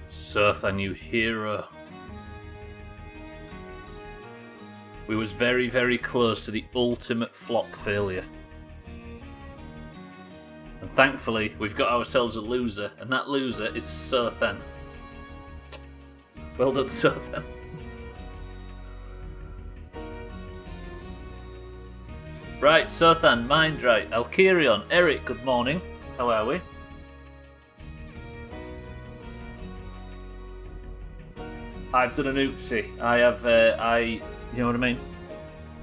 Surthan, you hero. We was very, very close to the ultimate flop failure. And thankfully, we've got ourselves a loser, and that loser is Surthan. Well done, Surthan. Right, Surthan, mind right. Alkirion, Eric, good morning. How are we? I've done an oopsie. You know what I mean?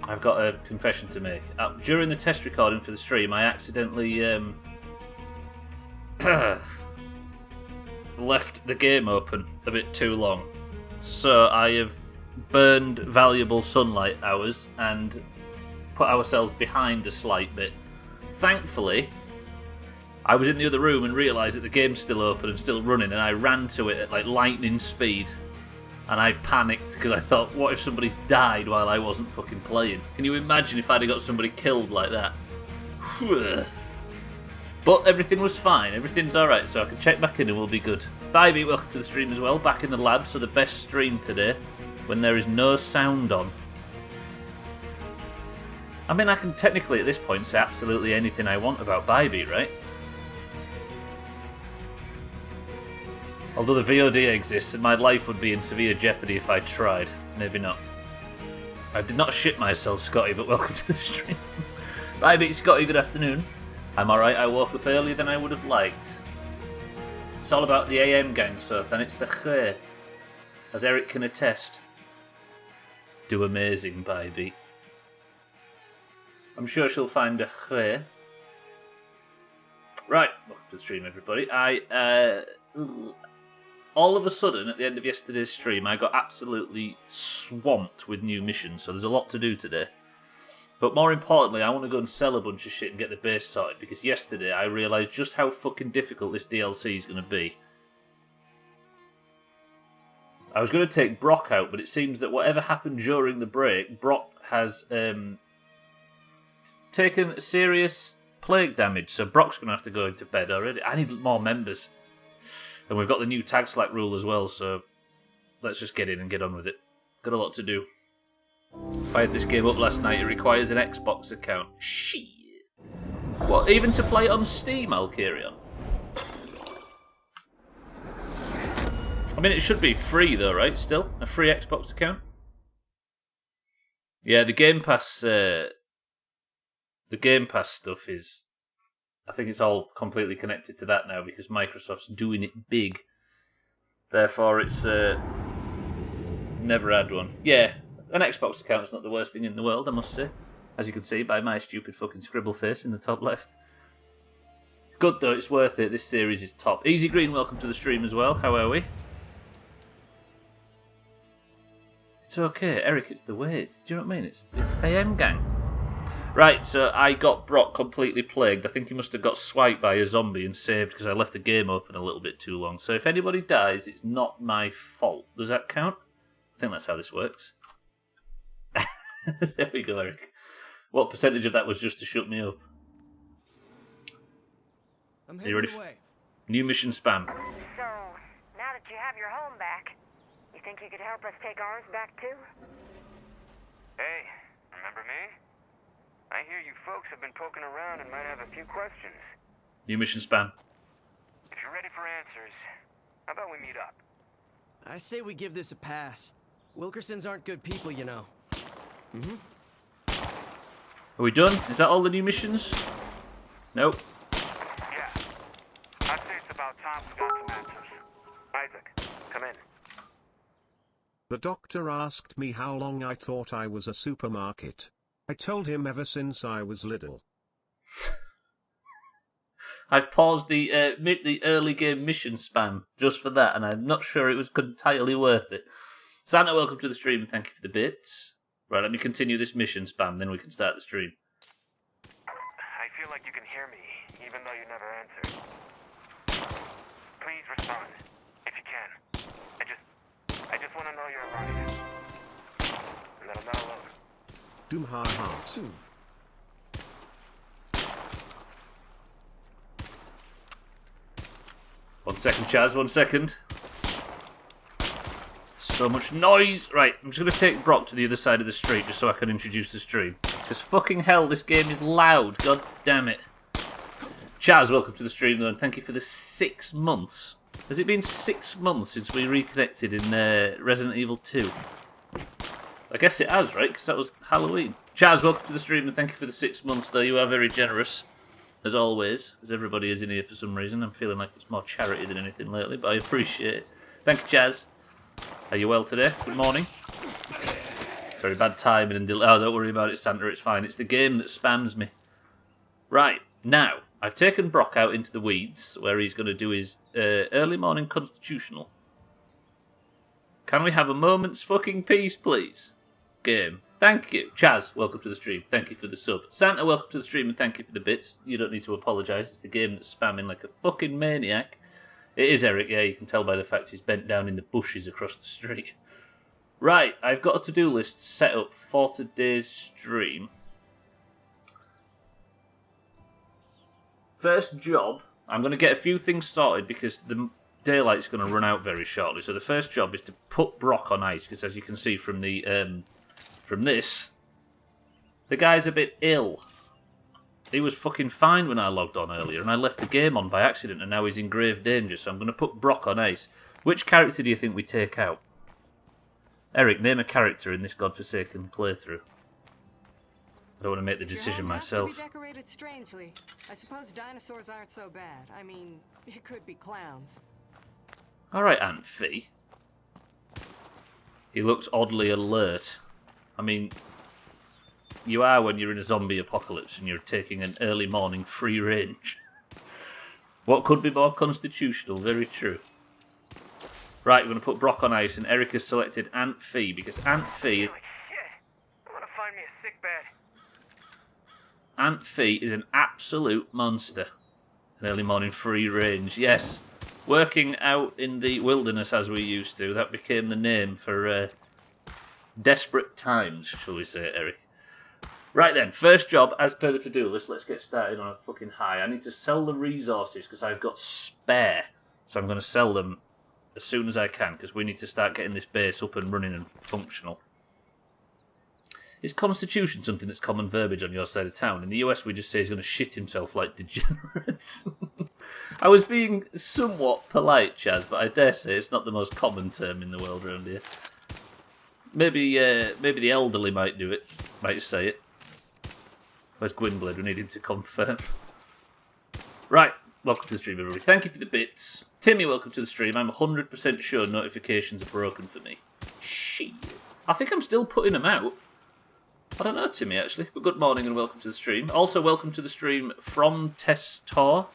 I've got a confession to make. During the test recording for the stream, I accidentally left the game open a bit too long. So I have burned valuable sunlight hours and put ourselves behind a slight bit. Thankfully, I was in the other room and realised that the game's still open and still running, and I ran to it at like lightning speed. And I panicked because I thought, what if somebody's died while I wasn't fucking playing? Can you imagine if I'd have got somebody killed like that? But everything was fine. Everything's alright, so I can check back in and we'll be good. Bybee, welcome to the stream as well. Back in the lab, so the best stream today when there is no sound on. I mean, I can technically at this point say absolutely anything I want about Bybee, right? Although the VOD exists and my life would be in severe jeopardy if I tried. Maybe not. I did not shit myself, Scotty, but welcome to the stream. Bye, Scotty, good afternoon. I'm alright, I woke up earlier than I would have liked. It's all about the AM gang, so then it's the Khe, as Eric can attest. Do amazing, Bybee. I'm sure she'll find a Khe. Right, welcome to the stream, everybody. All of a sudden, at the end of yesterday's stream, I got absolutely swamped with new missions, so there's a lot to do today. But more importantly, I want to go and sell a bunch of shit and get the base sorted, because yesterday I realised just how fucking difficult this DLC is going to be. I was going to take Brock out, but it seems that whatever happened during the break, Brock has taken serious plague damage, so Brock's going to have to go into bed already. I need more members. And we've got the new tag select rule as well, so let's just get in and get on with it. Got a lot to do. Fired this game up last night. It requires an Xbox account. Shit. What, even to play it on Steam, Alkirion? I mean, it should be free though, right? Still? A free Xbox account? Yeah, the Game Pass stuff is... I think it's all completely connected to that now because Microsoft's doing it big. Therefore, it's never had one. Yeah, an Xbox account's not the worst thing in the world, I must say. As you can see by my stupid fucking scribble face in the top left. It's good though, it's worth it. This series is top. Easy Green, welcome to the stream as well. How are we? It's okay, Eric, it's the ways. Do you know what I mean? It's AM gang. Right, so I got Brock completely plagued. I think he must have got swiped by a zombie and saved because I left the game open a little bit too long. So if anybody dies, it's not my fault. Does that count? I think that's how this works. There we go, Eric. What percentage of that was just to shut me up? Are you ready for new mission spam? So, now that you have your home back, you think you could help us take ours back too? Hey, remember me? I hear you folks have been poking around and might have a few questions. New mission spam. If you're ready for answers, how about we meet up? I say we give this a pass. Wilkersons aren't good people, you know. Are we done? Is that all the new missions? Nope. Yeah. I'd say it's about time we got some answers. Isaac, come in. The doctor asked me how long I thought I was a supermarket. I told him ever since I was little. I've paused the early game mission spam just for that, and I'm not sure it was entirely worth it. Santa, welcome to the stream, and thank you for the bits. Right, let me continue this mission spam, then we can start the stream. I feel like you can hear me, even though you never answered. Please respond, if you can. I just want to know you're alive. And that I'm not alone. Doomhaus. 1 second, Chaz, 1 second. So much noise. Right, I'm just going to take Brock to the other side of the street just so I can introduce the stream. Because fucking hell, this game is loud. God damn it. Chaz, welcome to the stream, though, and thank you for the 6 months. Has it been 6 months since we reconnected in Resident Evil 2? I guess it has, right? Because that was Halloween. Chaz, welcome to the stream, and thank you for the 6 months, though. You are very generous, as always, as everybody is in here for some reason. I'm feeling like it's more charity than anything lately, but I appreciate it. Thank you, Chaz. Are you well today? Good morning. Sorry, bad timing and delay. Oh, don't worry about it, Santa. It's fine. It's the game that spams me. Right, now, I've taken Brock out into the weeds, where he's going to do his early morning constitutional. Can we have a moment's fucking peace, please? Game. Thank you. Chaz, welcome to the stream. Thank you for the sub. Santa, welcome to the stream, and thank you for the bits. You don't need to apologise. It's the game that's spamming like a fucking maniac. It is Eric, yeah, you can tell by the fact he's bent down in the bushes across the street. Right, I've got a to-do list set up for today's stream. First job, I'm going to get a few things sorted because the daylight's going to run out very shortly. So the first job is to put Brock on ice, because as you can see from the from this, the guy's a bit ill. He was fucking fine when I logged on earlier, and I left the game on by accident, and now he's in grave danger, so I'm going to put Brock on ice. Which character do you think we take out? Eric, name a character in this godforsaken playthrough. I don't want to make the decision myself. Has to be decorated strangely. I suppose dinosaurs aren't so bad. I mean, it could be clowns. Alright, Aunt Fee. He looks oddly alert. I mean, you are when you're in a zombie apocalypse and you're taking an early morning free range. What could be more constitutional? Very true. Right, we're going to put Brock on ice, and Eric has selected Aunt Fee, because Aunt Fee is... Holy shit! I want to find me a sick bed. Aunt Fee is an absolute monster. An early morning free range, yes. Working out in the wilderness as we used to, that became the name for desperate times, shall we say, Eric. Right then, first job, as per the to-do list, let's get started on a fucking high. I need to sell the resources because I've got spare. So I'm going to sell them as soon as I can, because we need to start getting this base up and running and functional. Is Constitution something that's common verbiage on your side of town? In the US, we just say he's going to shit himself like degenerates. I was being somewhat polite, Chaz, but I dare say it's not the most common term in the world around here. Maybe the elderly might do it, might say it. Where's Gwynblade? We need him to confirm. Right, welcome to the stream, everybody. Thank you for the bits. Timmy, welcome to the stream. I'm 100% sure notifications are broken for me. Shit. I think I'm still putting them out. I don't know, Timmy, actually. But good morning and welcome to the stream. Also, welcome to the stream from Testor.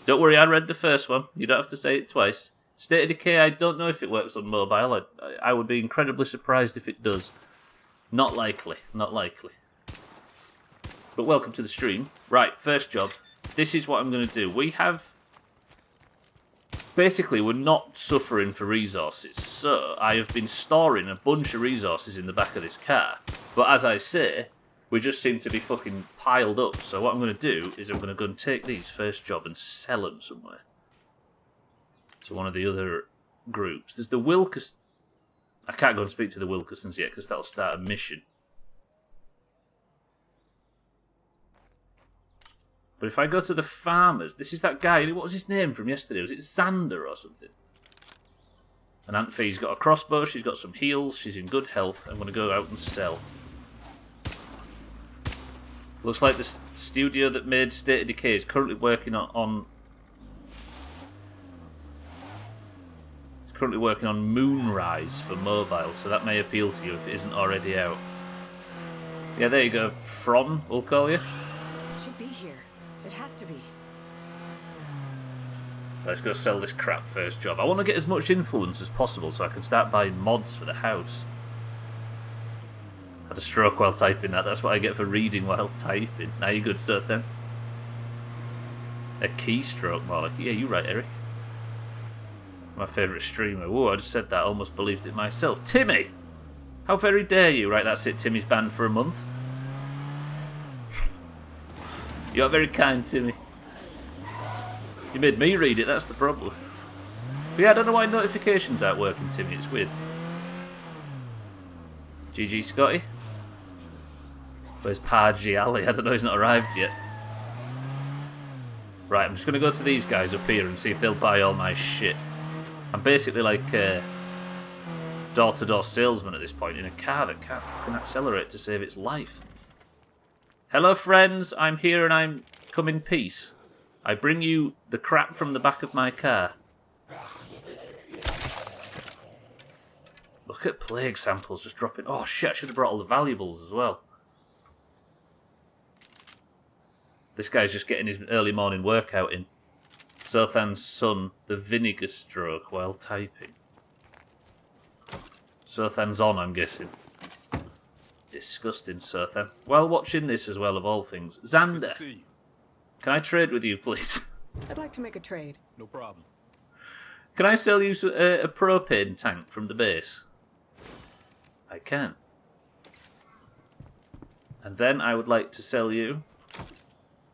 Don't worry, I read the first one. You don't have to say it twice. State of Decay, I don't know if it works on mobile. I would be incredibly surprised if it does. Not likely. Not likely. But welcome to the stream. Right, first job. This is what I'm going to do. We have... Basically, we're not suffering for resources, so I have been storing a bunch of resources in the back of this car. But as I say, we just seem to be fucking piled up, so what I'm going to do is I'm going to go and take these first job and sell them somewhere. To one of the other groups. There's the Wilkerson... I can't go and speak to the Wilkersons yet, because that'll start a mission. But if I go to the farmers, this is that guy, what was his name from yesterday? Was it Xander or something? And Aunt Fee's got a crossbow, she's got some heals, she's in good health. I'm going to go out and sell. Looks like the studio that made State of Decay is currently working on Moonrise for mobile, so that may appeal to you if it isn't already out. Yeah, there you go. From, we'll call you. It should be here. It has to be. Let's go sell this crap first job. I want to get as much influence as possible so I can start buying mods for the house. Had a stroke while typing that. That's what I get for reading while typing. Now you good stuff then. A keystroke more like... Yeah, you're right, Eric. My favourite streamer. Whoa, I just said that. I almost believed it myself. Timmy! How very dare you? Right, that's it. Timmy's banned for a month. You're very kind to me. You made me read it, that's the problem. But yeah, I don't know why notifications aren't working, Timmy. It's weird. GG, Scotty. Where's Pargy Ali? I don't know, he's not arrived yet. Right, I'm just going to go to these guys up here and see if they'll buy all my shit. I'm basically like a door-to-door salesman at this point in a car that can't fucking accelerate to save its life. Hello, friends. I'm here and I'm come in peace. I bring you the crap from the back of my car. Look at plague samples just dropping. Oh shit, I should have brought all the valuables as well. This guy's just getting his early morning workout in. Sothan's son, the vinegar stroke while typing. Sothan's on, I'm guessing. Disgusting, Sothan. While watching this as well, of all things. Xander, can I trade with you, please? I'd like to make a trade. No problem. Can I sell you a propane tank from the base? I can. And then I would like to sell you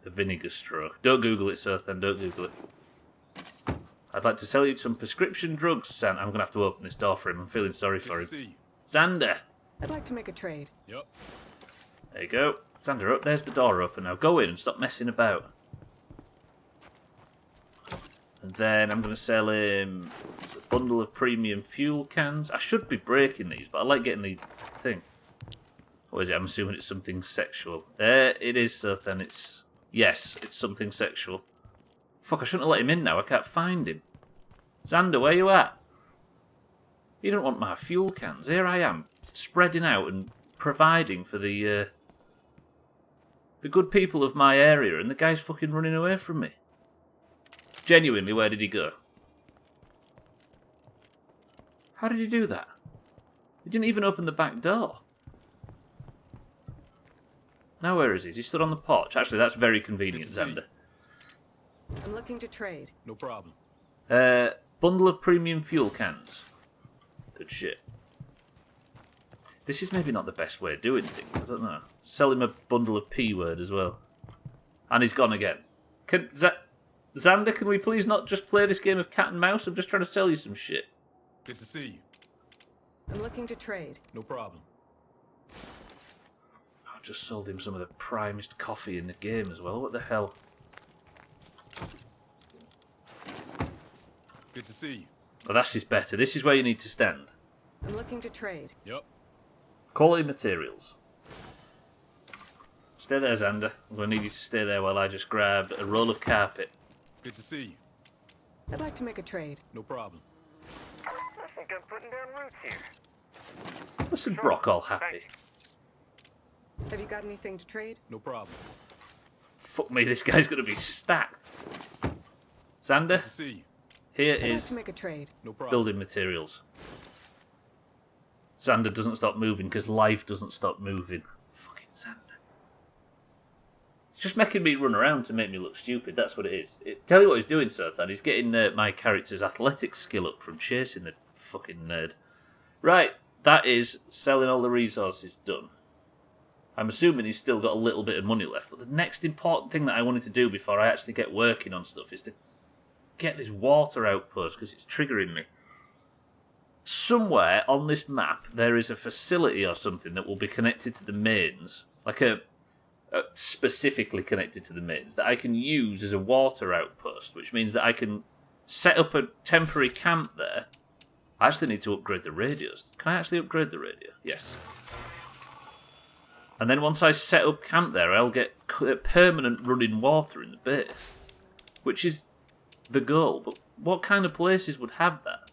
a vinegar stroke. Don't Google it, Sothan, don't Google it. I'd like to sell you some prescription drugs, San. I'm going to have to open this door for him. I'm feeling sorry for him. Xander! I'd like to make a trade. Yep. There you go. Xander, up. There's the door open now. Go in and stop messing about. And then I'm going to sell him a bundle of premium fuel cans. I should be breaking these, but I like getting the thing. What is it? I'm assuming it's something sexual. There it is, Sothan. It's... Yes, it's something sexual. Fuck, I shouldn't have let him in now. I can't find him. Xander, where you at? You don't want my fuel cans. Here I am, spreading out and providing for the good people of my area, and the guy's fucking running away from me. Genuinely, where did he go? How did he do that? He didn't even open the back door. Now where is he? Is he stood on the porch? Actually, that's very convenient, Xander. I'm looking to trade. No problem. Bundle of premium fuel cans. Good shit. This is maybe not the best way of doing things. I don't know. Sell him a bundle of P-word as well. And he's gone again. Xander, can we please not just play this game of cat and mouse? I'm just trying to sell you some shit. Good to see you. I'm looking to trade. No problem. I just sold him some of the primest coffee in the game as well. What the hell? Good to see you. Oh, this is better. This is where you need to stand. I'm looking to trade. Yep. Quality materials. Stay there, Xander. I'm going to need you to stay there while I just grab a roll of carpet. Good to see you. I'd like to make a trade. No problem. I think I'm putting down roots here. Listen, Brock, all happy. Have you got anything to trade? No problem. Fuck me, this guy's going to be stacked. Xander, Good to see you. here I'd like is to make a trade. No problem. building materials. Xander doesn't stop moving because life doesn't stop moving. Fucking Xander. It's just making me run around to make me look stupid. That's what it is. Tell you what he's doing, Sothan. He's getting my character's athletic skill up from chasing the fucking nerd. Right, that is selling all the resources done. I'm assuming he's still got a little bit of money left. But the next important thing that I wanted to do before I actually get working on stuff is to get this water outpost because it's triggering me. Somewhere on this map there is a facility or something that will be connected to the mains, like a specifically connected to the mains, that I can use as a water outpost, which means that I can set up a temporary camp there. I actually need to upgrade the radios. Can I actually upgrade the radio? Yes. And then once I set up camp there, I'll get permanent running water in the base, which is the goal. But what kind of places would have that?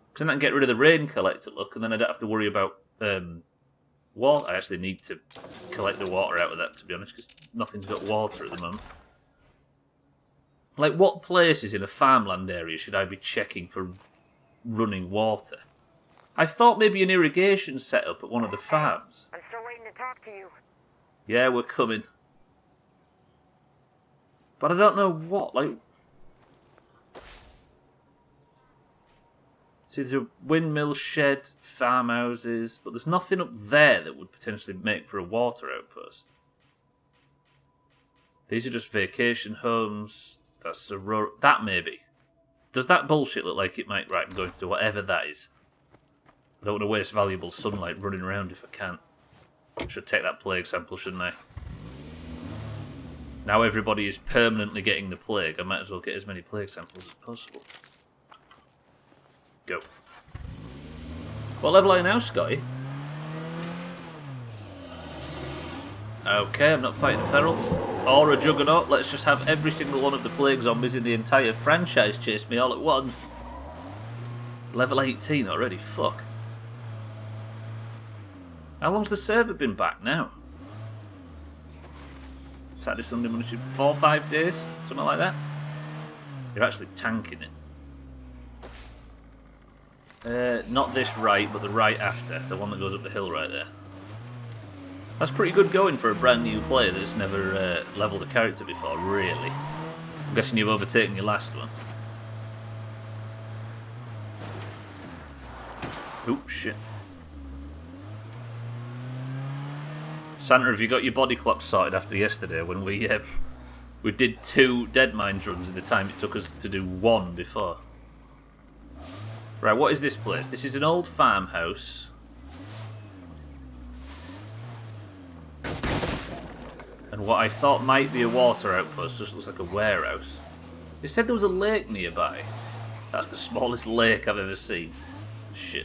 Because then I can get rid of the rain collector, look, and then I don't have to worry about water. I actually need to collect the water out of that, to be honest, because nothing's got water at the moment. Like, what places in a farmland area should I be checking for running water? I thought maybe an irrigation setup at one of the farms. I'm still waiting to talk to you. Yeah, we're coming. But I don't know what, like... See, there's a windmill shed, farmhouses, but there's nothing up there that would potentially make for a water outpost. These are just vacation homes. That's a that maybe. Does that bullshit look like it might... Right, I'm going to whatever that is. I don't want to waste valuable sunlight running around if I can. I should take that plague sample, shouldn't I? Now everybody is permanently getting the plague. I might as well get as many plague samples as possible. Go. What level are you now, Scotty? Okay, I'm not fighting a feral. Or a juggernaut. Let's just have every single one of the plague zombies in the entire franchise chase me all at once. Level 18 already, fuck. How long's the server been back now? Saturday, Sunday, Monday, Tuesday, 4 or 5 days? Something like that? You're actually tanking it. Not this right, but the right after. The one that goes up the hill right there. That's pretty good going for a brand new player that's never leveled a character before, really. I'm guessing you've overtaken your last one. Oop, shit. Santa, have you got your body clock sorted after yesterday when we did 2 Dead Mines runs in the time it took us to do 1 before? Right, what is this place? This is an old farmhouse. And what I thought might be a water outpost just looks like a warehouse. They said there was a lake nearby. That's the smallest lake I've ever seen. Shit.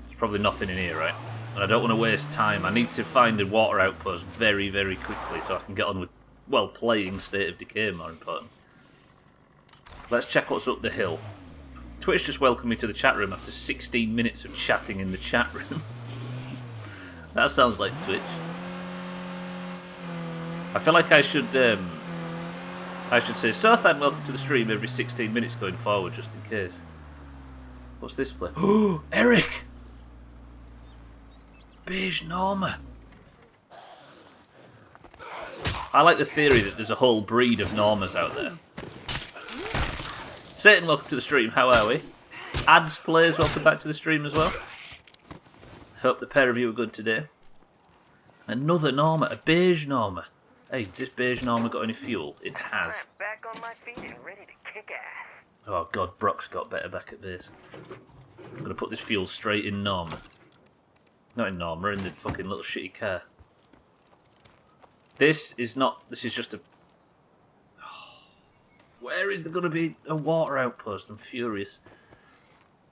There's probably nothing in here, right? And I don't want to waste time. I need to find a water outpost very, very quickly so I can get on with, well, playing State of Decay, more important. Let's check what's up the hill. Twitch just welcomed me to the chat room after 16 minutes of chatting in the chat room. That sounds like Twitch. I feel like I should say, Sothan, welcome to the stream every 16 minutes going forward, just in case. What's this place? Oh, Eric! Beige Norma. I like the theory that there's a whole breed of Normas out there. Satan, welcome to the stream. How are we? Ads players, welcome back to the stream as well. Hope the pair of you are good today. Another Norma, a beige Norma. Hey, has this beige Norma got any fuel? It has. I'm back on my feet and ready to kick ass. Oh god, Brock's got better back at this. I'm gonna put this fuel straight in Norma. Not in Norma, in the fucking little shitty car. This is just a... Where is there gonna be a water outpost? I'm furious.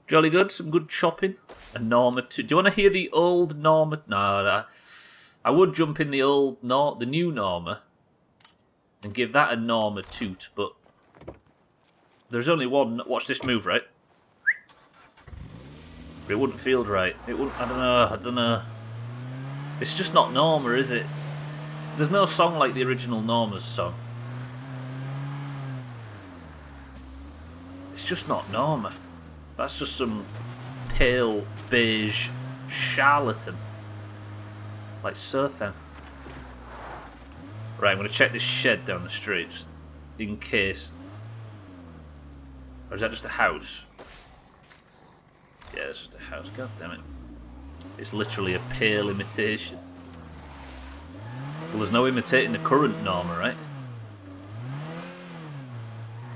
Jolly good, some good chopping. A Norma 2. Do you want to hear the old Norma? No. I would jump in the new Norma and give that a Norma toot, but there's only one. Watch this move, right? It wouldn't feel right. It wouldn't. I don't know. It's just not Norma, is it? There's no song like the original Norma's song. It's just not Norma. That's just some pale beige charlatan. Like Surthan. Right, I'm going to check this shed down the street, just in case. Or is that just a house? Yeah, it's just a house. God damn it. It's literally a pale imitation. Well, there's no imitating the current Norma, right?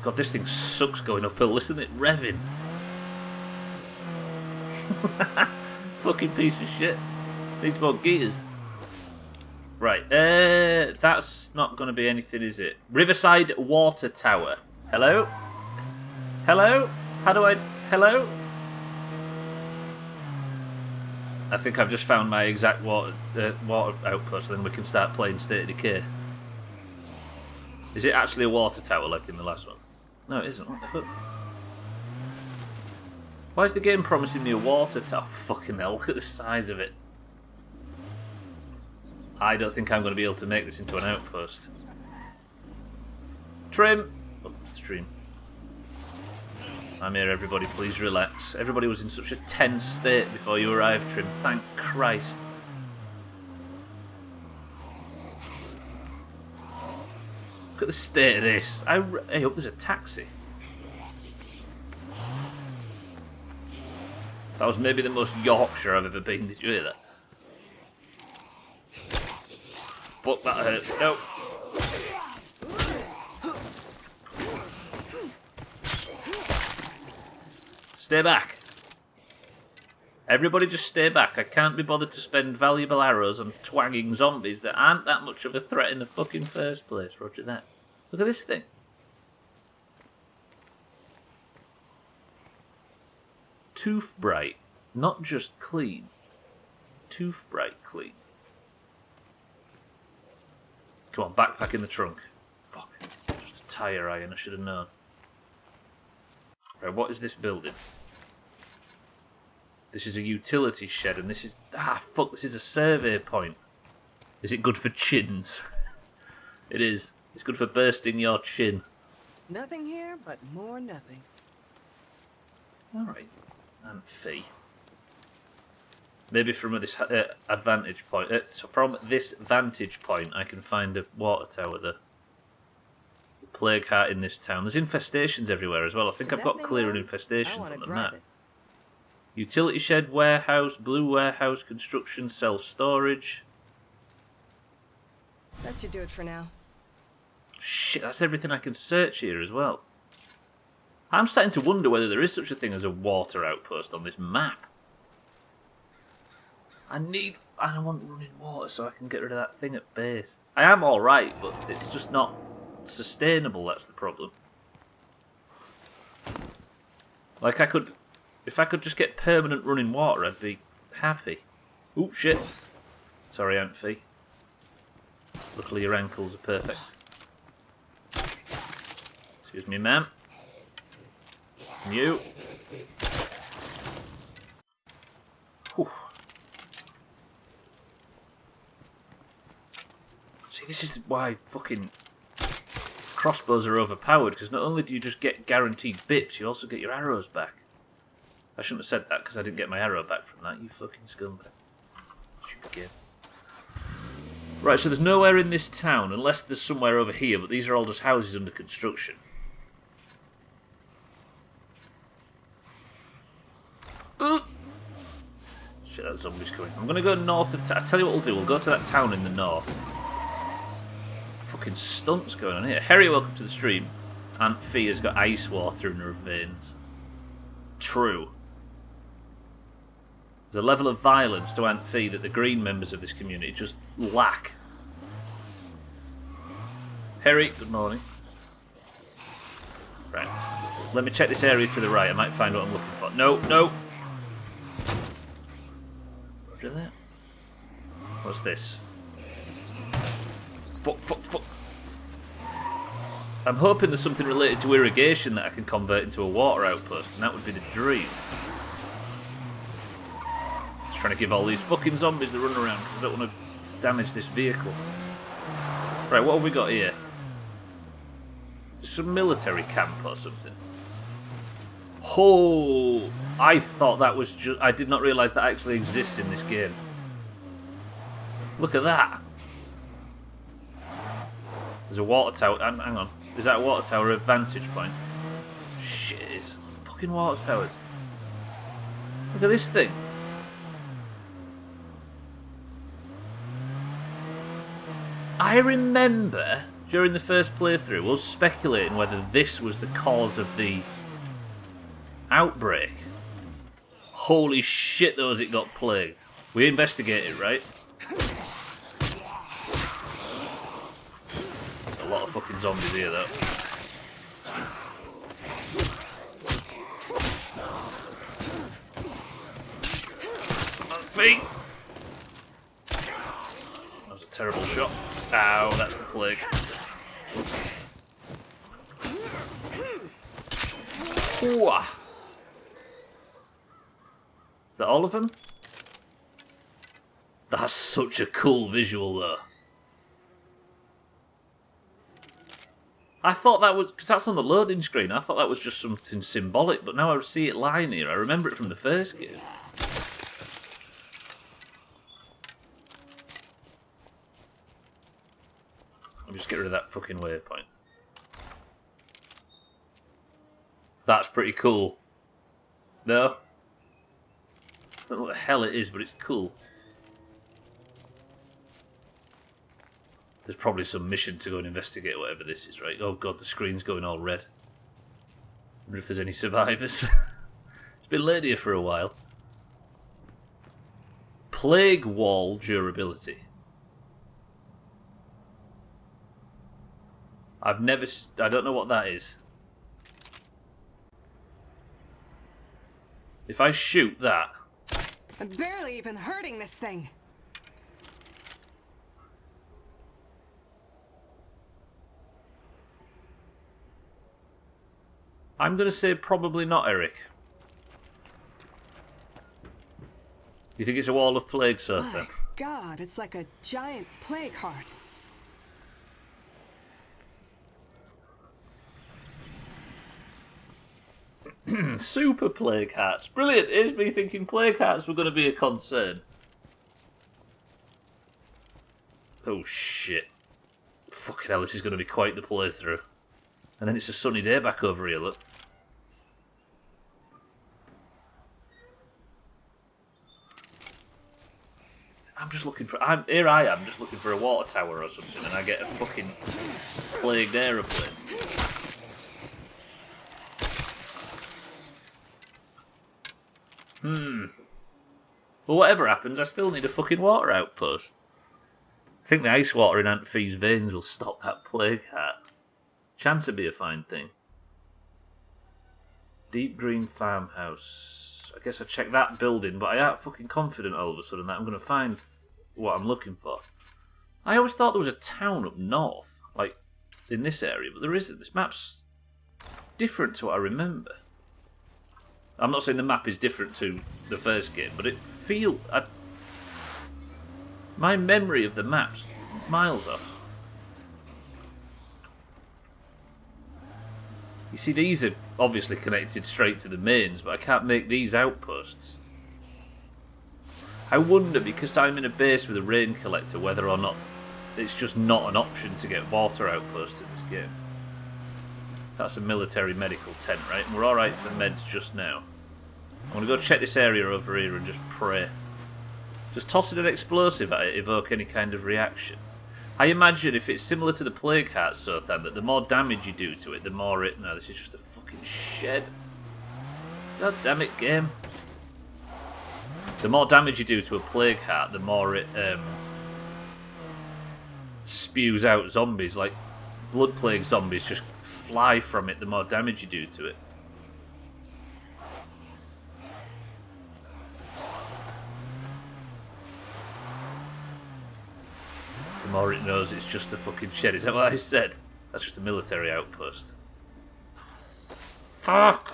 God, this thing sucks going uphill. Listen to it revving. Fucking piece of shit. Needs more gears. Right, that's not going to be anything, is it? Riverside Water Tower. Hello? Hello? How do I... Hello? I think I've just found my exact water outpost, then we can start playing State of Decay. Is it actually a water tower like in the last one? No, it isn't. What the fuck? Why is the game promising me a water tower? Fucking hell, look at the size of it. I don't think I'm going to be able to make this into an outpost. Trim! Oh, stream. I'm here, everybody. Please relax. Everybody was in such a tense state before you arrived, Trim. Thank Christ. Look at the state of this. I hope there's a taxi. That was maybe the most Yorkshire I've ever been. Did you hear that? Fuck, that hurts. No. Stay back. Everybody just stay back. I can't be bothered to spend valuable arrows on twanging zombies that aren't that much of a threat in the fucking first place. Roger that. Look at this thing. Tooth bright. Not just clean. Tooth bright clean. Come on, backpack in the trunk. Fuck. Just a tyre iron, I should have known. Right, what is this building? This is a utility shed, and this is... Ah, fuck, this is a survey point. Is it good for chins? It is. It's good for bursting your chin. Nothing here but more nothing. Alright. And fee. Maybe from this advantage point... from this vantage point, I can find a water tower there. Plague heart in this town. There's infestations everywhere as well. I think I've got clearing infestations on the map. Utility shed, warehouse, blue warehouse, construction, self-storage. That should do it for now. Shit, that's everything I can search here as well. I'm starting to wonder whether there is such a thing as a water outpost on this map. I want running water so I can get rid of that thing at base. I am alright, but it's just not sustainable, that's the problem. Like if I could just get permanent running water, I'd be happy. Ooh, shit. Sorry, Aunt Fee. Luckily your ankles are perfect. Excuse me, ma'am. And you. Whew. See, this is why fucking crossbows are overpowered, because not only do you just get guaranteed bits, you also get your arrows back. I shouldn't have said that, because I didn't get my arrow back from that, you fucking scumbag. Stupid game. Right, so there's nowhere in this town, unless there's somewhere over here, but these are all just houses under construction. Shit, that zombie's coming. I'm going to go north of town. I'll tell you what we'll do, we'll go to that town in the north. Fucking stunts going on here. Harry, welcome to the stream. Aunt Fee has got ice water in her veins. True. There's a level of violence to Aunt Fee that the green members of this community just lack. Harry, good morning. Right. Let me check this area to the right. I might find what I'm looking for. No, no. Roger that. What's this? Fuck, fuck, fuck. I'm hoping there's something related to irrigation that I can convert into a water outpost, and that would be the dream. Just trying to give all these fucking zombies the run around because I don't want to damage this vehicle. Right, what have we got here? Some military camp or something. Oh, I thought that was just... I did not realise that actually exists in this game. Look at that. There's a water tower. Hang on. Is that a water tower at vantage point? Shit, it's fucking water towers. Look at this thing. I remember during the first playthrough us speculating whether this was the cause of the outbreak. Holy shit, though, as it got plagued. We investigated, right? There's a lot of fucking zombies here, though. On feet! That was a terrible shot. Ow, that's the plague. Ooh. Is that all of them? That's such a cool visual, though. I thought that was... because that's on the loading screen. I thought that was just something symbolic, but now I see it lying here. I remember it from the first game. I'll just get rid of that fucking waypoint. That's pretty cool. No? I don't know what the hell it is, but it's cool. There's probably some mission to go and investigate whatever this is, right? Oh god, the screen's going all red. I wonder if there's any survivors. It's been laid here for a while. Plague wall durability. I don't know what that is. If I shoot that... I'm barely even hurting this thing. I'm going to say probably not, Eric. You think it's a wall of plague, sir? My God, it's like a giant plague heart. Super plague hearts. Brilliant. Here's me thinking plague hearts were going to be a concern. Oh, shit. Fucking hell, this is going to be quite the playthrough. And then it's a sunny day back over here, look. I'm just looking for... Here I am, just looking for a water tower or something, and I get a fucking plagued aeroplane. But whatever happens, I still need a fucking water outpost. I think the ice water in Aunt Fee's veins will stop that plague heart. Chance would be a fine thing. Deep green farmhouse. I guess I check that building, but I ain't fucking confident all of a sudden that I'm going to find what I'm looking for. I always thought there was a town up north, like in this area, but there isn't. This map's different to what I remember. I'm not saying the map is different to the first game, but it feels... My memory of the map's miles off. You see, these are obviously connected straight to the mains, but I can't make these outposts. I wonder, because I'm in a base with a rain collector, whether or not it's just not an option to get water outposts in this game. That's a military medical tent, right? And we're alright for meds just now. I'm going to go check this area over here and just pray. Just tossing an explosive at it, evoke any kind of reaction. I imagine if it's similar to the Plague Heart, Sothan, that the more damage you do to it, the more it... No, this is just a fucking shed. God damn it, game. The more damage you do to a Plague Heart, the more it spews out zombies. Like, Blood Plague zombies just fly from it the more damage you do to it. The more it knows it's just a fucking shed. Is that what I said? That's just a military outpost. Fuck!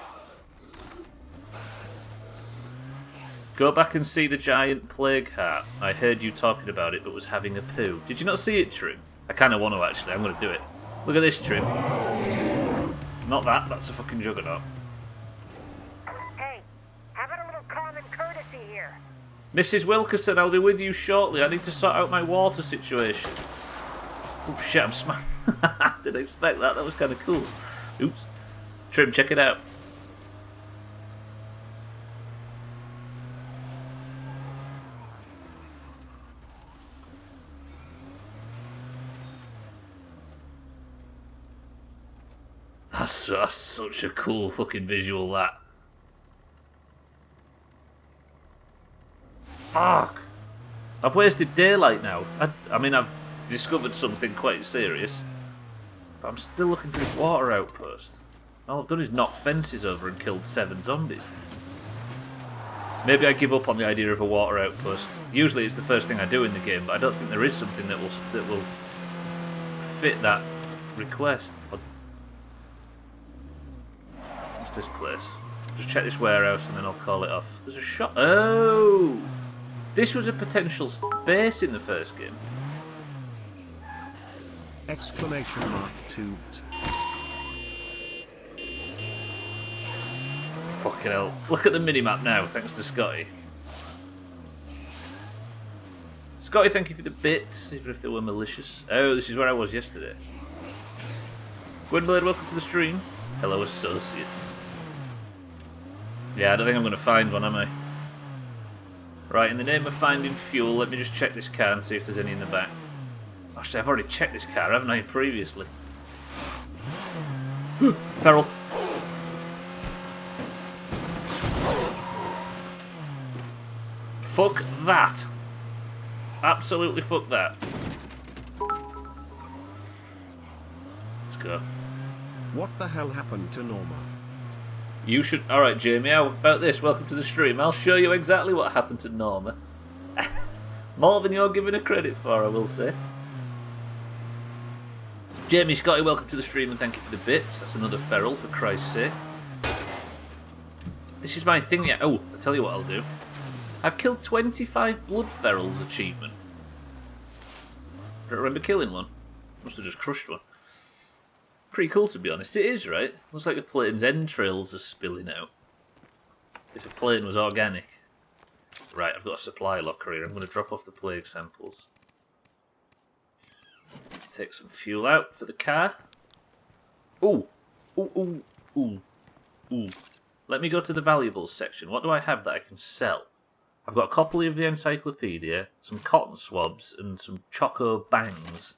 Go back and see the giant plague heart. I heard you talking about it, but was having a poo. Did you not see it, Trim? I kind of want to, actually. I'm going to do it. Look at this, Trim. Not that. That's a fucking juggernaut. Hey, how about a little common courtesy here? Mrs. Wilkerson, I'll be with you shortly. I need to sort out my water situation. Oh shit, I'm smashed. Didn't expect that. That was kind of cool. Oops. Trim, check it out. That's such a cool fucking visual, that. Fuck! I've wasted daylight now. I mean, I've discovered something quite serious. But I'm still looking for this water outpost. All I've done is knock fences over and killed 7 zombies. Maybe I give up on the idea of a water outpost. Usually it's the first thing I do in the game, but I don't think there is something that will fit that request. What's this place? Just check this warehouse and then I'll call it off. There's a shop. Oh! This was a potential base in the first game. Exclamation mark toot. Fucking hell. Look at the minimap now, thanks to Scotty. Scotty, thank you for the bits, even if they were malicious. Oh, this is where I was yesterday. Gwynblade, welcome to the stream. Hello, associates. Yeah, I don't think I'm going to find one, am I? Right, in the name of finding fuel, let me just check this car and see if there's any in the back. Actually, I've already checked this car, haven't I, previously? Feral. Fuck that. Absolutely fuck that. Let's go. What the hell happened to Norma? You should... Alright, Jamie, how about this? Welcome to the stream. I'll show you exactly what happened to Norma. More than you're giving her credit for, I will say. Jamie, Scotty, welcome to the stream and thank you for the bits. That's another feral, for Christ's sake. This is my thing, yeah. Oh, I'll tell you what I'll do. I've killed 25 blood ferals achievement. Don't remember killing one. Must have just crushed one. Pretty cool, to be honest. It is, right? Looks like the plane's entrails are spilling out. If a plane was organic. Right, I've got a supply locker here. I'm going to drop off the plague samples. Take some fuel out for the car. Ooh. Ooh, ooh, ooh, ooh. Let me go to the valuables section. What do I have that I can sell? I've got a copy of the encyclopedia, some cotton swabs, and some choco bangs.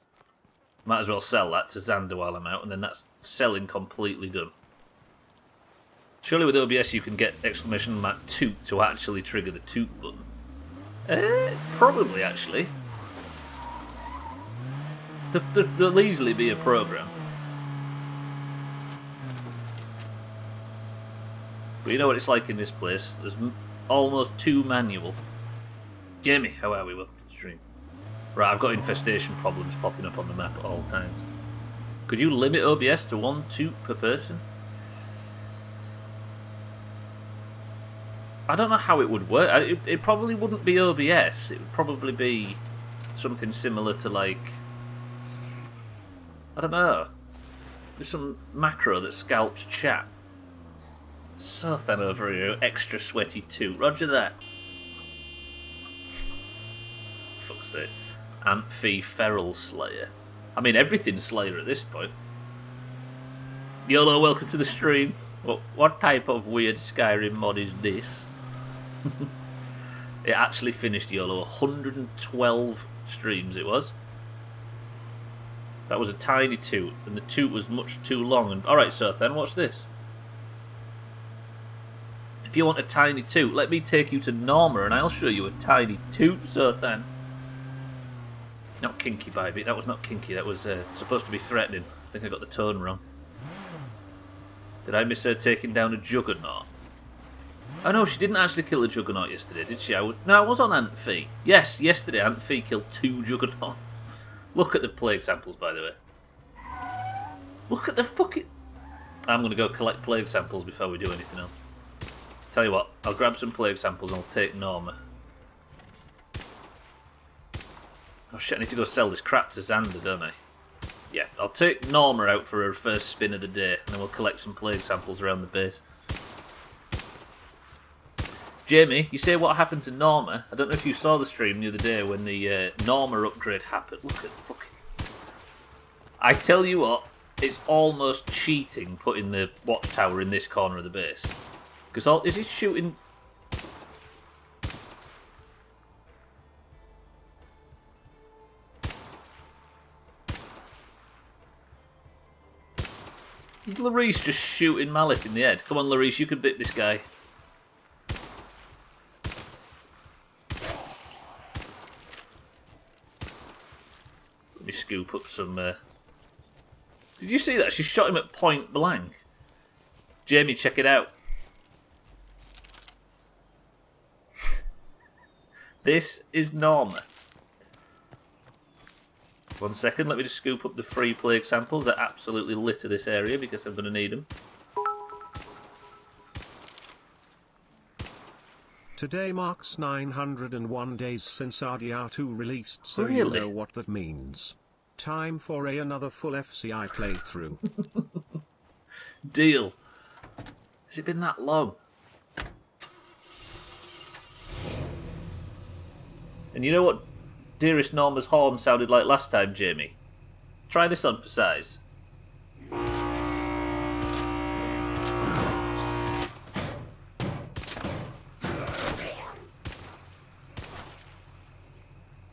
Might as well sell that to Xander while I'm out, and then that's selling completely done. Surely with OBS you can get exclamation mark toot to actually trigger the toot button. Probably, actually. There'll easily be a program. But you know what it's like in this place. There's almost too manual. Jamie, how are we? Welcome to the stream. Right, I've got infestation problems popping up on the map at all times. Could you limit OBS to 1 toot per person? I don't know how it would work. It probably wouldn't be OBS. It would probably be something similar to, like... I don't know. There's some macro that scalps chat. So thin over here. Extra sweaty toot. Roger that. Fuck's sake. Amphi Feral Slayer. I mean, everything's Slayer at this point. YOLO, welcome to the stream. What type of weird Skyrim mod is this? It actually finished, YOLO. 112 streams it was. That was a tiny toot, and the toot was much too long. And alright, so then, watch this. If you want a tiny toot, let me take you to Norma and I'll show you a tiny toot, so then. Not kinky, baby. That was not kinky. That was supposed to be threatening. I think I got the tone wrong. Did I miss her taking down a juggernaut? Oh no, she didn't actually kill a juggernaut yesterday, did she? No, I was on Amphi. Yes, yesterday Amphi killed 2 juggernauts. Look at the plague samples, by the way. Look at the fucking... I'm going to go collect plague samples before we do anything else. Tell you what, I'll grab some plague samples and I'll take Norma. Oh shit, I need to go sell this crap to Xander, don't I? Yeah, I'll take Norma out for her first spin of the day, and then we'll collect some plague samples around the base. Jamie, you say what happened to Norma? I don't know if you saw the stream the other day when the Norma upgrade happened. Look at the fucking... I tell you what, it's almost cheating putting the watchtower in this corner of the base. Because all... Is he shooting... Larice just shooting Malik in the head. Come on, Larice, you can bit this guy. Let me scoop up some... Did you see that? She shot him at point blank. Jamie, check it out. This is Norma. 1 second, let me just scoop up the free plague samples that absolutely litter this area because I'm going to need them. Today marks 901 days since RDR2 released, so Really? you know what that means. Time for another full FCI playthrough. Deal. Has it been that long? And you know what Dearest Norma's horn sounded like last time, Jamie? Try this on for size.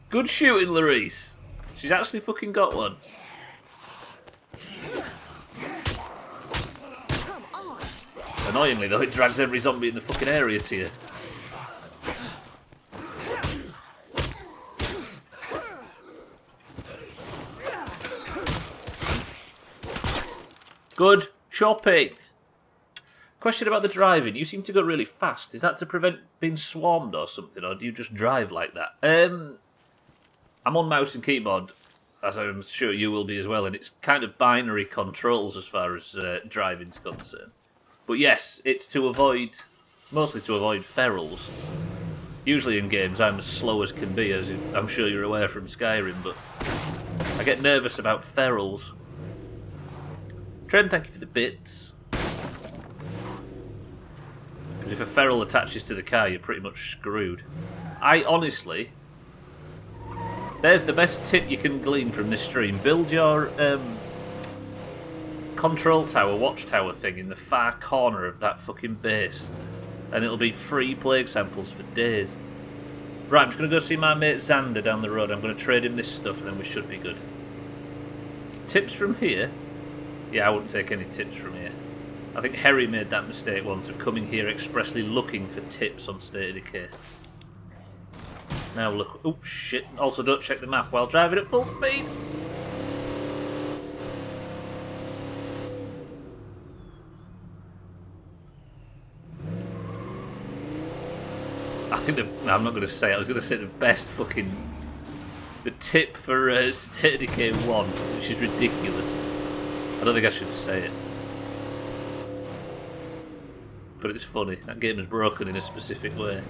Good shooting, Larice. She's actually fucking got one. Annoyingly though, it drags every zombie in the fucking area to you. Good chopping. Question about the driving. You seem to go really fast. Is that to prevent being swarmed or something, or do you just drive like that? I'm on mouse and keyboard, as I'm sure you will be as well, and it's kind of binary controls as far as driving's concerned. But yes, it's to avoid, mostly to avoid ferals. Usually in games I'm as slow as can be, as I'm sure you're aware from Skyrim, but I get nervous about ferals. Trem, thank you for the bits. Because if a feral attaches to the car, you're pretty much screwed. I honestly... There's the best tip you can glean from this stream. Build your control tower, watchtower thing in the far corner of that fucking base. And it'll be free plague samples for days. Right, I'm just going to go see my mate Xander down the road. I'm going to trade him this stuff and then we should be good. Tips from here? Yeah, I wouldn't take any tips from here. I think Harry made that mistake once of coming here expressly looking for tips on State of Decay. Now look... Oh, shit. Also, don't check the map while driving at full speed. I think the... No, I'm not going to say it. I was going to say the best fucking... The tip for State of Decay 1, which is ridiculous. I don't think I should say it. But it's funny. That game is broken in a specific way.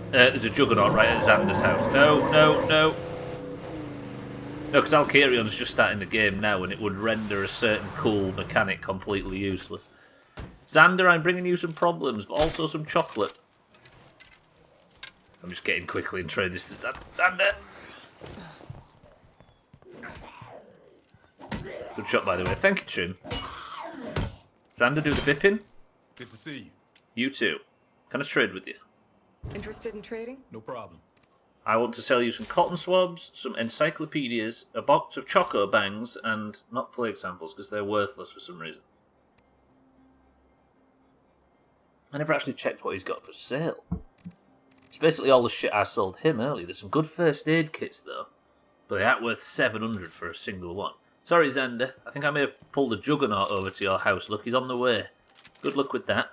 There's a juggernaut right at Xander's house. No. No, because Alcarion's just starting the game now and it would render a certain cool mechanic completely useless. Xander, I'm bringing you some problems, but also some chocolate. I'm just getting quickly and trade this to Xander. Good shot, by the way. Thank you, Trim. Xander, do the bipping. Good to see you. You too. Can I trade with you? Interested in trading? No problem. I want to sell you some cotton swabs, some encyclopedias, a box of choco bangs, and not plague samples because they're worthless for some reason. I never actually checked what he's got for sale. It's basically all the shit I sold him earlier. There's some good first aid kits though, but they aren't worth 700 for a single one. Sorry, Xander. I think I may have pulled a juggernaut over to your house. Look, he's on the way. Good luck with that.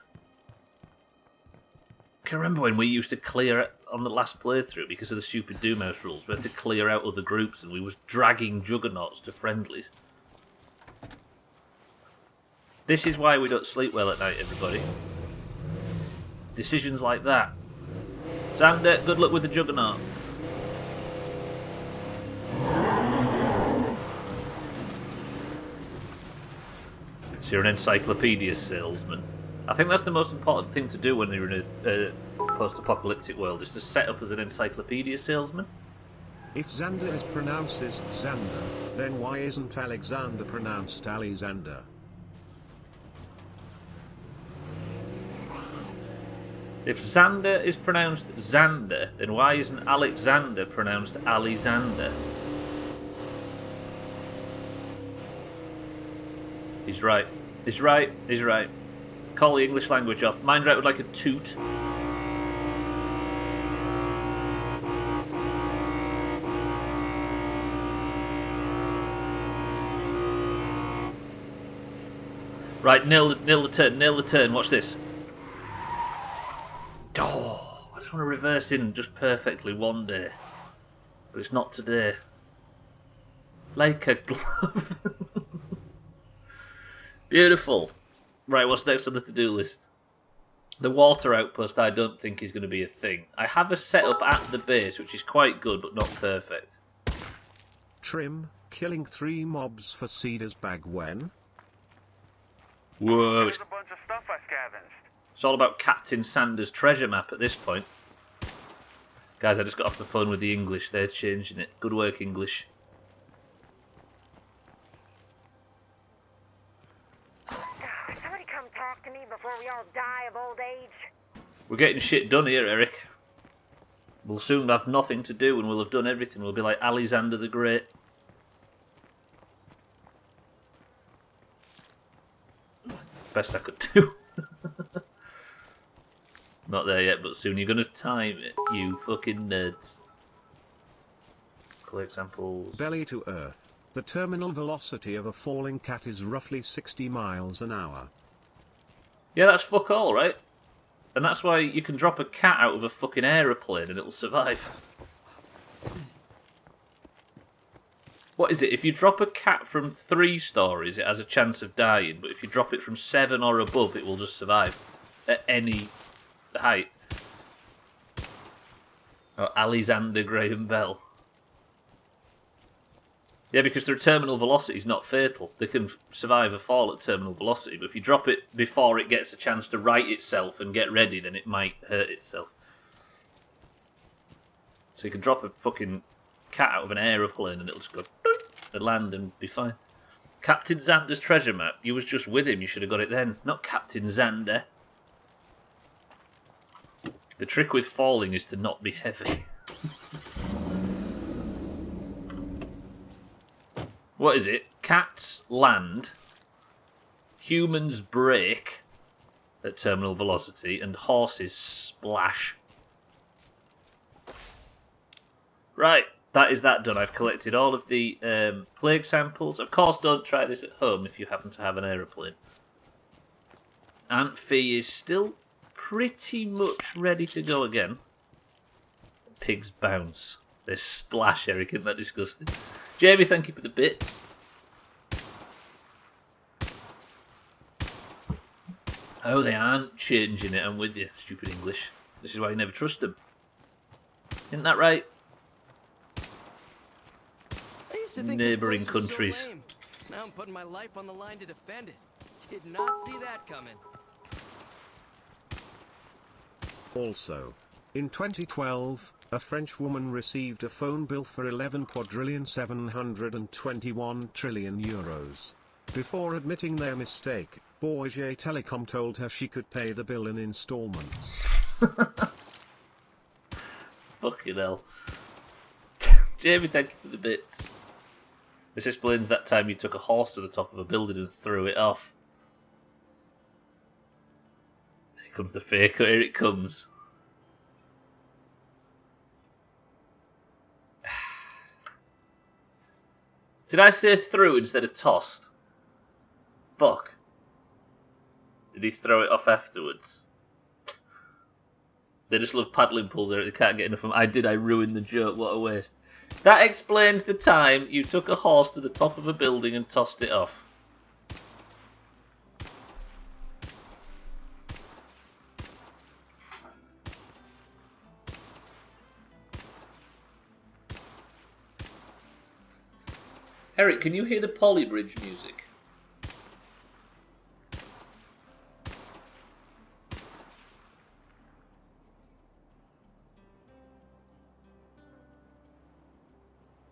I can remember when we used to clear on the last playthrough because of the stupid Doomhaus rules. We had to clear out other groups and we was dragging juggernauts to friendlies. This is why we don't sleep well at night, everybody. Decisions like that. Xander, good luck with the juggernaut. So you're an encyclopedia salesman. I think that's the most important thing to do when you're in a post-apocalyptic world, is to set up as an encyclopedia salesman. If Xander is pronounced as Xander, then why isn't Alexander pronounced Alexander? If Xander is pronounced Xander, then why isn't Alexander pronounced Alexander? He's right. He's right. He's right. Call the English language off. Mind right would like a toot. Right, nail the turn, watch this. Oh, I just want to reverse in just perfectly one day. But it's not today. Like a glove. Beautiful. Right, what's next on the to-do list? The water outpost I don't think is going to be a thing. I have a setup at the base, which is quite good, but not perfect. Trim, killing 3 mobs for Cedar's bag when? Whoa, There's a bunch of stuff I scavenged. it's all about Captain Sanders' treasure map at this point. Guys, I just got off the phone with the English. They're changing it. Good work, English. Somebody come talk to me before we all die of old age. We're getting shit done here, Eric. We'll soon have nothing to do and we'll have done everything. We'll be like Alexander the Great. Best I could do. Not there yet, but soon. You're going to time it, you fucking nerds. Collect samples. Belly to earth. The terminal velocity of a falling cat is roughly 60 miles an hour. Yeah, that's fuck all, right? And that's why you can drop a cat out of a fucking aeroplane and it'll survive. What is it? If you drop a cat from 3 stories, it has a chance of dying, but if you drop it from 7 or above, it will just survive at any height. Oh, Alexander Graham Bell. Yeah, because their terminal velocity is not fatal. They can survive a fall at terminal velocity, but if you drop it before it gets a chance to right itself and get ready, then it might hurt itself. So you can drop a fucking cat out of an aeroplane and it'll just go and land and be fine. Captain Xander's treasure map. You was just with him. You should have got it then. Not Captain Xander. The trick with falling is to not be heavy. What is it? Cats land, humans brake at terminal velocity, and horses splash. Right, that is that done. I've collected all of the plague samples. Of course, don't try this at home if you happen to have an aeroplane. Aunt Fee is still pretty much ready to go again. Pigs bounce. They splash, Eric, isn't that disgusting? Jamie, thank you for the bits. Oh, they aren't changing it. I'm with you, stupid English. This is why you never trust them. Isn't that right? I used to think Neighbouring this place was countries. so lame. Now I'm putting my life on the line to defend it. Did not see that coming. Also, in 2012, a French woman received a phone bill for 11,721 trillion euros. Before admitting their mistake, Bourget Telecom told her she could pay the bill in installments. Fucking hell. Jamie, thank you for the bits. This explains that time you took a horse to the top of a building and threw it off. Here comes the faker, here it comes. Did I say threw instead of tossed? Fuck. Did he throw it off afterwards? They just love paddling pools, they can't get enough of them. I ruined the joke, what a waste. That explains the time you took a horse to the top of a building and tossed it off. Eric, can you hear the Polybridge music?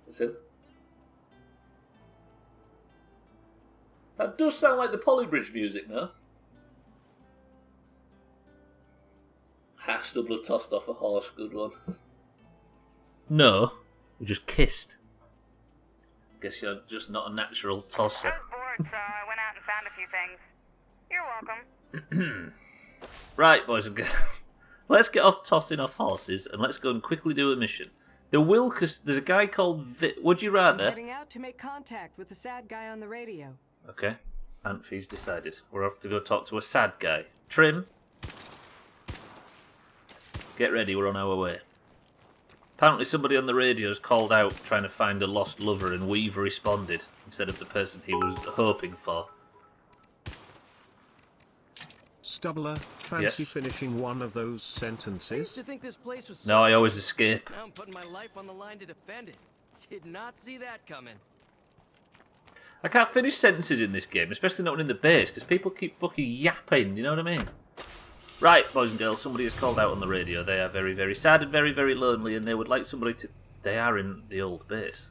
Is it? That does sound like the Polybridge music, no? Stubbler tossed off a horse, good one. No, we just kissed. Guess you're just not a natural tosser. I was bored, so I went out and found a few things. You're welcome. Right, boys and girls. Let's get off tossing off horses and let's go and quickly do a mission. There's a guy called would you I'm rather? heading out to make contact with the sad guy on the radio. Okay. Aunt Fee's decided. We're off to go talk to a sad guy. Trim. Get ready, we're on our way. Apparently somebody on the radio's called out trying to find a lost lover and we've responded instead of the person he was hoping for. Stubbler, fancy Yes. finishing one of those I used sentences? to think this place was No, I always escape. Now I'm putting my life on the line to defend it. Did not see that coming. I can't finish sentences in this game, especially not in the base, because people keep fucking yapping, you know what I mean? Right, boys and girls, somebody has called out on the radio. They are very, very sad and very, very lonely, and they would like somebody to... They are in the old base.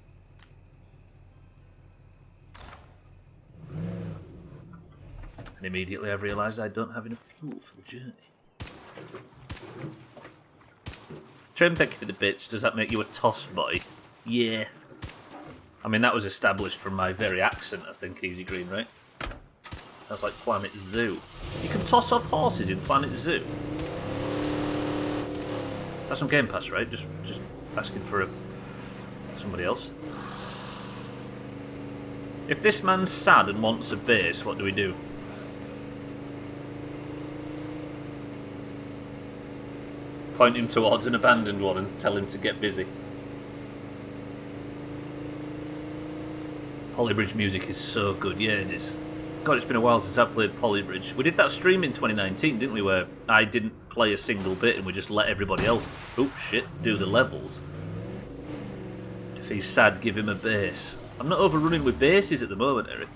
And immediately I've realised I don't have enough fuel for the journey. Trim, thank you for the bits. Does that make you a toss boy? Yeah. I mean, that was established from my very accent, I think, Easy Green, right? Sounds like Planet Zoo. You can toss off horses in Planet Zoo. That's on Game Pass, right? Just asking for somebody else. If this man's sad and wants a base, what do we do? Point him towards an abandoned one and tell him to get busy. Polybridge music is so good, yeah it is. God, it's been a while since I played Polybridge. We did that stream in 2019, didn't we, where I didn't play a single bit and we just let everybody else, oh shit, do the levels. If he's sad, give him a base. I'm not overrunning with bases at the moment, Eric.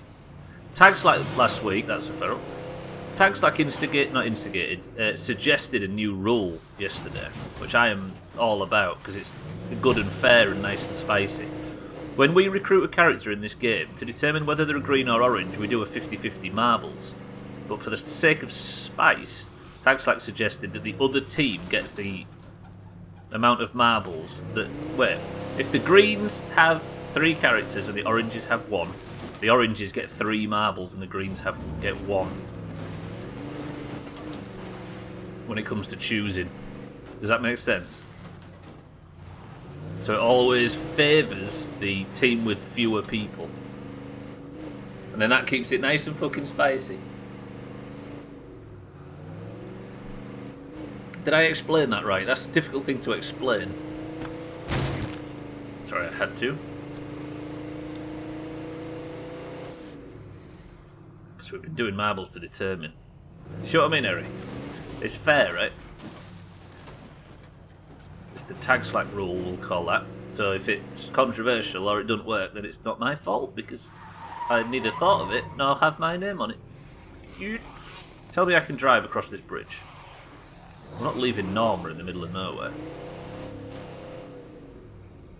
Tags like last week, that's a feral. Tags like suggested a new rule yesterday, which I am all about because it's good and fair and nice and spicy. When we recruit a character in this game, to determine whether they're green or orange, we do a 50-50 marbles. But for the sake of spice, Tagslack suggested that the other team gets the amount of marbles that... Wait, if the greens have 3 characters and the oranges have 1, the oranges get 3 marbles and the greens get 1. When it comes to choosing. Does that make sense? So it always favours the team with fewer people. And then that keeps it nice and fucking spicy. Did I explain that right? That's a difficult thing to explain. Sorry, I had to. Because we've been doing marbles to determine. You see what I mean, Eric? It's fair, right? It's the tag slack rule, we'll call that. So if it's controversial or it doesn't work, then it's not my fault because I neither thought of it nor have my name on it. You tell me I can drive across this bridge. I'm not leaving Norma in the middle of nowhere.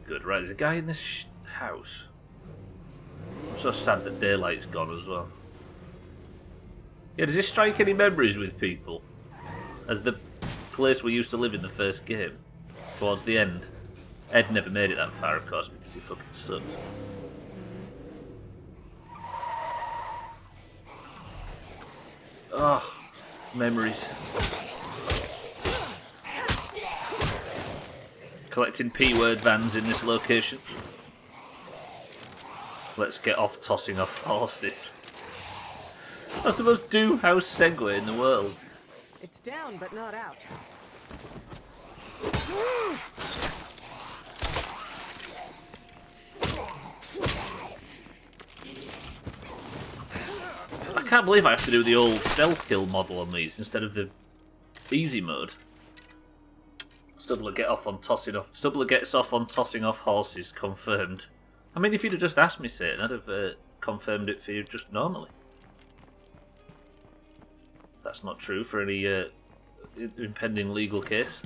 Good, right, there's a guy in this house. I'm so sad that daylight's gone as well. Yeah, does this strike any memories with people? As the place we used to live in the first game, towards the end. Ed never made it that far, of course, because he fucking sucks. Oh, memories. Collecting P-word vans in this location. Let's get off tossing off horses. That's the most Doomhaus segue in the world. It's down, but not out. I can't believe I have to do the old stealth kill model on these instead of the easy mode. Stubbler gets off on tossing off horses, confirmed. I mean, if you'd have just asked me, Satan, I'd have confirmed it for you just normally. That's not true for any impending legal case.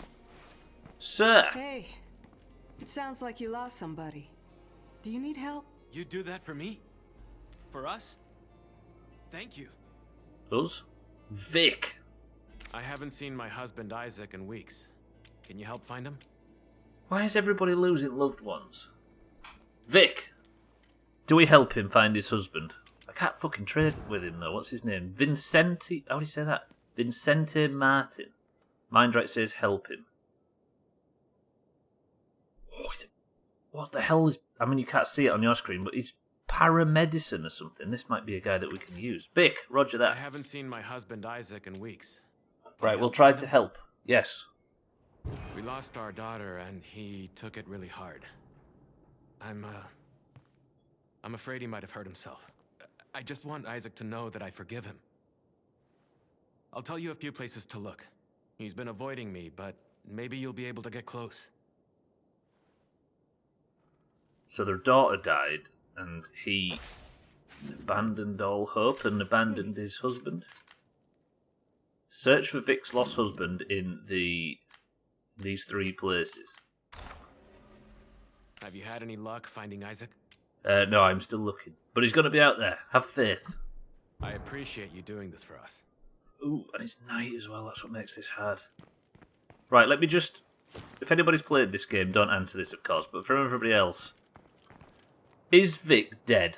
Sir! Hey, it sounds like you lost somebody. Do you need help? You do that for me? For us? Thank you. Us? Vic! I haven't seen my husband Isaac in weeks. Can you help find him? Why is everybody losing loved ones? Vic! Do we help him find his husband? I can't fucking trade with him though. What's his name? Vincente... How do you say that? Vincente Martin. Mindright says help him. Oh, what the hell is... I mean, you can't see it on your screen, but he's paramedicine or something. This might be a guy that we can use. Vic, roger that. I haven't seen my husband Isaac in weeks. Right, we'll try to help. Yes. We lost our daughter and he took it really hard. I'm afraid he might have hurt himself. I just want Isaac to know that I forgive him. I'll tell you a few places to look. He's been avoiding me, but maybe you'll be able to get close. So their daughter died, and he abandoned all hope and abandoned his husband. Search for Vic's lost husband in these 3 places. Have you had any luck finding Isaac? No, I'm still looking. But he's going to be out there. Have faith. I appreciate you doing this for us. Ooh, and it's night as well. That's what makes this hard. Right, let me just... If anybody's played this game, don't answer this, of course. But for everybody else... Is Vic dead?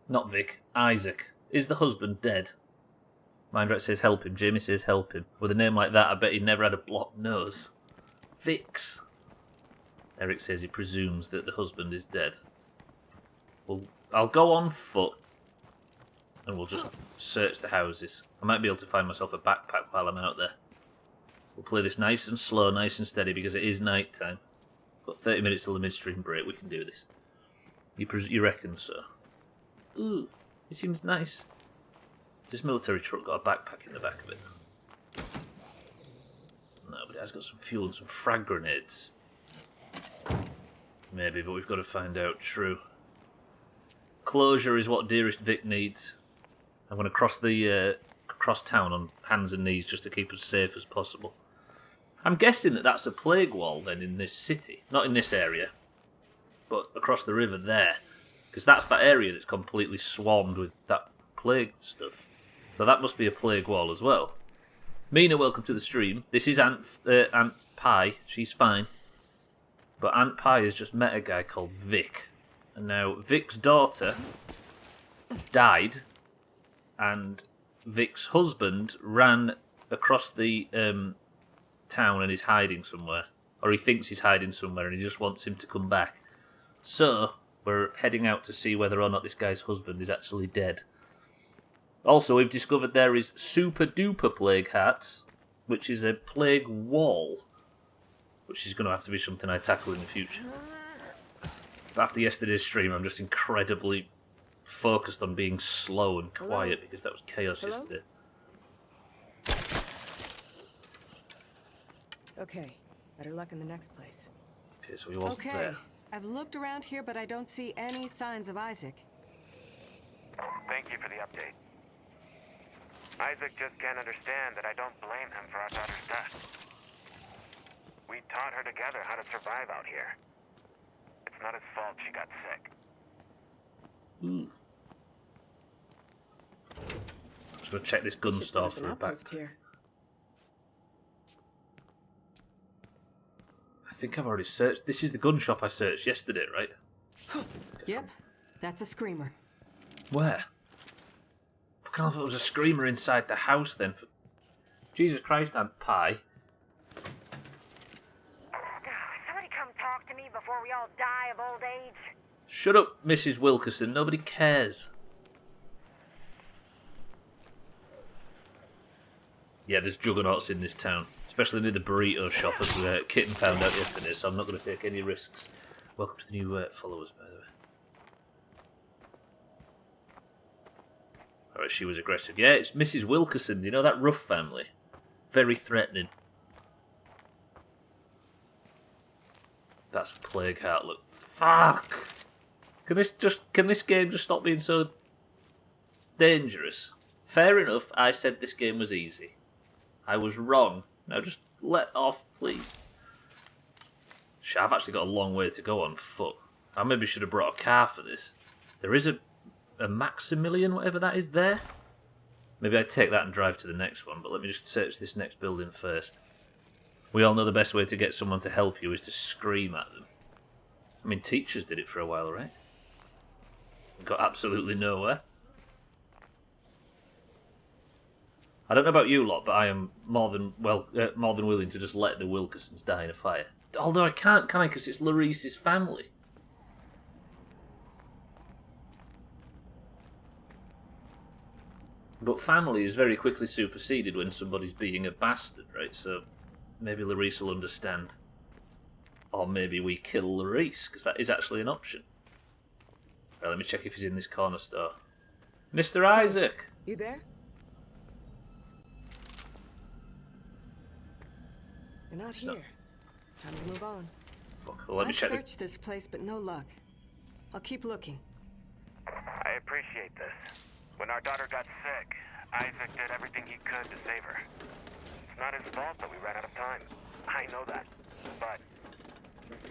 Not Vic. Isaac. Is the husband dead? Mindrat says help him. Jamie says help him. With a name like that, I bet he never had a blocked nose. Vix. Eric says he presumes that the husband is dead. Well, I'll go on foot and we'll just search the houses. I might be able to find myself a backpack while I'm out there. We'll play this nice and slow, nice and steady because it is night time. Got 30 minutes till the midstream break. We can do this. You reckon so? Ooh, it seems nice. This military truck got a backpack in the back of it. No, but it has got some fuel and some frag grenades. Maybe, but we've got to find out. True. Closure is what dearest Vic needs. I'm going to cross town on hands and knees just to keep as safe as possible. I'm guessing that that's a plague wall then in this city. Not in this area, but across the river there. Because that's that area that's completely swarmed with that plague stuff. So that must be a plague wall as well. Mina, welcome to the stream. This is Aunt Pie. She's fine. But Aunt Pie has just met a guy called Vic. And now Vic's daughter died. And Vic's husband ran across the town and is hiding somewhere. Or he thinks he's hiding somewhere and he just wants him to come back. So, we're heading out to see whether or not this guy's husband is actually dead. Also, we've discovered there is Super Duper Plague Hats, which is a plague wall, which is going to have to be something I tackle in the future. But after yesterday's stream, I'm just incredibly focused on being slow and quiet because that was chaos yesterday. Okay, better luck in the next place. Okay, so he wasn't there. I've looked around here, but I don't see any signs of Isaac. Thank you for the update. Isaac just can't understand that I don't blame him for our daughter's death. We taught her together how to survive out here. It's not his fault she got sick. Just gonna check this gun store for a back. I think I've already searched. This is the gun shop I searched yesterday, right? Yep, that's a screamer. Where? Fucking hell, if it was a screamer inside the house then. Jesus Christ, Aunt Pie. Somebody come talk to me before we all die of old age. Shut up, Mrs. Wilkerson. Nobody cares. Yeah, there's juggernauts in this town, especially near the burrito shop, as Kitten found out yesterday, so I'm not going to take any risks. Welcome to the new followers, by the way. Alright, she was aggressive. Yeah, it's Mrs. Wilkerson, you know, that rough family. Very threatening. That's a plague heart, look. Fuck! Can this game just stop being so dangerous? Fair enough, I said this game was easy. I was wrong. Now just let off, please. Shit, I've actually got a long way to go on foot. I maybe should have brought a car for this. There is a Maximilian, whatever that is, there. Maybe I take that and drive to the next one, but let me just search this next building first. We all know the best way to get someone to help you is to scream at them. I mean, teachers did it for a while, right? Got absolutely nowhere. I don't know about you lot, but I am more than willing to just let the Wilkersons die in a fire. Although I can't, can I? Because it's Larice's family. But family is very quickly superseded when somebody's being a bastard, right? So maybe Larice will understand. Or maybe we kill Larice, because that is actually an option. Right, let me check if he's in this corner store. Mr. Isaac! You there? You're not here. Time to move on. Fuck, well, let me check. I've searched this place, but no luck. I'll keep looking. I appreciate this. When our daughter got sick, Isaac did everything he could to save her. It's not his fault that we ran out of time. I know that. But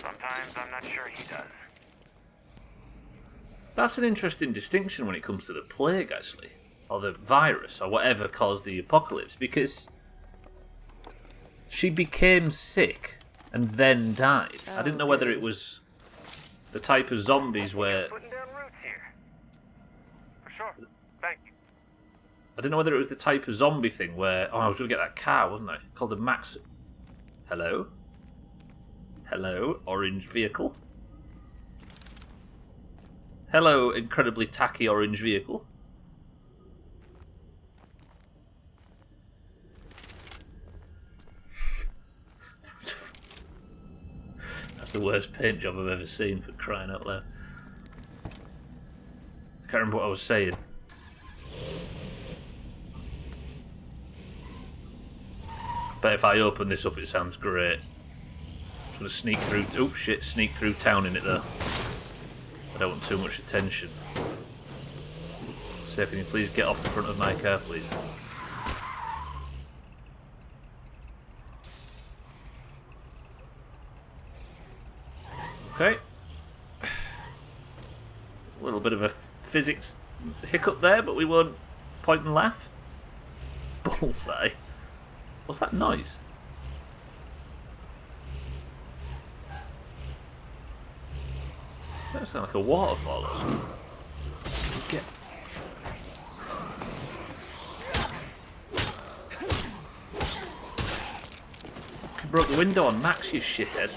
sometimes I'm not sure he does. That's an interesting distinction when it comes to the plague, actually. Or the virus, or whatever caused the apocalypse, because she became sick and then died. I didn't know whether it was the type of zombies where... Putting down roots here. For sure. Thank you. I didn't know whether it was the type of zombie thing where... Oh, I was going to get that car, wasn't I? It's called the Max... Hello? Hello, orange vehicle? Hello, incredibly tacky orange vehicle. That's the worst paint job I've ever seen, for crying out loud. I can't remember what I was saying. But if I open this up, it sounds great. I'm just going to sneak through... Oh, shit, sneak through town in it, though. I don't want too much attention. So can you please get off the front of my car, please? Okay. A little bit of a physics hiccup there, but we won't point and laugh. Bullseye. What's that noise? That sounds like a waterfall or something. Okay. You broke the window on Max, you shithead.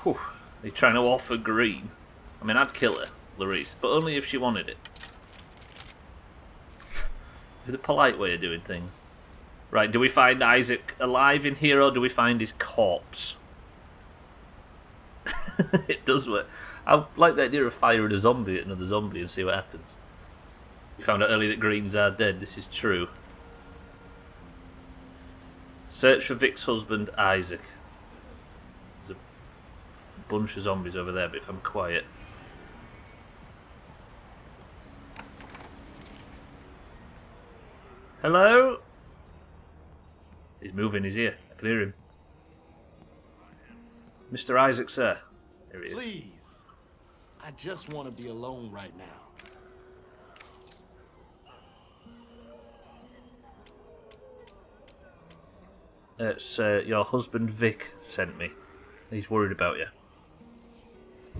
Whew. Are you trying to offer green? I mean, I'd kill her, Larice, but only if she wanted it. The polite way of doing things. Right, do we find Isaac alive in here, or do we find his corpse? It does work. I like the idea of firing a zombie at another zombie and see what happens. We found out earlier that greens are dead. This is true. Search for Vic's husband, Isaac. There's a bunch of zombies over there, but if I'm quiet... Hello? He's moving his ear. I can hear him. Mr. Isaac, sir. There he is. Please. I just want to be alone right now. It's your husband Vic sent me. He's worried about you.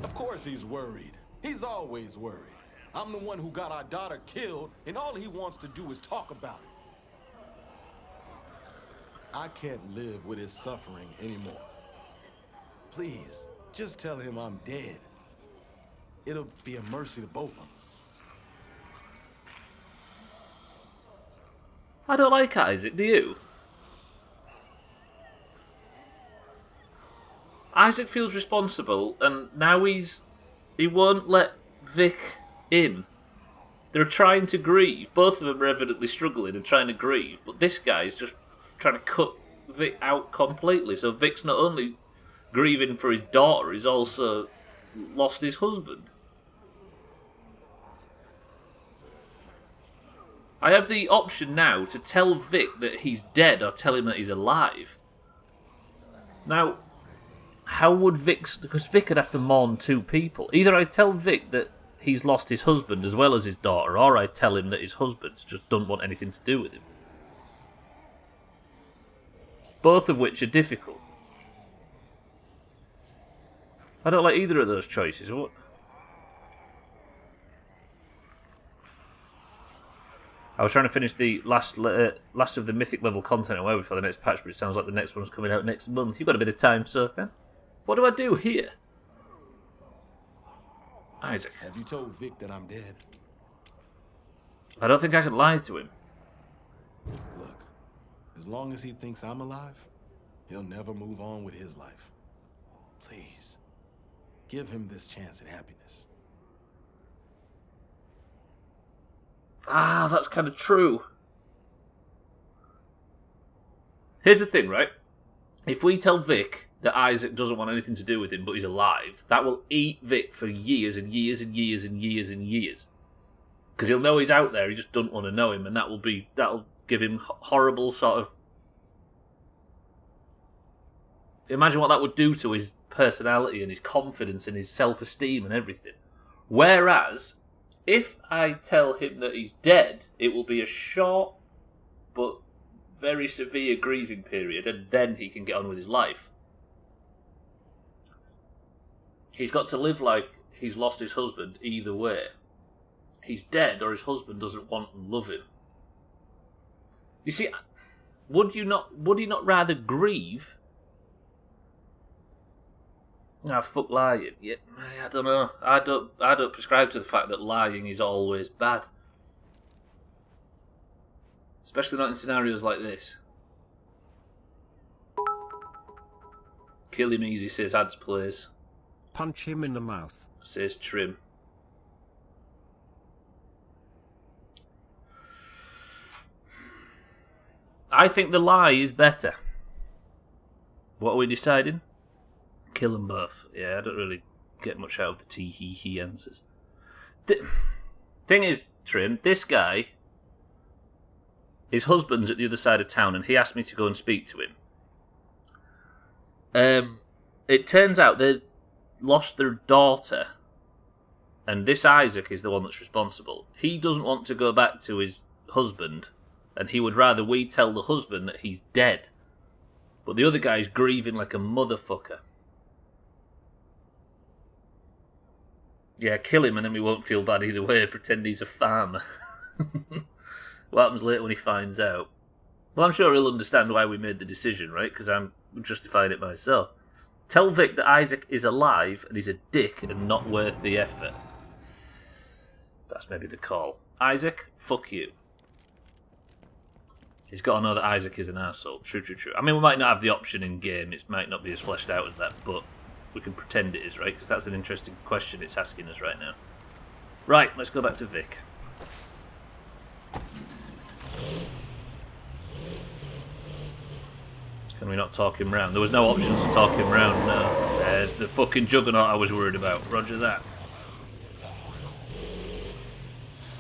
Of course he's worried. He's always worried. I'm the one who got our daughter killed, and all he wants to do is talk about it. I can't live with his suffering anymore. Please, just tell him I'm dead. It'll be a mercy to both of us. I don't like Isaac, do you? Isaac feels responsible, and now he won't let Vic in. They're trying to grieve. Both of them are evidently struggling and trying to grieve, but this guy's just trying to cut Vic out completely. So Vic's not only grieving for his daughter, he's also lost his husband. I have the option now to tell Vic that he's dead or tell him that he's alive. Now, how would Vic's... Because Vic would have to mourn two people. Either I tell Vic that he's lost his husband as well as his daughter, or I tell him that his husband just doesn't want anything to do with him. Both of which are difficult. I don't like either of those choices. What? I was trying to finish the last of the mythic level content away before the next patch, but it sounds like the next one's coming out next month. You've got a bit of time, sir, then. What do I do here? Isaac. Have you told Vic that I'm dead? I don't think I can lie to him. Look, as long as he thinks I'm alive, he'll never move on with his life. Please, give him this chance at happiness. Ah, that's kind of true. Here's the thing, right? If we tell Vic that Isaac doesn't want anything to do with him, but he's alive, that will eat Vic for years and years and years and years and years. Because he'll know he's out there, he just doesn't want to know him, and that'll give him horrible sort of... Imagine what that would do to his personality and his confidence and his self-esteem and everything. Whereas, if I tell him that he's dead, it will be a short but very severe grieving period, and then he can get on with his life. He's got to live like he's lost his husband either way. He's dead or his husband doesn't want and love him. You see, would he not rather grieve? Nah, fuck lying. Yeah, I don't know. I don't prescribe to the fact that lying is always bad. Especially not in scenarios like this. Kill him easy, says Ads Plays. Punch him in the mouth, says Trim. I think the lie is better. What are we deciding? Kill them both. Yeah, I don't really get much out of the tee-hee-hee answers. Thing is, Trim, this guy, his husband's at the other side of town and he asked me to go and speak to him. It turns out they lost their daughter and this Isaac is the one that's responsible. He doesn't want to go back to his husband and he would rather we tell the husband that he's dead. But the other guy's grieving like a motherfucker. Yeah, kill him and then we won't feel bad either way. Pretend he's a farmer. What happens later when he finds out? Well, I'm sure he'll understand why we made the decision, right? Because I'm justifying it myself. Tell Vic that Isaac is alive and he's a dick and not worth the effort. That's maybe the call. Isaac, fuck you. He's got to know that Isaac is an arsehole. True. I mean, we might not have the option in game. It might not be as fleshed out as that, but we can pretend it is, right? Because that's an interesting question it's asking us right now. Right, let's go back to Vic. Can we not talk him round? There was no options to talk him round, no. There's the fucking juggernaut I was worried about. Roger that.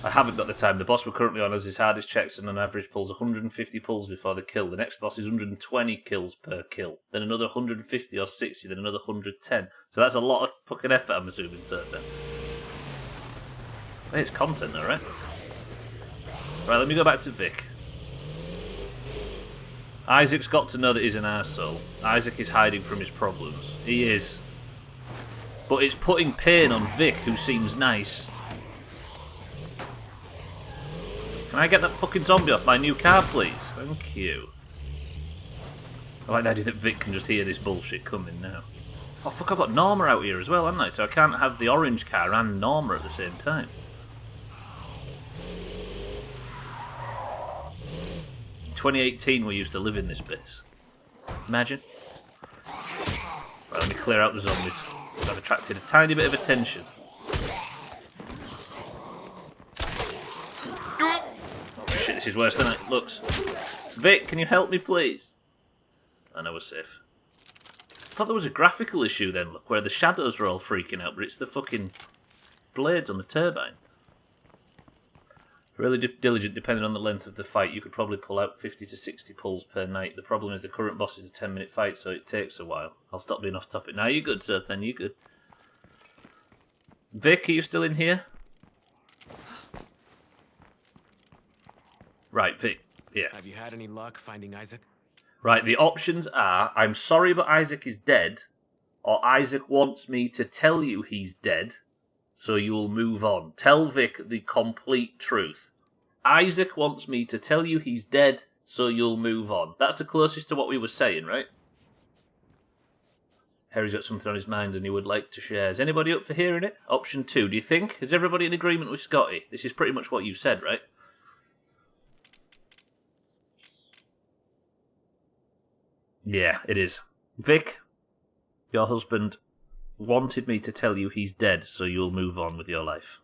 I haven't got the time. The boss we're currently on has his hardest checks and on average pulls 150 pulls before the kill. The next boss is 120 kills per kill. Then another 150 or 60, then another 110. So that's a lot of fucking effort, I'm assuming, so then. Hey, it's content though, right? Right, let me go back to Vic. Isaac's got to know that he's an arsehole. Isaac is hiding from his problems. He is. But it's putting pain on Vic, who seems nice. Can I get that fucking zombie off my new car, please? Thank you. I like the idea that Vic can just hear this bullshit coming now. Oh fuck, I've got Norma out here as well, haven't I? So I can't have the orange car and Norma at the same time. In 2018 we used to live in this base. Imagine. Right, let me clear out the zombies. I've attracted a tiny bit of attention. Shit, this is worse than it looks. Vic, can you help me, please? I know we're safe. I thought there was a graphical issue then, look, where the shadows were all freaking out, but it's the fucking blades on the turbine. Really diligent, depending on the length of the fight, you could probably pull out 50 to 60 pulls per night. The problem is the current boss is a 10-minute fight, so it takes a while. I'll stop being off topic. Now you're good, sir, then you're good. Vic, are you still in here? Right, Vic, yeah. Have you had any luck finding Isaac? Right, the options are, I'm sorry but Isaac is dead, or Isaac wants me to tell you he's dead, so you'll move on. Tell Vic the complete truth. Isaac wants me to tell you he's dead, so you'll move on. That's the closest to what we were saying, right? Harry's got something on his mind and he would like to share. Is anybody up for hearing it? Option 2, do you think? Is everybody in agreement with Scotty? This is pretty much what you said, right? Yeah, it is. Vic, your husband wanted me to tell you he's dead, so you'll move on with your life.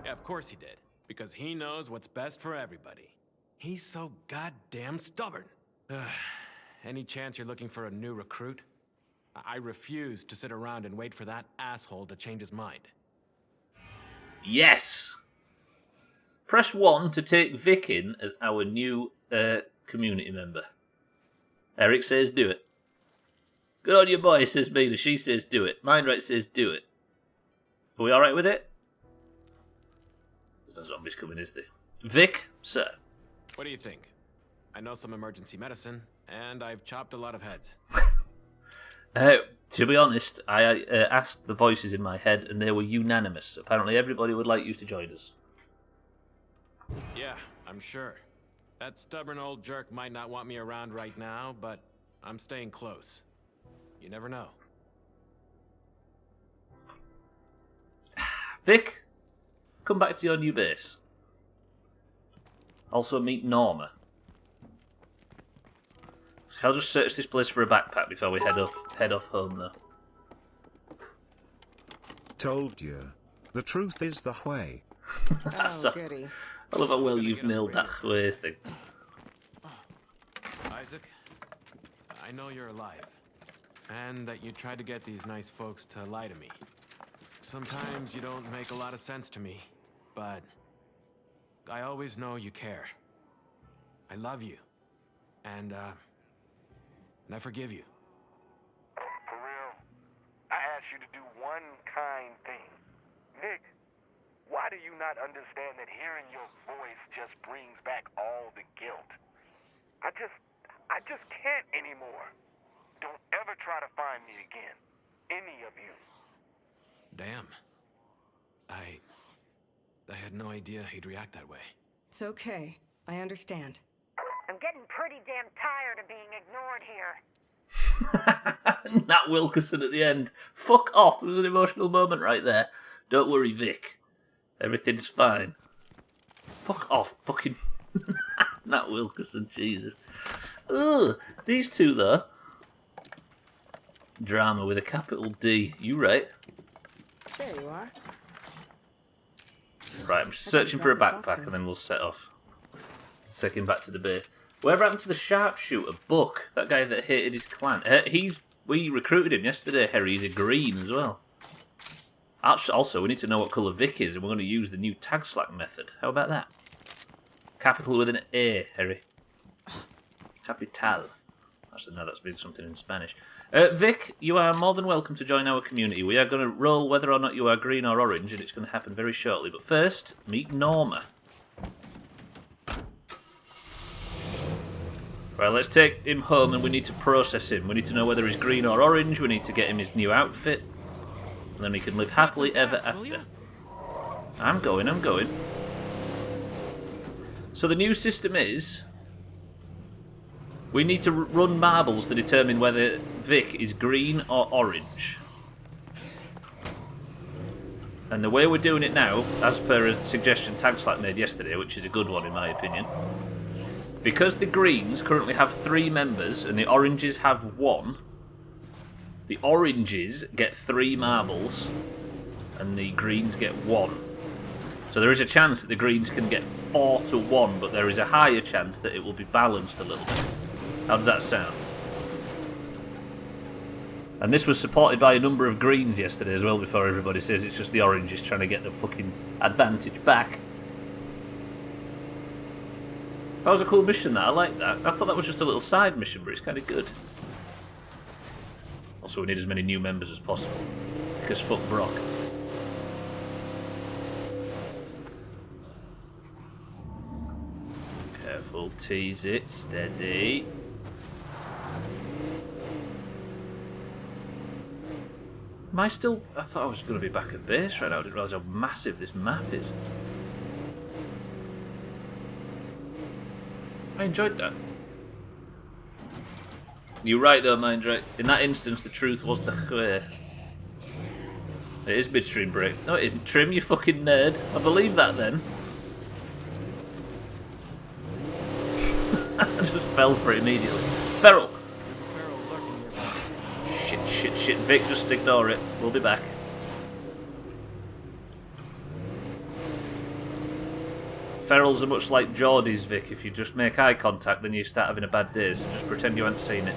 Yeah, of course he did. Because he knows what's best for everybody. He's so goddamn stubborn. Any chance you're looking for a new recruit? I refuse to sit around and wait for that asshole to change his mind. Yes! Press 1 to take Vic in as our new community member. Eric says do it. Good on you, boy, says Mina. She says do it. Mindright says do it. Are we alright with it? There's no zombies coming, is there? Vic, sir. What do you think? I know some emergency medicine, and I've chopped a lot of heads. To be honest, I asked the voices in my head, and they were unanimous. Apparently, everybody would like you to join us. Yeah, I'm sure. That stubborn old jerk might not want me around right now, but I'm staying close. You never know. Vic, come back to your new base. Also meet Norma. I'll just search this place for a backpack before we head off home, though. Told you. The truth is the way. Oh, goody. I love how well you've nailed that way thing. Isaac, I know you're alive, and that you tried to get these nice folks to lie to me. Sometimes you don't make a lot of sense to me, but I always know you care. I love you, and I forgive you. For real, I asked you to do one kind thing. Vic, why do you not understand that hearing your voice just brings back all the guilt? I just can't anymore. Don't ever try to find me again. Any of you. Damn. I had no idea he'd react that way. It's okay. I understand. I'm getting pretty damn tired of being ignored here. Nat Wilkerson at the end. Fuck off. There was an emotional moment right there. Don't worry, Vic. Everything's fine. Fuck off. Fucking Nat Wilkerson. Jesus. Ugh. These two, though. Drama with a capital D. You right. There you are. Right, I'm searching for a backpack and then we'll set off. Take him back to the base. Whatever happened to the sharpshooter, Buck? That guy that hated his clan. We recruited him yesterday, Harry. He's a green as well. Also, we need to know what colour Vic is, and we're going to use the new tag slack method. How about that? Capital with an A, Harry. Capital. Actually, no, that's been something in Spanish. Vic, you are more than welcome to join our community. We are going to roll whether or not you are green or orange, and it's going to happen very shortly. But first, meet Norma. Right, let's take him home, and we need to process him. We need to know whether he's green or orange. We need to get him his new outfit. And then he can live happily ever after. I'm going. So the new system is... we need to run marbles to determine whether Vic is green or orange. And the way we're doing it now, as per a suggestion Tag Slack made yesterday, which is a good one in my opinion, because the greens currently have 3 members and the oranges have 1, the oranges get 3 marbles and the greens get 1. So there is a chance that the greens can get 4 to 1, but there is a higher chance that it will be balanced a little bit. How does that sound? And this was supported by a number of greens yesterday as well, before everybody says it's just the oranges trying to get the fucking advantage back. That was a cool mission, that. I like that. I thought that was just a little side mission, but it's kind of good. Also, we need as many new members as possible, because fuck Brock. Careful, tease it, steady. Am I still... I thought I was going to be back at base right now. I didn't realise how massive this map is. I enjoyed that. You're right though, Mindra. In that instance, the truth was the Chwe. It is midstream break. No, it isn't. Trim, you fucking nerd. I believe that then. I just fell for it immediately. Feral! Shit. Vic, just ignore it. We'll be back. Ferals are much like Geordies, Vic. If you just make eye contact, then you start having a bad day, so just pretend you haven't seen it.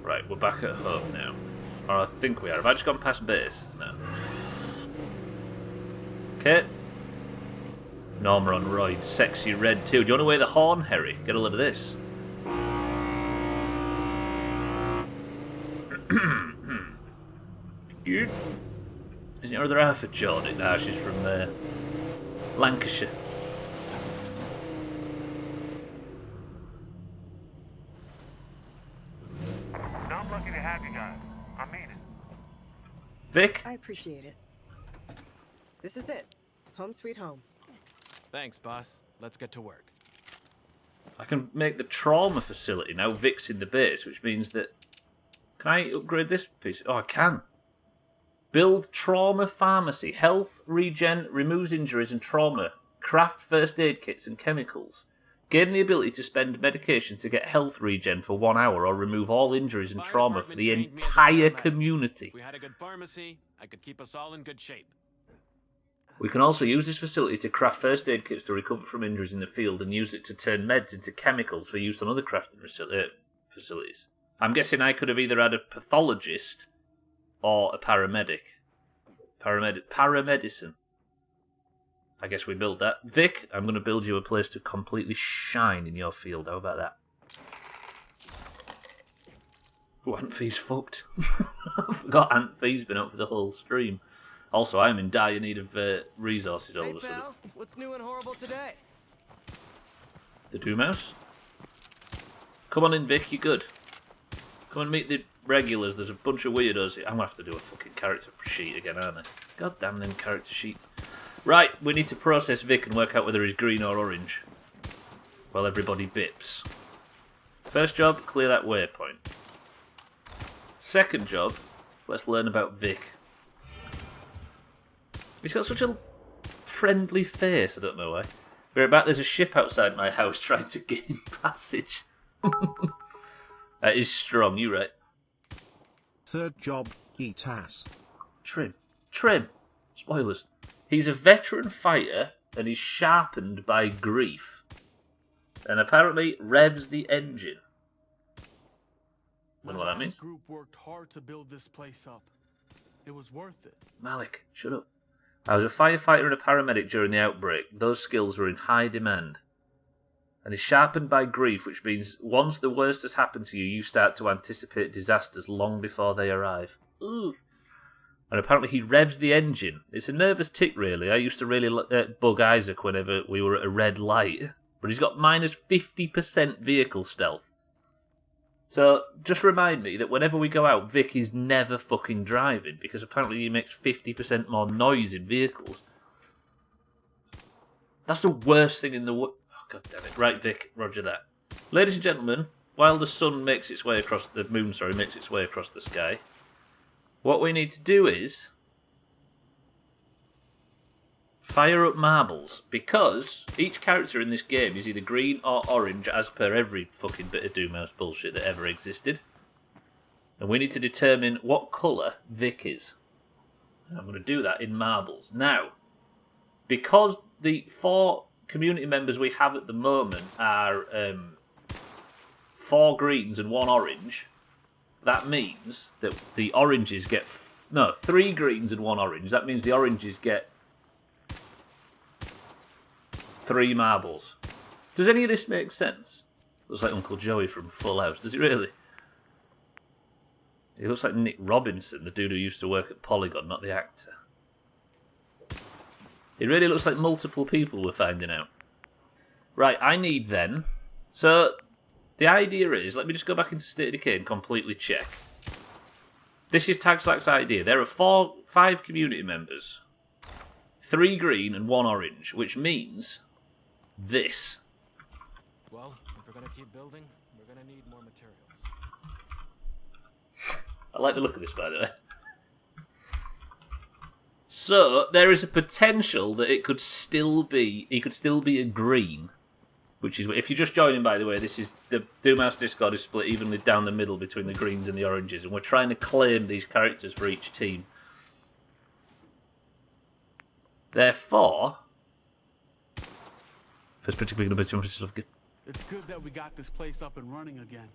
Right, we're back at home now. Or I think we are. Have I just gone past base? No. Okay. Norma on roids. Sexy red too. Do you want to wear the horn, Harry? Get a load of this. Isn't your other half a Geordie? Nah, she's from Lancashire. Vic? I appreciate it. This is it. Home sweet home. Thanks, boss. Let's get to work. I can make the trauma facility now. Vic's in the base, which means that... Can I upgrade this piece? Oh, I can. Build trauma pharmacy. Health, regen, removes injuries and trauma. Craft first aid kits and chemicals. Gain the ability to spend medication to get health regen for 1 hour or remove all injuries and trauma for the entire community. If we had a good pharmacy, I could keep us all in good shape. We can also use this facility to craft first aid kits to recover from injuries in the field and use it to turn meds into chemicals for use on other crafting facilities. I'm guessing I could have either had a pathologist or a paramedic. Paramedicine. I guess we build that. Vic, I'm going to build you a place to completely shine in your field. How about that? Oh, Aunt Fee's fucked. I forgot Aunt Fee's been up for the whole stream. Also, I'm in dire need of resources all of a sudden. Pal, what's new and horrible today? The Doomhaus? Come on in, Vic, you're good. Come and meet the regulars. There's a bunch of weirdos here. I'm going to have to do a fucking character sheet again, aren't I? God damn them character sheets. Right, we need to process Vic and work out whether he's green or orange. While everybody bips. First job, clear that waypoint. Second job, let's learn about Vic. He's got such a friendly face, I don't know why. We're about there's a ship outside my house trying to gain passage. That is strong, you right. Third job, eat ass. Trim. Spoilers. He's a veteran fighter and he's sharpened by grief. And apparently revs the engine. Don't know what that means. This group worked hard to build this place up. It was worth it. Malik, shut up. I was a firefighter and a paramedic during the outbreak. Those skills were in high demand. And is sharpened by grief, which means once the worst has happened to you, you start to anticipate disasters long before they arrive. Ooh. And apparently he revs the engine. It's a nervous tick, really. I used to really bug Isaac whenever we were at a red light. But he's got minus 50% vehicle stealth. So, just remind me that whenever we go out, Vic is never fucking driving, because apparently he makes 50% more noise in vehicles. That's the worst thing in the world. Oh, God damn it. Right, Vic, roger that. Ladies and gentlemen, while the sun makes its way across the moon, makes its way across the sky, what we need to do is fire up marbles, because each character in this game is either green or orange, as per every fucking bit of Doomhaus bullshit that ever existed. And we need to determine what colour Vic is. And I'm going to do that in marbles. Now, because the 4 community members we have at the moment are 4 greens and 1 orange, that means that the oranges get... 3 greens and 1 orange. That means the oranges get 3 marbles. Does any of this make sense? Looks like Uncle Joey from Full House. Does it really? He looks like Nick Robinson, the dude who used to work at Polygon, not the actor. It really looks like multiple people we're finding out. Right, I need then... So, the idea is... Let me just go back into State of Decay and completely check. This is Tagslack's idea. There are 5 community members. 3 green and 1 orange, which means... this. Well, if we're gonna keep building, we're gonna need more materials. I like the look of this, by the way. So, there is a potential that he could still be a green. Which is, if you're just joining, by the way, this is the Doomhaus Discord is split evenly down the middle between the greens and the oranges, and we're trying to claim these characters for each team. Therefore, first particularly going to be stuff. It's good that we got this place up and running again.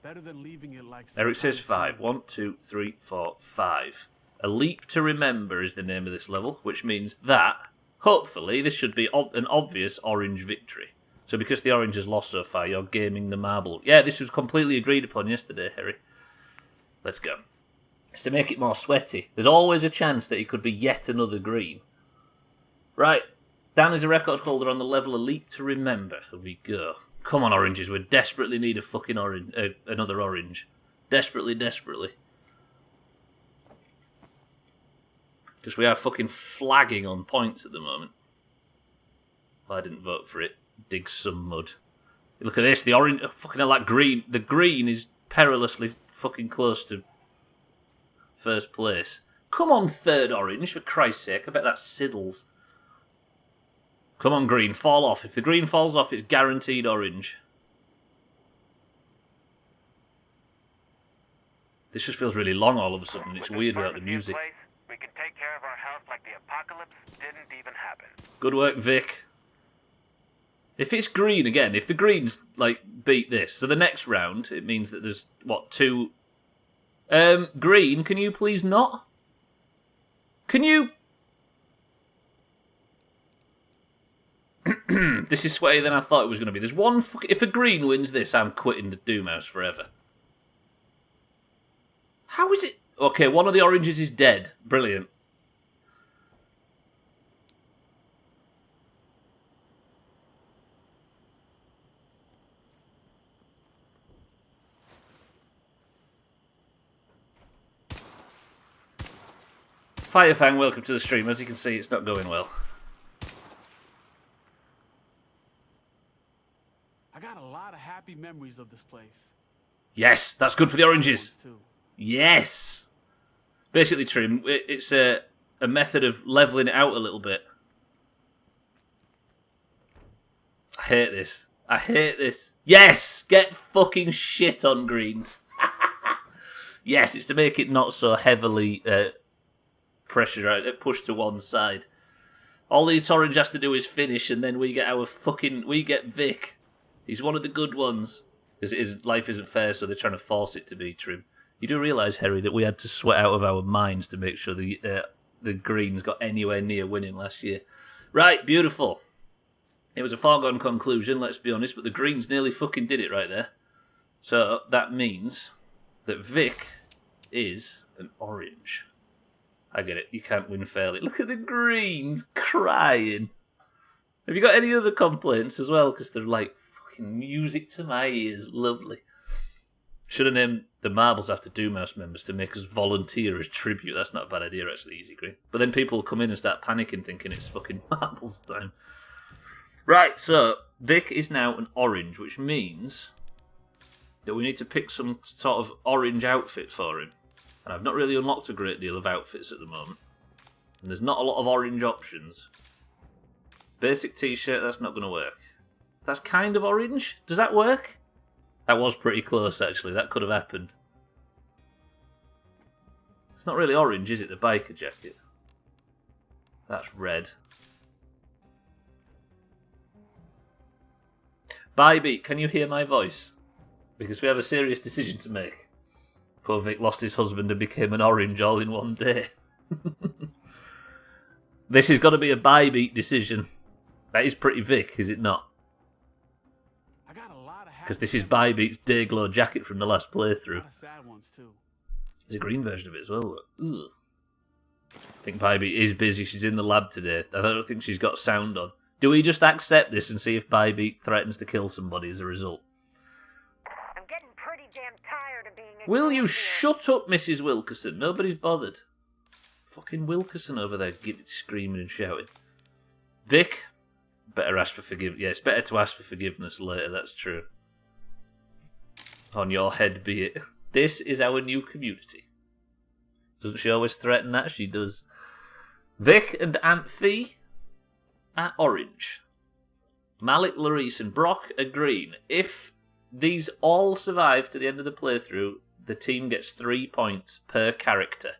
Better than leaving it like... Eric says 5. 1, 2, 3, 4, 5. A Leap to Remember is the name of this level, which means that, hopefully, this should be an obvious orange victory. So because the orange has lost so far, you're gaming the marble. Yeah, this was completely agreed upon yesterday, Harry. Let's go. It's to make it more sweaty. There's always a chance that it could be yet another green. Right. Dan is a record holder on the level A Leap to Remember. Here we go. Come on, oranges. We desperately need a fucking orange, another orange. Desperately, desperately. Because we are fucking flagging on points at the moment. Well, I didn't vote for it. Dig some mud. Look at this, the orange... Oh, fucking hell, that green. The green is perilously fucking close to first place. Come on, third orange, for Christ's sake. I bet that's Siddles. Come on, green, fall off. If the green falls off, it's guaranteed orange. This just feels really long all of a sudden. It's weird without the music. We can take care of our house like the apocalypse didn't even happen. Good work, Vic. If it's green again, if the greens, like, beat this, so the next round, it means that there's, what, 2... green, can you please not? Can you... This is sweatier than I thought it was going to be. There's one... If a green wins this, I'm quitting the Doomhaus forever. How is it... Okay, one of the oranges is dead. Brilliant. Firefang, welcome to the stream. As you can see, it's not going well. I got a lot of happy memories of this place. Yes, that's good for the oranges. Yes. Basically, Trim, it's a method of levelling it out a little bit. I hate this. I hate this. Yes! Get fucking shit on greens. Yes, it's to make it not so heavily pushed to one side. All this orange has to do is finish, and then we get Vic. He's one of the good ones. Because life isn't fair, so they're trying to force it to be, Trim. You do realise, Harry, that we had to sweat out of our minds to make sure the Greens got anywhere near winning last year. Right, beautiful. It was a foregone conclusion, let's be honest, but the Greens nearly fucking did it right there. So that means that Vic is an orange. I get it, you can't win fairly. Look at the Greens crying. Have you got any other complaints as well? Because they're like, fucking music to my ears, lovely. Should have named the marbles after Doomhaus members to make us volunteer as tribute. That's not a bad idea, actually, Easy Green. But then people will come in and start panicking, thinking it's fucking marbles time. Right, so Vic is now an orange, which means that we need to pick some sort of orange outfit for him. And I've not really unlocked a great deal of outfits at the moment. And there's not a lot of orange options. Basic t-shirt, that's not going to work. That's kind of orange. Does that work? That was pretty close, actually. That could have happened. It's not really orange, is it? The biker jacket. That's red. Bybee, can you hear my voice? Because we have a serious decision to make. Poor Vic lost his husband and became an orange all in one day. This has got to be a Bybee decision. That is pretty Vic, is it not? Because this is Bybeat's Dayglow jacket from the last playthrough. There's a green version of it as well. Ugh. I think Bybeat is busy. She's in the lab today. I don't think she's got sound on. Do we just accept this and see if Bybeat threatens to kill somebody as a result? I'm getting pretty damn tired of being Will you shut up, Mrs. Wilkerson? Nobody's bothered. Fucking Wilkerson over there screaming and shouting. Vic, better ask for forgiveness. Yeah, it's better to ask for forgiveness later, that's true. On your head be it. This is our new community. Doesn't she always threaten that? She does. Vic and Aunt Fee are orange. Malik, Larice and Brock are green. If these all survive to the end of the playthrough, the team gets 3 points per character.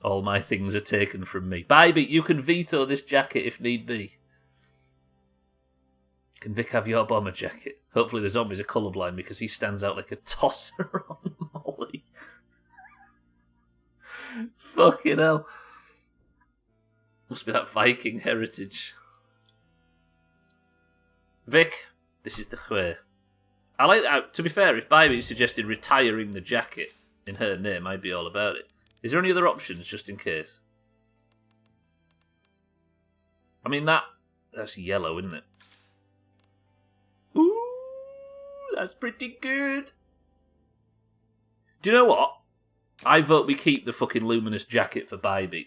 All my things are taken from me. Bybee, you can veto this jacket if need be. Can Vic have your bomber jacket? Hopefully the zombies are colourblind because he stands out like a tosser on Molly. Fucking hell. Must be that Viking heritage. Vic, this is the way. I like that. To be fair, if Bybee suggested retiring the jacket in her name, I'd be all about it. Is there any other options, just in case? I mean, that's yellow, isn't it? Ooh, that's pretty good. Do you know what? I vote we keep the fucking luminous jacket for Bybee.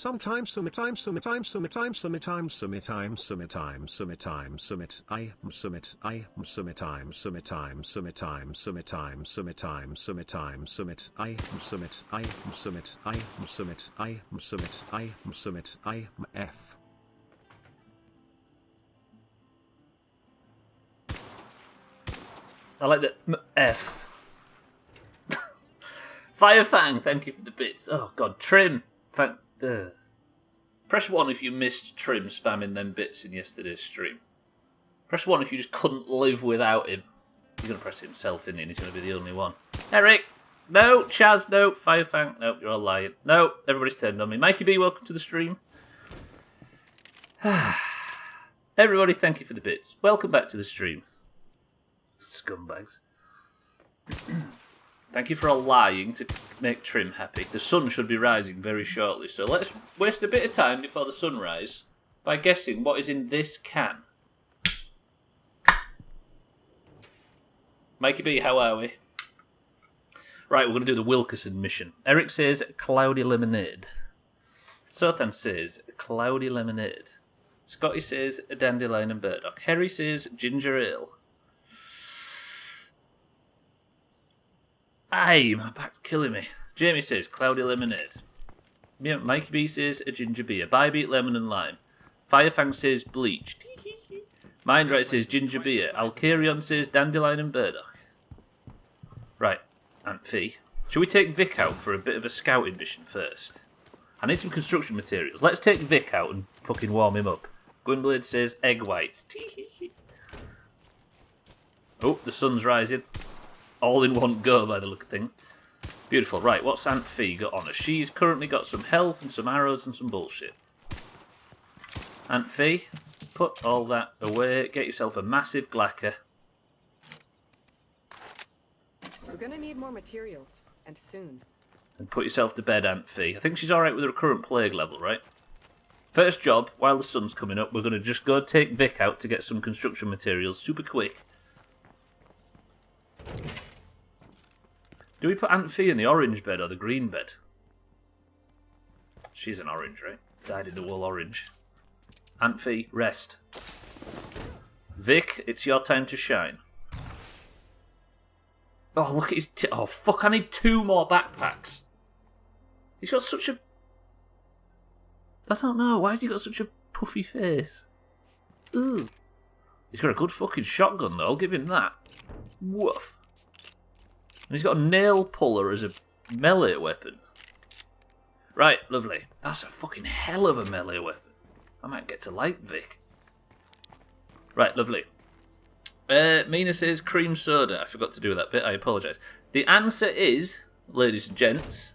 Sometimes summertime summertime summertime summertime summertime summertime summertime summit I am summit I am summertime summertime summertime summertime summertime summertime summit I am summit I am summit I am summit I am summit I am summit I am F. I like the F. Firefang, thank you for the bits. Oh god, Trim. Press 1 if you missed Trim spamming them bits in yesterday's stream. Press 1 if you just couldn't live without him. He's going to press it himself, isn't he? And he's going to be the only one. Eric! No! Chaz, no! Firefang, no, you're all lying. No, everybody's turned on me. Mikey B, welcome to the stream. Everybody, thank you for the bits. Welcome back to the stream. Scumbags. Thank you for all lying to make Trim happy. The sun should be rising very shortly, so let's waste a bit of time before the sunrise by guessing what is in this can. Mikey B, how are we? Right, we're going to do the Wilkerson mission. Eric says cloudy lemonade. Sothan says cloudy lemonade. Scotty says dandelion and burdock. Harry says ginger ale. Aye, my back's killing me. Jamie says cloudy lemonade. Yeah, Mikey B says a ginger beer. Bybeat lemon and lime. Firefang says bleach. Mindright says ginger beer. Alcarion says dandelion and burdock. Right, Aunt Fee. Should we take Vic out for a bit of a scouting mission first? I need some construction materials. Let's take Vic out and fucking warm him up. Gwynblade says egg white. Oh, the sun's rising. All in one go by the look of things. Beautiful. Right, what's Aunt Fee got on her? She's currently got some health and some arrows and some bullshit. Aunt Fee, put all that away. Get yourself a massive glacker. We're gonna need more materials, and soon. And put yourself to bed, Aunt Fee. I think she's alright with her current plague level, right? First job, while the sun's coming up, we're going to just go take Vic out to get some construction materials super quick. Do we put Aunt Fee in the orange bed or the green bed? She's an orange, right? Dyed in the wool orange. Aunt Fee, rest. Vic, it's your time to shine. Oh, look at his... oh, fuck, I need 2 more backpacks. He's got such a... I don't know, why has he got such a puffy face? Ooh. He's got a good fucking shotgun, though, I'll give him that. Woof. And he's got a nail puller as a melee weapon. Right, lovely. That's a fucking hell of a melee weapon. I might get to like Vic. Right, lovely. Mina says cream soda. I forgot to do that bit. I apologise. The answer is, ladies and gents,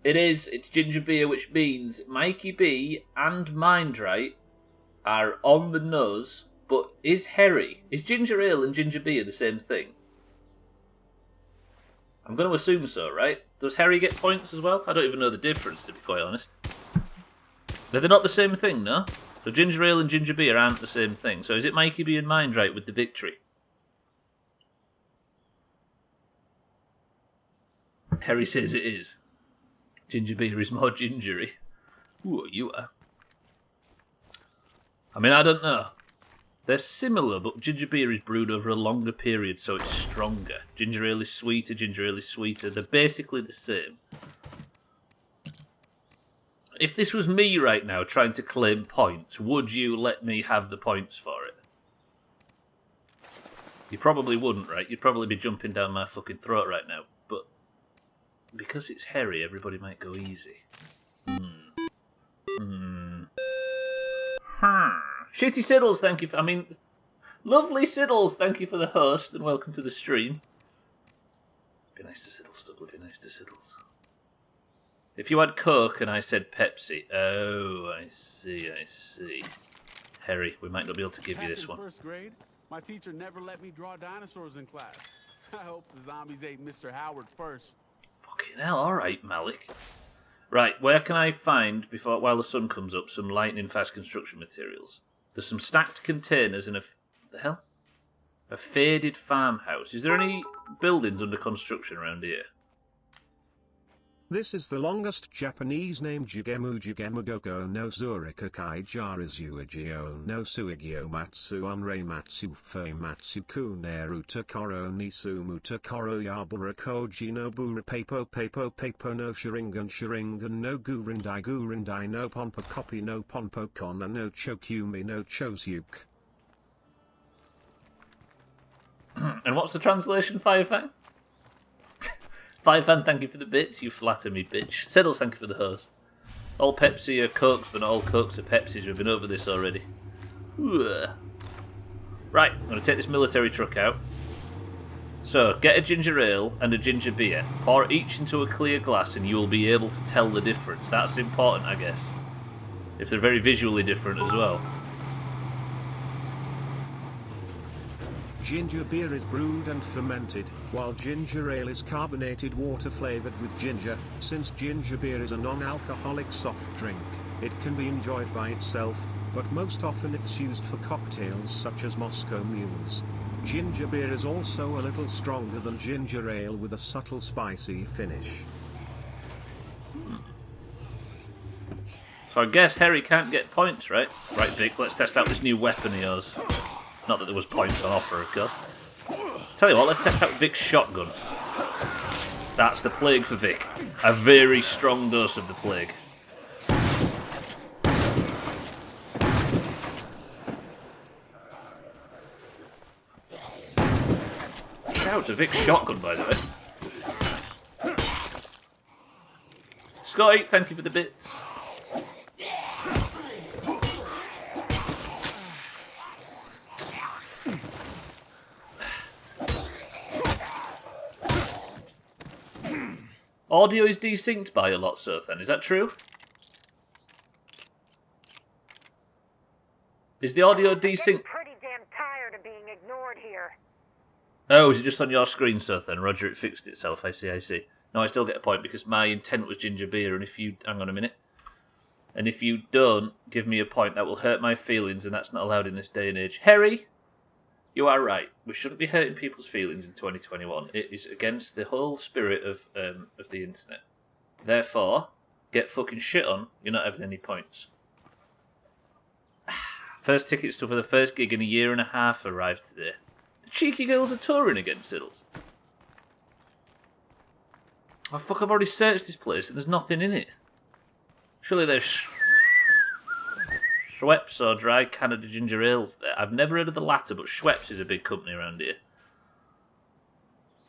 it's ginger beer, which means Mikey B and Mindright are on the nose, but is ginger ale and ginger beer the same thing? I'm going to assume so, right? Does Harry get points as well? I don't even know the difference, to be quite honest. They're not the same thing, no? So ginger ale and ginger beer aren't the same thing. So is it Mikey B and Mindright with the victory? Harry says it is. Ginger beer is more gingery. Ooh, you are. I mean, I don't know. They're similar, but ginger beer is brewed over a longer period, so it's stronger. Ginger ale is sweeter, ginger ale is sweeter. They're basically the same. If this was me right now trying to claim points, would you let me have the points for it? You probably wouldn't, right? You'd probably be jumping down my fucking throat right now. But because it's Harry, everybody might go easy. Shitty Siddles, thank you for... lovely Siddles, thank you for the host, and welcome to the stream. Be nice to Siddles, Stubbler, be nice to Siddles. If you had Coke and I said Pepsi... oh, I see. Harry, we might not be able to give you this one. In first grade, my teacher never let me draw dinosaurs in class. I hope the zombies ate Mr. Howard first. Fucking hell, alright, Malik. Right, where can I find, while the sun comes up, some lightning-fast construction materials? There's some stacked containers and the hell? A faded farmhouse. Is there any buildings under construction around here? This is the longest Japanese name Jigemu Jigemugoko no Zurika Kaijarizu Ujio no Suigyo Matsu Unrei Matsu Fei Matsu Kuneru Takoro Nisumu Takoro Yabura Koji no Bura Papo no Sharingan no Gurindai no Ponpa Copy no Ponpo Kona no Chokumi no Chosyuk. And what's the translation, Firefang? Firefang, thank you for the bits. You flatter me, bitch. Seddles, thank you for the host. All Pepsi are Cokes, but not all Cokes are Pepsis. We've been over this already. Ooh. Right, I'm going to take this military truck out. So, get a ginger ale and a ginger beer. Pour each into a clear glass and you will be able to tell the difference. That's important, I guess. If they're very visually different as well. Ginger beer is brewed and fermented, while ginger ale is carbonated water flavored with ginger. Since ginger beer is a non-alcoholic soft drink, it can be enjoyed by itself, but most often it's used for cocktails such as Moscow Mules. Ginger beer is also a little stronger than ginger ale with a subtle spicy finish. So I guess Harry can't get points, right? Right, Vic, let's test out this new weapon of yours. Not that there was points on offer, of course. Tell you what, let's test out Vic's shotgun. That's the plague for Vic. A very strong dose of the plague. Shout out to Vic's shotgun, by the way. Scotty, thank you for the bits. Audio is desynced by a lot, Sothan. Is that true? Is the audio desynced? I'm pretty damn tired of being ignored here. Oh, is it just on your screen, Sothan? Roger, it fixed itself. I see. No, I still get a point because my intent was ginger beer, and if you... Hang on a minute. And if you don't give me a point, that will hurt my feelings, and that's not allowed in this day and age. Harry, you are right. We shouldn't be hurting people's feelings in 2021. It is against the whole spirit of the internet. Therefore, get fucking shit on. You're not having any points. First tickets for the first gig in a year and a half arrived today. The cheeky girls are touring again, Siddles. Oh fuck! I've already searched this place and there's nothing in it. Surely there's Schweppes or dry Canada ginger ales there. I've never heard of the latter, but Schweppes is a big company around here.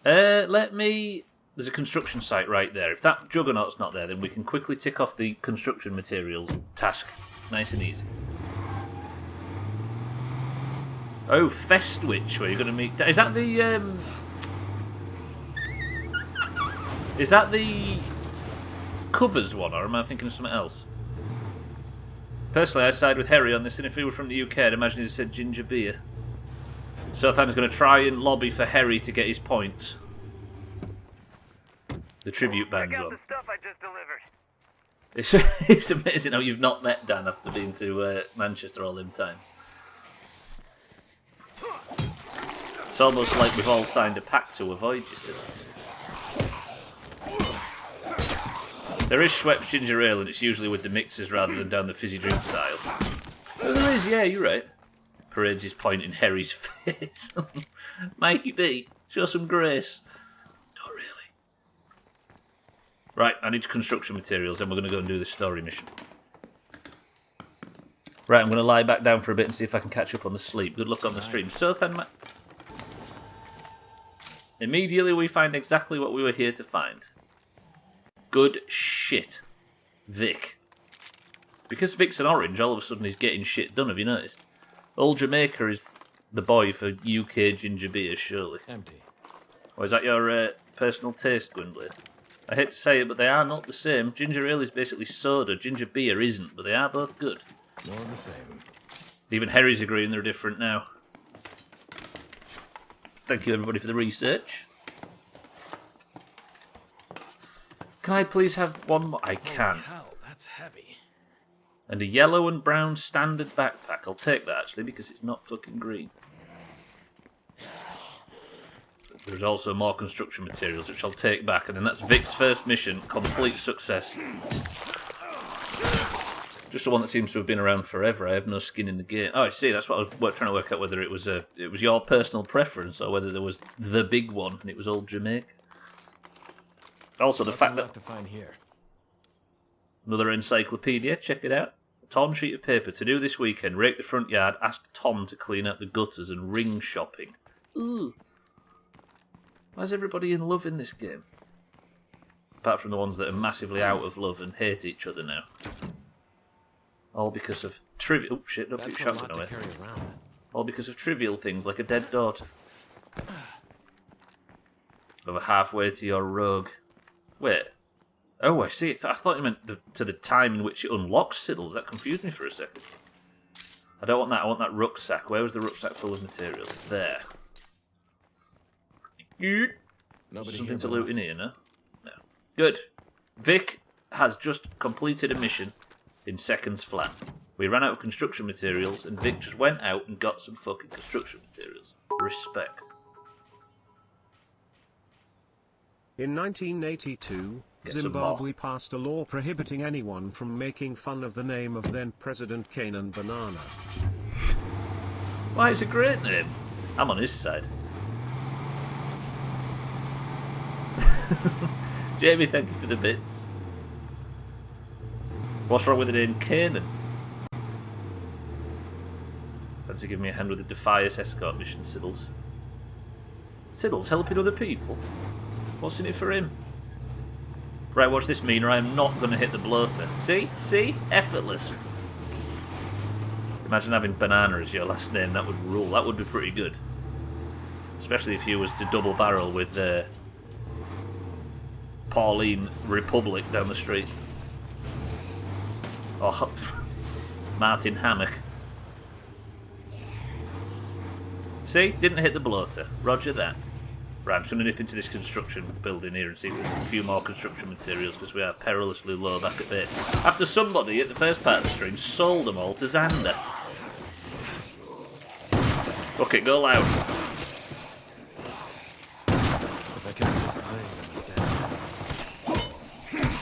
There's a construction site right there. If that juggernaut's not there, then we can quickly tick off the construction materials task. Nice and easy. Oh, Festwich, where you're going to meet... Is that the covers one, or am I thinking of something else? Personally, I side with Harry on this, and if he were from the UK, I'd imagine he'd said ginger beer. Sothan's going to try and lobby for Harry to get his points. The tribute band's on. The stuff I just delivered. It's amazing how you've not met Dan after being to Manchester all them times. It's almost like we've all signed a pact to avoid you, Siddles. There is Schweppes ginger ale, and it's usually with the mixers rather than down the fizzy drink style. Oh, there is, yeah, you're right. Parades his point in Harry's face. Mikey B, show some grace. Not really. Right, I need construction materials, then we're going to go and do the story mission. Right, I'm going to lie back down for a bit and see if I can catch up on the sleep. Good luck on the stream. So then, immediately we find exactly what we were here to find. Good shit. Vic. Because Vic's an orange, all of a sudden he's getting shit done, have you noticed? Old Jamaica is the boy for UK ginger beer, surely. Empty. Or is that your personal taste, Gwendolyn? I hate to say it, but they are not the same. Ginger ale is basically soda, ginger beer isn't, but they are both good. More of the same. Even Harry's agreeing they're different now. Thank you everybody for the research. Can I please have one more? I can. Holy hell, that's heavy. And a yellow and brown standard backpack. I'll take that actually because it's not fucking green. There's also more construction materials, which I'll take back, and then that's Vic's first mission, complete success. Just the one that seems to have been around forever. I have no skin in the game. Oh, I see. That's what I was trying to work out, whether it was your personal preference or whether there was the big one and it was old Jamaica. Also, the fact that to find here. Another encyclopedia. Check it out. A torn sheet of paper. To do this weekend, rake the front yard, ask Tom to clean out the gutters, and ring shopping. Ooh. Why is everybody in love in this game? Apart from the ones that are massively out of love and hate each other now. All because of trivial... Oh, shit, don't put your shotgun away. All because of trivial things like a dead daughter. Over halfway to your rogue. Wait. Oh, I see. I thought you meant to the time in which it unlocks Siddles. That confused me for a second. I don't want that. I want that rucksack. Where was the rucksack full of material? There. Something to loot in here, no? No. Good. Vic has just completed a mission in seconds flat. We ran out of construction materials, and Vic just went out and got some fucking construction materials. Respect. In 1982, Zimbabwe passed a law prohibiting anyone from making fun of the name of then-President Canaan Banana. Why, it's a great name. I'm on his side. Jamie, thank you for the bits. What's wrong with the name Canaan? Fancy giving me a hand with the Defias escort mission, Siddles. Siddles helping other people? What's in it for him? Right, watch this mean, or I am not going to hit the bloater. See? See? Effortless. Imagine having Banana as your last name. That would rule. That would be pretty good. Especially if you was to double barrel with Pauline Republic down the street. Or Martin Hammock. See? Didn't hit the bloater. Roger that. Right, I'm just going to nip into this construction building here and see if there's a few more construction materials, because we are perilously low back at base. After somebody at the first part of the stream sold them all to Xander. Fuck it, go loud. If I kept this playing, I'm dead.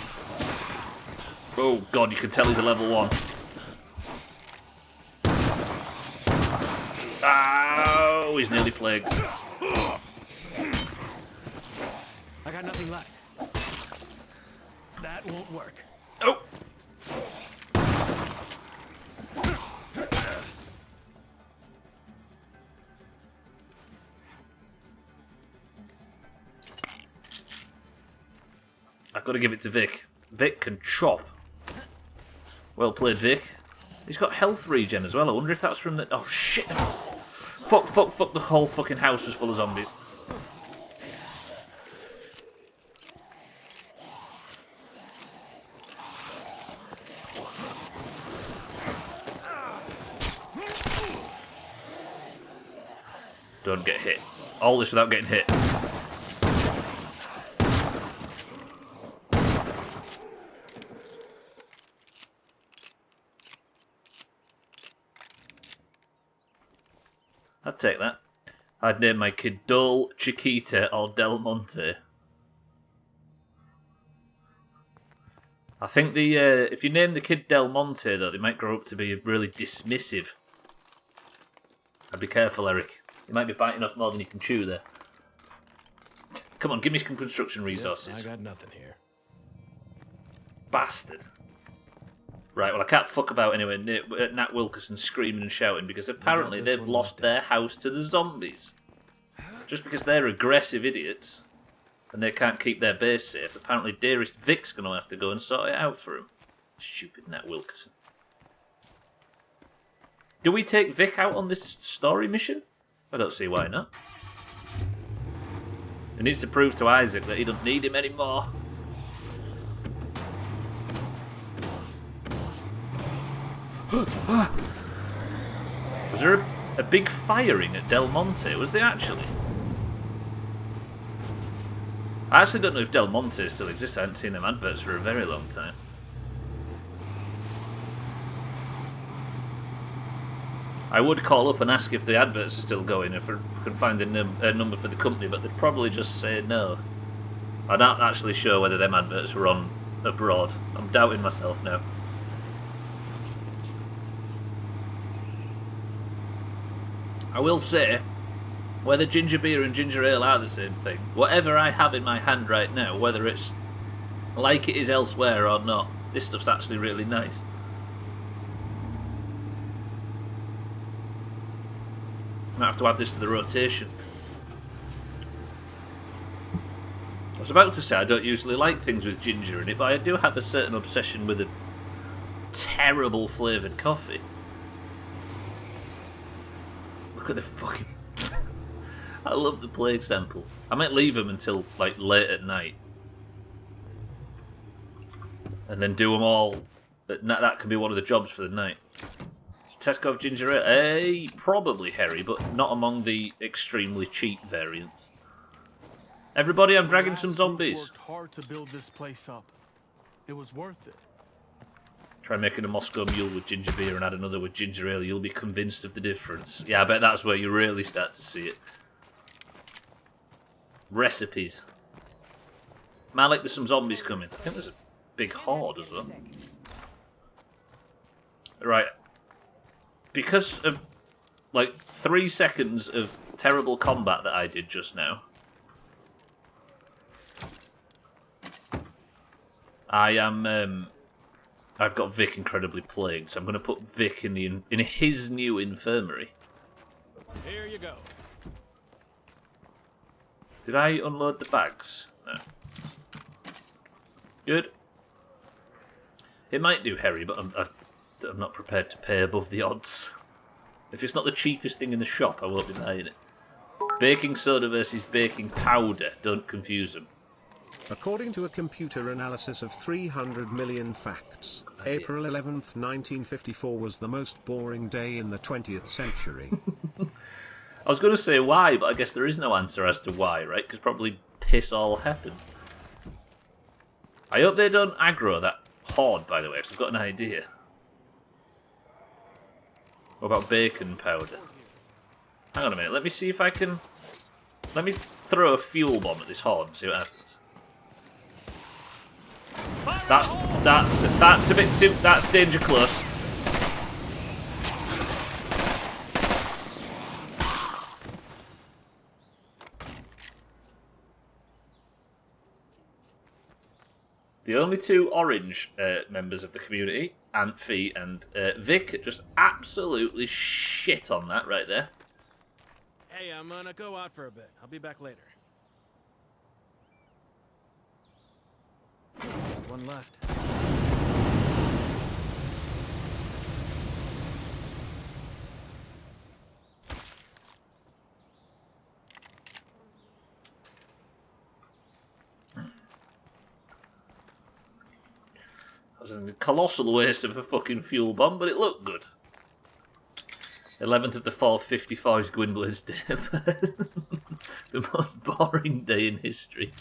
Oh god, you can tell he's a level 1. Oh, he's nearly plagued. I got nothing left. That won't work. Oh! I've got to give it to Vic. Vic can chop. Well played, Vic. He's got health regen as well. I wonder if that's from the... Oh, shit. Fuck, fuck, fuck. The whole fucking house was full of zombies. Don't get hit. All this without getting hit. I'd take that. I'd name my kid Dole, Chiquita, or Del Monte. I think if you name the kid Del Monte, though, they might grow up to be really dismissive. I'd be careful, Eric. You might be biting off more than you can chew there. Come on, give me some construction resources. Yep, I got nothing here. Bastard. Right, well, I can't fuck about anyway. Nat Wilkerson screaming and shouting because apparently they've lost their house to the zombies. Just because they're aggressive idiots and they can't keep their base safe, apparently Dearest Vic's going to have to go and sort it out for him. Stupid Nat Wilkerson. Do we take Vic out on this story mission? I don't see why not. He needs to prove to Isaac that he doesn't need him anymore. Was there a big firing at Del Monte? Was there actually? I actually don't know if Del Monte still exists. I haven't seen them adverts for a very long time. I would call up and ask if the adverts are still going, if I can find a number for the company, but they'd probably just say no. I'm not actually sure whether them adverts were on abroad. I'm doubting myself now. I will say, whether ginger beer and ginger ale are the same thing, whatever I have in my hand right now, whether it's like it is elsewhere or not, this stuff's actually really nice. Might have to add this to the rotation. I was about to say I don't usually like things with ginger in it, but I do have a certain obsession with a terrible flavoured coffee. Look at the fucking... I love the plague samples. I might leave them until like late at night. And then do them all. That can be one of the jobs for the night. Tesco ginger ale? Probably Harry, but not among the extremely cheap variants. Everybody, I'm dragging some zombies. Worked hard to build this place up. It was worth it. Try making a Moscow Mule with ginger beer and add another with ginger ale. You'll be convinced of the difference. Yeah, I bet that's where you really start to see it. Recipes. Malik, there's some zombies coming. I think there's a big horde as well. Right. Because of, like, 3 seconds of terrible combat that I did just now, I've got Vic incredibly plagued, so I'm going to put Vic in his new infirmary. Here you go. Did I unload the bags? No. Good. It might do, Harry, but I'm not prepared to pay above the odds. If it's not the cheapest thing in the shop, I won't be buying it. Baking soda versus baking powder. Don't confuse them. According to a computer analysis of 300 million facts, April 11th, 1954 was the most boring day in the 20th century. I was going to say why, but I guess there is no answer as to why, right? Because probably piss all happened. I hope they don't aggro that horde, by the way, because I've got an idea. What about bacon powder? Hang on a minute, let me see if I can... Let me throw a fuel bomb at this horde and see what happens. That's a bit too... That's danger close. The only two orange members of the community, Antfi and Vic, just absolutely shit on that right there. Hey, I'm gonna go out for a bit. I'll be back later. Just one left. That was a colossal waste of a fucking fuel bomb, but it looked good. 11th of the 4th, 55 is Gwynblade's Day. The most boring day in history.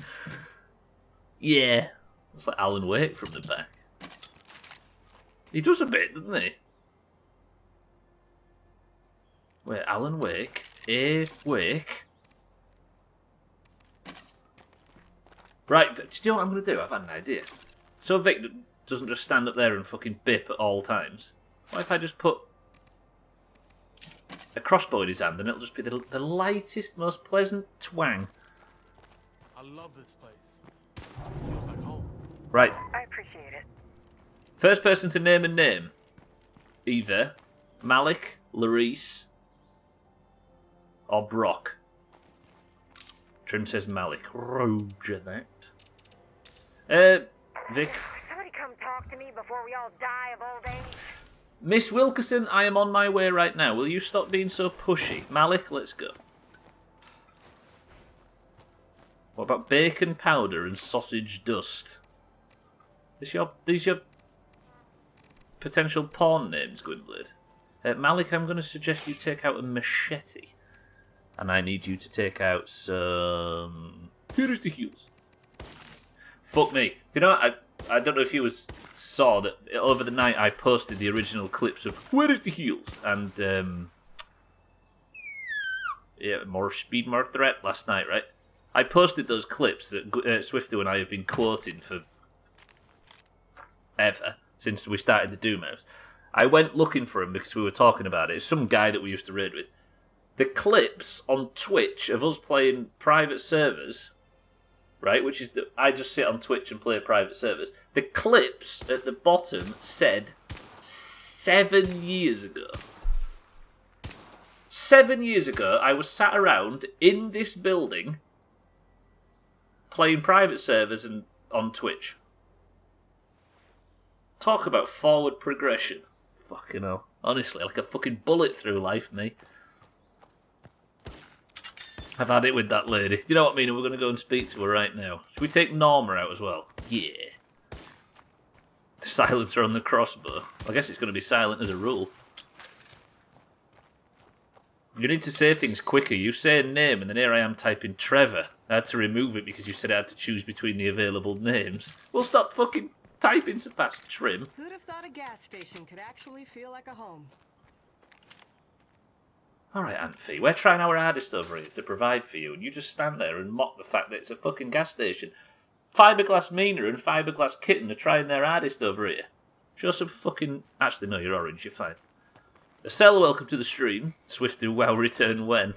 Yeah. That's like Alan Wake from the back. He does a bit, doesn't he? Wait, Alan Wake? Wake? Right, do you know what I'm going to do? I've had an idea. So Vic doesn't just stand up there and fucking bip at all times. What if I just put a crossbow in his hand and it'll just be the lightest, most pleasant twang? I love this place. Feels like home. Right. I appreciate it. First person to name a name. Either Malik, Larice, or Brock. Trim says Malik. Roger that. Vic. Somebody come talk to me before we all die of old age. Miss Wilkerson, I am on my way right now. Will you stop being so pushy? Malik, let's go. What about bacon powder and sausage dust? These your potential pawn names, Gwynblade? Malik, I'm going to suggest you take out a machete. And I need you to take out some... Here is the heels. Fuck me. You know, I don't know if you saw that over the night I posted the original clips of Where is the heels? And more speed, more threat last night, right? I posted those clips that Swifto and I have been quoting for ever since we started the Doomhaus. I went looking for him because we were talking about it. It's some guy that we used to raid with. The clips on Twitch of us playing private servers, right, which is I just sit on Twitch and play private servers. The clips at the bottom said 7 years ago. 7 years ago, I was sat around in this building playing private servers and on Twitch. Talk about forward progression. Fucking hell. Honestly, like a fucking bullet through life, me. I've had it with that lady. Do you know what I mean? We're going to go and speak to her right now. Should we take Norma out as well? Yeah. Silence her on the crossbow. I guess it's going to be silent as a rule. You need to say things quicker. You say a name and then here I am typing Trevor. I had to remove it because you said I had to choose between the available names. Well, stop fucking typing so fast, Trim. Who'd have thought a gas station could actually feel like a home? Alright, Anthe, we're trying our hardest over here to provide for you, and you just stand there and mock the fact that it's a fucking gas station. Fiberglass Mina and Fiberglass Kitten are trying their hardest over here. Show some fucking... Actually, no, you're orange, you're fine. Acel, welcome to the stream. Swifty, wow, return when?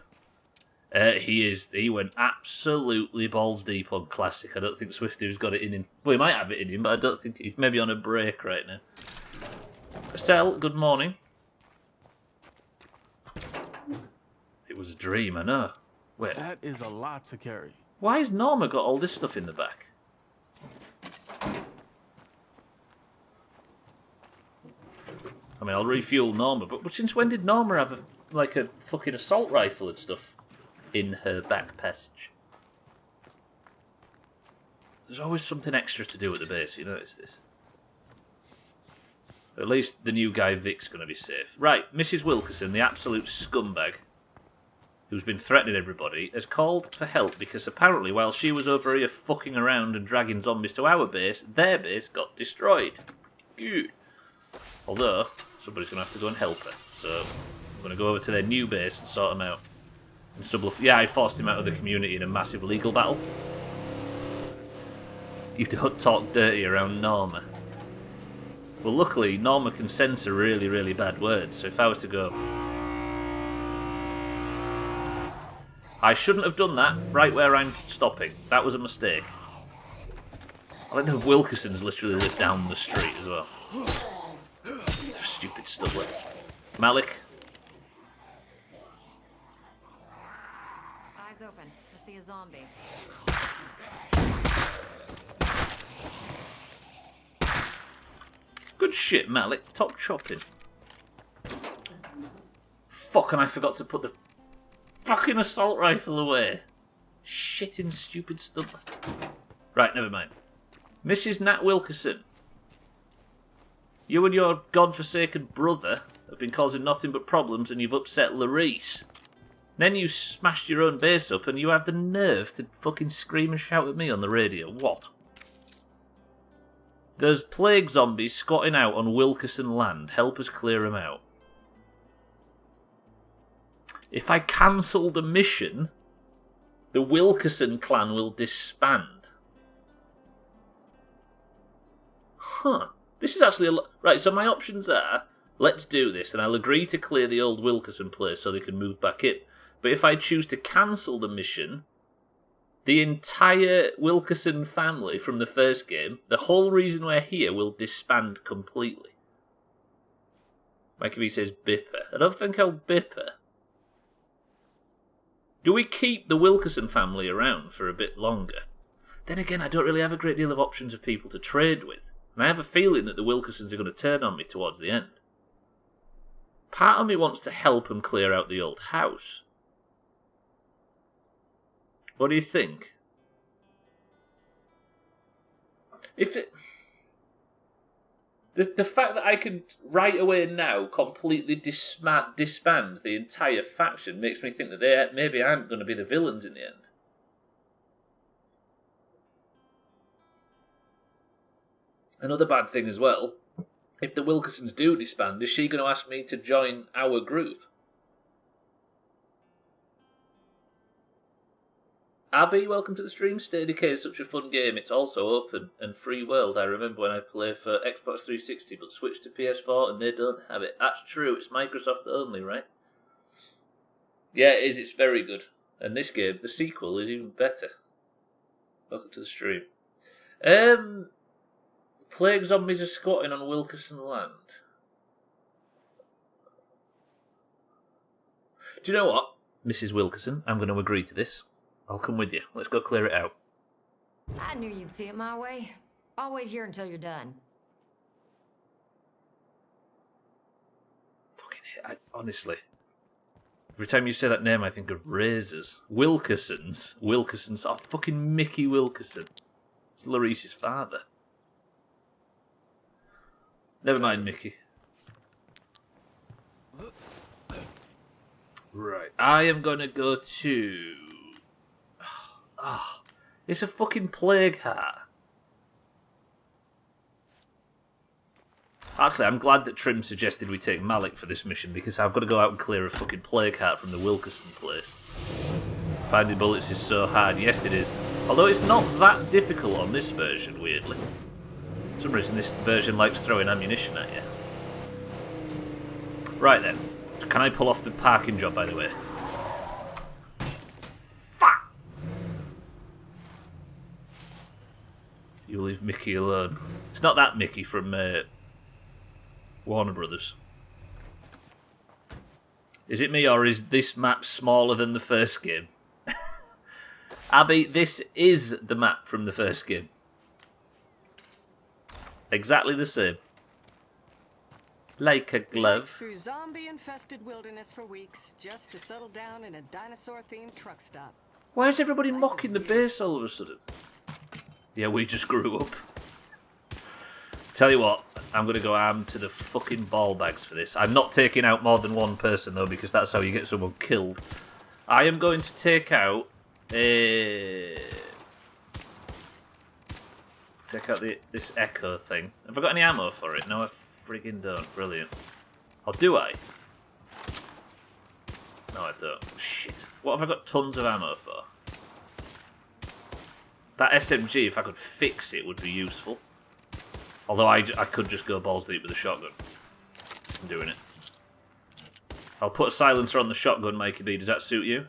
He went absolutely balls deep on Classic. I don't think Swifty's got it in him. Well, he might have it in him, but I don't think he's maybe on a break right now. Acel, good morning. It was a dream, I know. Wait. That is a lot to carry. Why has Norma got all this stuff in the back? I mean, I'll refuel Norma, but since when did Norma have a fucking assault rifle and stuff in her back passage? There's always something extra to do at the base, you notice this? At least the new guy Vic's going to be safe. Right, Mrs. Wilkerson, the absolute scumbag, who's been threatening everybody, has called for help because apparently while she was over here fucking around and dragging zombies to our base, their base got destroyed. Good. Although, somebody's going to have to go and help her. So, I'm going to go over to their new base and sort them out. And Stubbler, yeah, I forced him out of the community in a massive legal battle. You don't talk dirty around Norma. Well, luckily, Norma can censor really, really bad words, so if I was to go... I shouldn't have done that right where I'm stopping. That was a mistake. I think the Wilkersons literally live down the street as well. Stupid Stubbler. Malik. Eyes open. I see a zombie. Good shit, Malik. Top chopping. Fuck, and I forgot to put the fucking assault rifle away. Shitting stupid Stubbler. Right, never mind. Mrs. Nat Wilkerson. You and your godforsaken brother have been causing nothing but problems and you've upset Larice. Then you smashed your own base up and you have the nerve to fucking scream and shout at me on the radio. What? There's plague zombies squatting out on Wilkerson land. Help us clear them out. If I cancel the mission, the Wilkerson clan will disband. Huh. This is actually a right, so my options are, let's do this, and I'll agree to clear the old Wilkerson place so they can move back in. But if I choose to cancel the mission, the entire Wilkerson family from the first game, the whole reason we're here, will disband completely. Mikey B says Bipper. I don't think I'll Bipper. Do we keep the Wilkerson family around for a bit longer? Then again, I don't really have a great deal of options of people to trade with. And I have a feeling that the Wilkersons are going to turn on me towards the end. Part of me wants to help them clear out the old house. What do you think? If it... The fact that I can right away now completely disband the entire faction makes me think that they maybe aren't going to be the villains in the end. Another bad thing as well, if the Wilkersons do disband, is she going to ask me to join our group? Abby, welcome to the stream. Stay Decay is such a fun game. It's also open and free world. I remember when I played for Xbox 360 but switched to PS4 and they don't have it. That's true. It's Microsoft only, right? Yeah, it is. It's very good. And this game, the sequel, is even better. Welcome to the stream. Plague zombies are squatting on Wilkerson land. Do you know what, Mrs. Wilkerson? I'm going to agree to this. I'll come with you. Let's go clear it out. I knew you'd see it my way. I'll wait here until you're done. Fucking hell, honestly. Every time you say that name, I think of razors. Wilkersons. Wilkersons. Oh, fucking Mickey Wilkerson. It's Larisse's father. Never mind, Mickey. Right. I am going to go to... it's a fucking plague heart. Actually, I'm glad that Trim suggested we take Malik for this mission because I've got to go out and clear a fucking plague heart from the Wilkerson place. Finding bullets is so hard. Yes, it is. Although it's not that difficult on this version, weirdly. For some reason, this version likes throwing ammunition at you. Right then. Can I pull off the parking job, by the way? Fuck! You leave Mickey alone. It's not that Mickey from Warner Brothers. Is it me, or is this map smaller than the first game? Abby, this is the map from the first game. Exactly the same. Like a glove. Through zombie-infested wilderness for weeks, just to settle down in a dinosaur-themed truck stop. Why is everybody mocking the base all of a sudden? Yeah, we just grew up. Tell you what, I'm going to go armed to the fucking ball bags for this. I'm not taking out more than one person, though, because that's how you get someone killed. I am going to take out this echo thing. Have I got any ammo for it? No, I friggin' don't. Brilliant. Or do I? No, I don't. Shit. What have I got tons of ammo for? That SMG, if I could fix it, would be useful. Although I could just go balls deep with a shotgun. I'm doing it. I'll put a silencer on the shotgun, Mikey B. Does that suit you?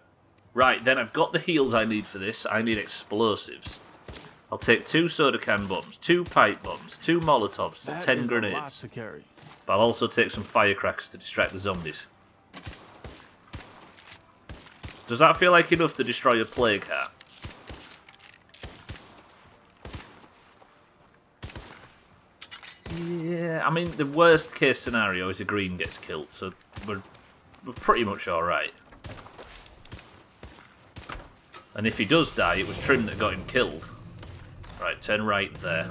Right, then I've got the heals I need for this. I need explosives. I'll take 2 soda can bombs, 2 pipe bombs, 2 Molotovs, 10 grenades. But I'll also take some firecrackers to distract the zombies. Does that feel like enough to destroy a plague heart? Yeah, I mean, the worst case scenario is a green gets killed, so we're pretty much alright. And if he does die, it was Trim that got him killed. Right, turn right there.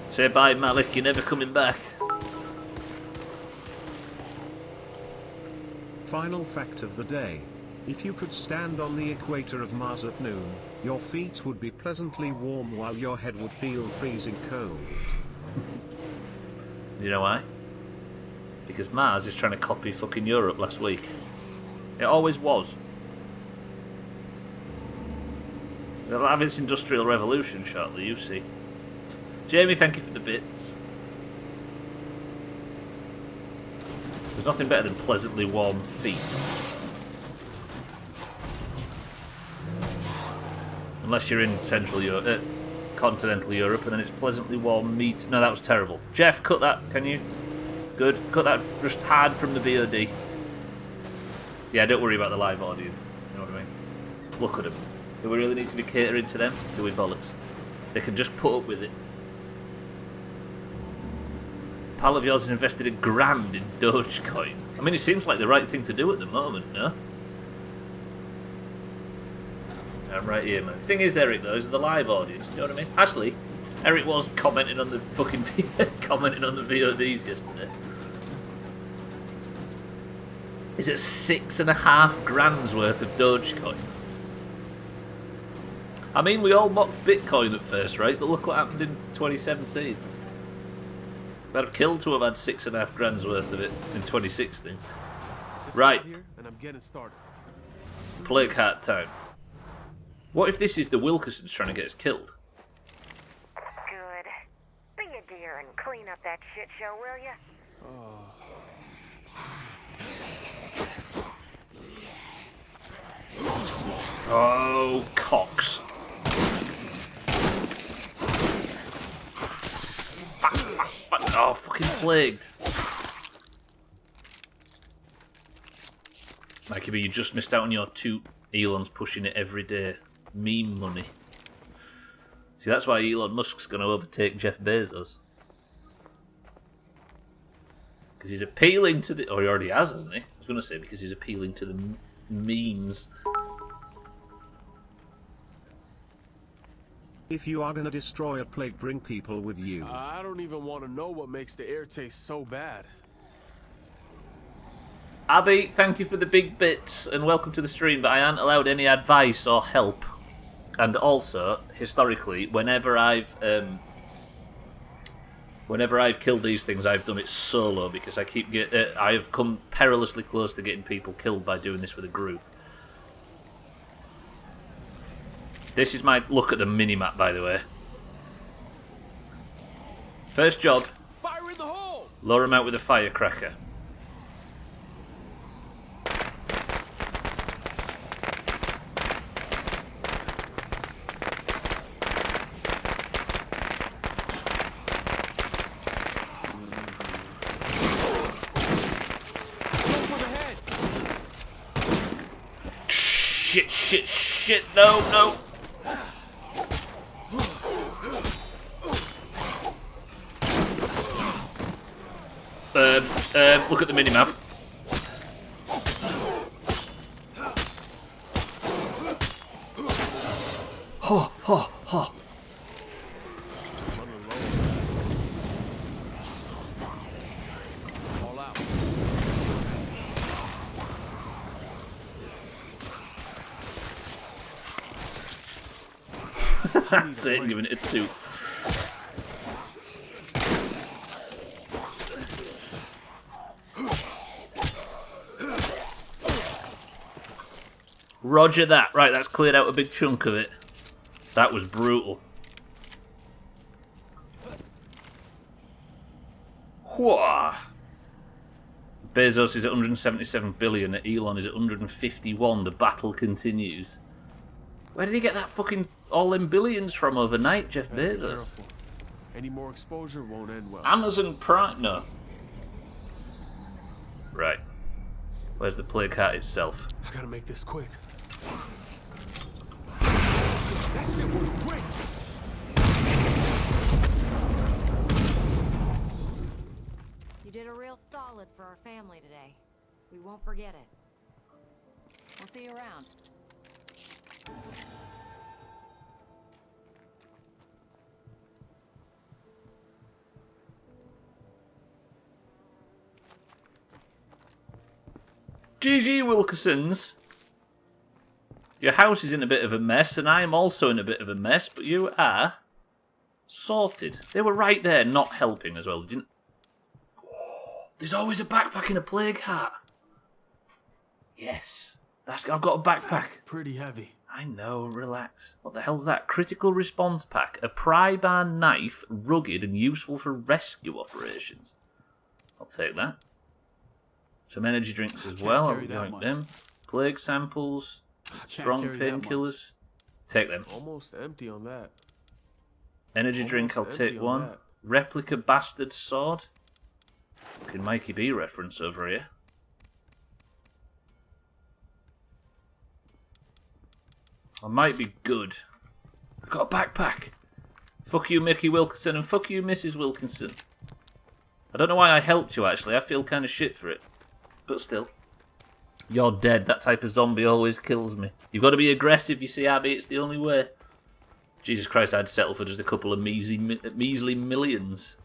Say bye, Malik, you're never coming back. Final fact of the day. If you could stand on the equator of Mars at noon, your feet would be pleasantly warm while your head would feel freezing cold. You know why? Because Mars is trying to copy fucking Europe last week. It always was. It'll have its industrial revolution shortly, you see. Jamie, thank you for the bits. There's nothing better than pleasantly warm feet. Unless you're in continental Europe, and then it's pleasantly warm meat. No, that was terrible. Jeff, cut that, can you? Good. Cut that just hard from the VOD. Yeah, don't worry about the live audience. You know what I mean? Look at them. Do we really need to be catering to them? Do we, bollocks? They can just put up with it. Pal of yours has invested $1 grand in Dogecoin. I mean, it seems like the right thing to do at the moment, no? I'm right here, man. Thing is, Eric, though, is the live audience. You know what I mean? Actually, Eric was commenting on the fucking commenting on the VODs yesterday. Is it 6.5 grand's worth of Dogecoin? I mean, we all mocked Bitcoin at first, right? But look what happened in 2017. I'd have killed to have had 6.5 grand's worth of it in 2016. Just Right. Here and I'm getting started. Plague Heart time. What if this is the Wilkersons trying to get us killed? Good. Be a dear and clean up that shit show, will ya? Oh, cocks. Oh, fucking plagued. Mikey B, you just missed out on your 2 Elon's pushing it every day. Meme money. See, that's why Elon Musk's going to overtake Jeff Bezos. Because he's appealing to the... Or he already has, hasn't he? I was going to say because he's appealing to the memes. If you are gonna destroy a plague, bring people with you. I don't even want to know what makes the air taste so bad. Abby, thank you for the big bits and welcome to the stream, but I aren't allowed any advice or help. And also, historically, whenever I've killed these things, I've done it solo because I have come perilously close to getting people killed by doing this with a group. This is my look at the minimap, by the way. First job, Fire in the hole! lure him out with a firecracker. Shit, no. Look at the minimap. Ho. All out. That's it, giving it a 2. Roger that. Right, that's cleared out a big chunk of it. That was brutal. Whoa. Bezos is at 177 billion, Elon is at 151. The battle continues. Where did he get that fucking all them billions from overnight, Jeff Bezos? Any more exposure won't end well. Amazon Prime? No. Right. Where's the plague heart itself? I gotta make this quick. That shit was quick. You did a real solid for our family today. We won't forget it. We'll see you around. GG Wilkersons. Your house is in a bit of a mess, and I am also in a bit of a mess, but you are sorted. They were right there, not helping as well. They didn't... There's always a backpack in a plague heart. Yes. I've got a backpack. That's pretty heavy. I know, relax. What the hell's that? Critical response pack. A pry bar knife, rugged and useful for rescue operations. I'll take that. Some energy drinks as well. I'll go them. Plague samples. Strong painkillers. Take them. Almost empty on that. Energy drink, I'll take one. Replica bastard sword. Fucking Mikey B reference over here. I might be good. I've got a backpack. Fuck you, Mickey Wilkinson, and fuck you, Mrs. Wilkinson. I don't know why I helped you, actually. I feel kind of shit for it. But still. You're dead. That type of zombie always kills me. You've got to be aggressive, you see, Abby. It's the only way. Jesus Christ, I'd settle for just a couple of measly millions.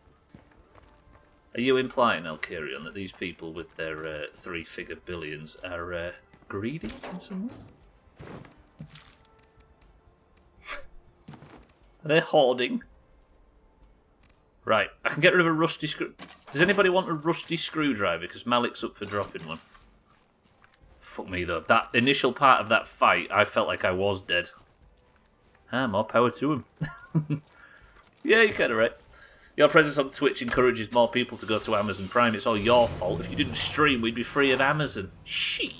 Are you implying, Alkarion, that these people with their 3-figure billions are greedy in some way? Are they hoarding? Right, I can get rid of a rusty screw... Does anybody want a rusty screwdriver? Because Malik's up for dropping one. Fuck me, though. That initial part of that fight, I felt like I was dead. More power to him. Yeah, you're kind of right. Your presence on Twitch encourages more people to go to Amazon Prime. It's all your fault. If you didn't stream, we'd be free of Amazon. Shit.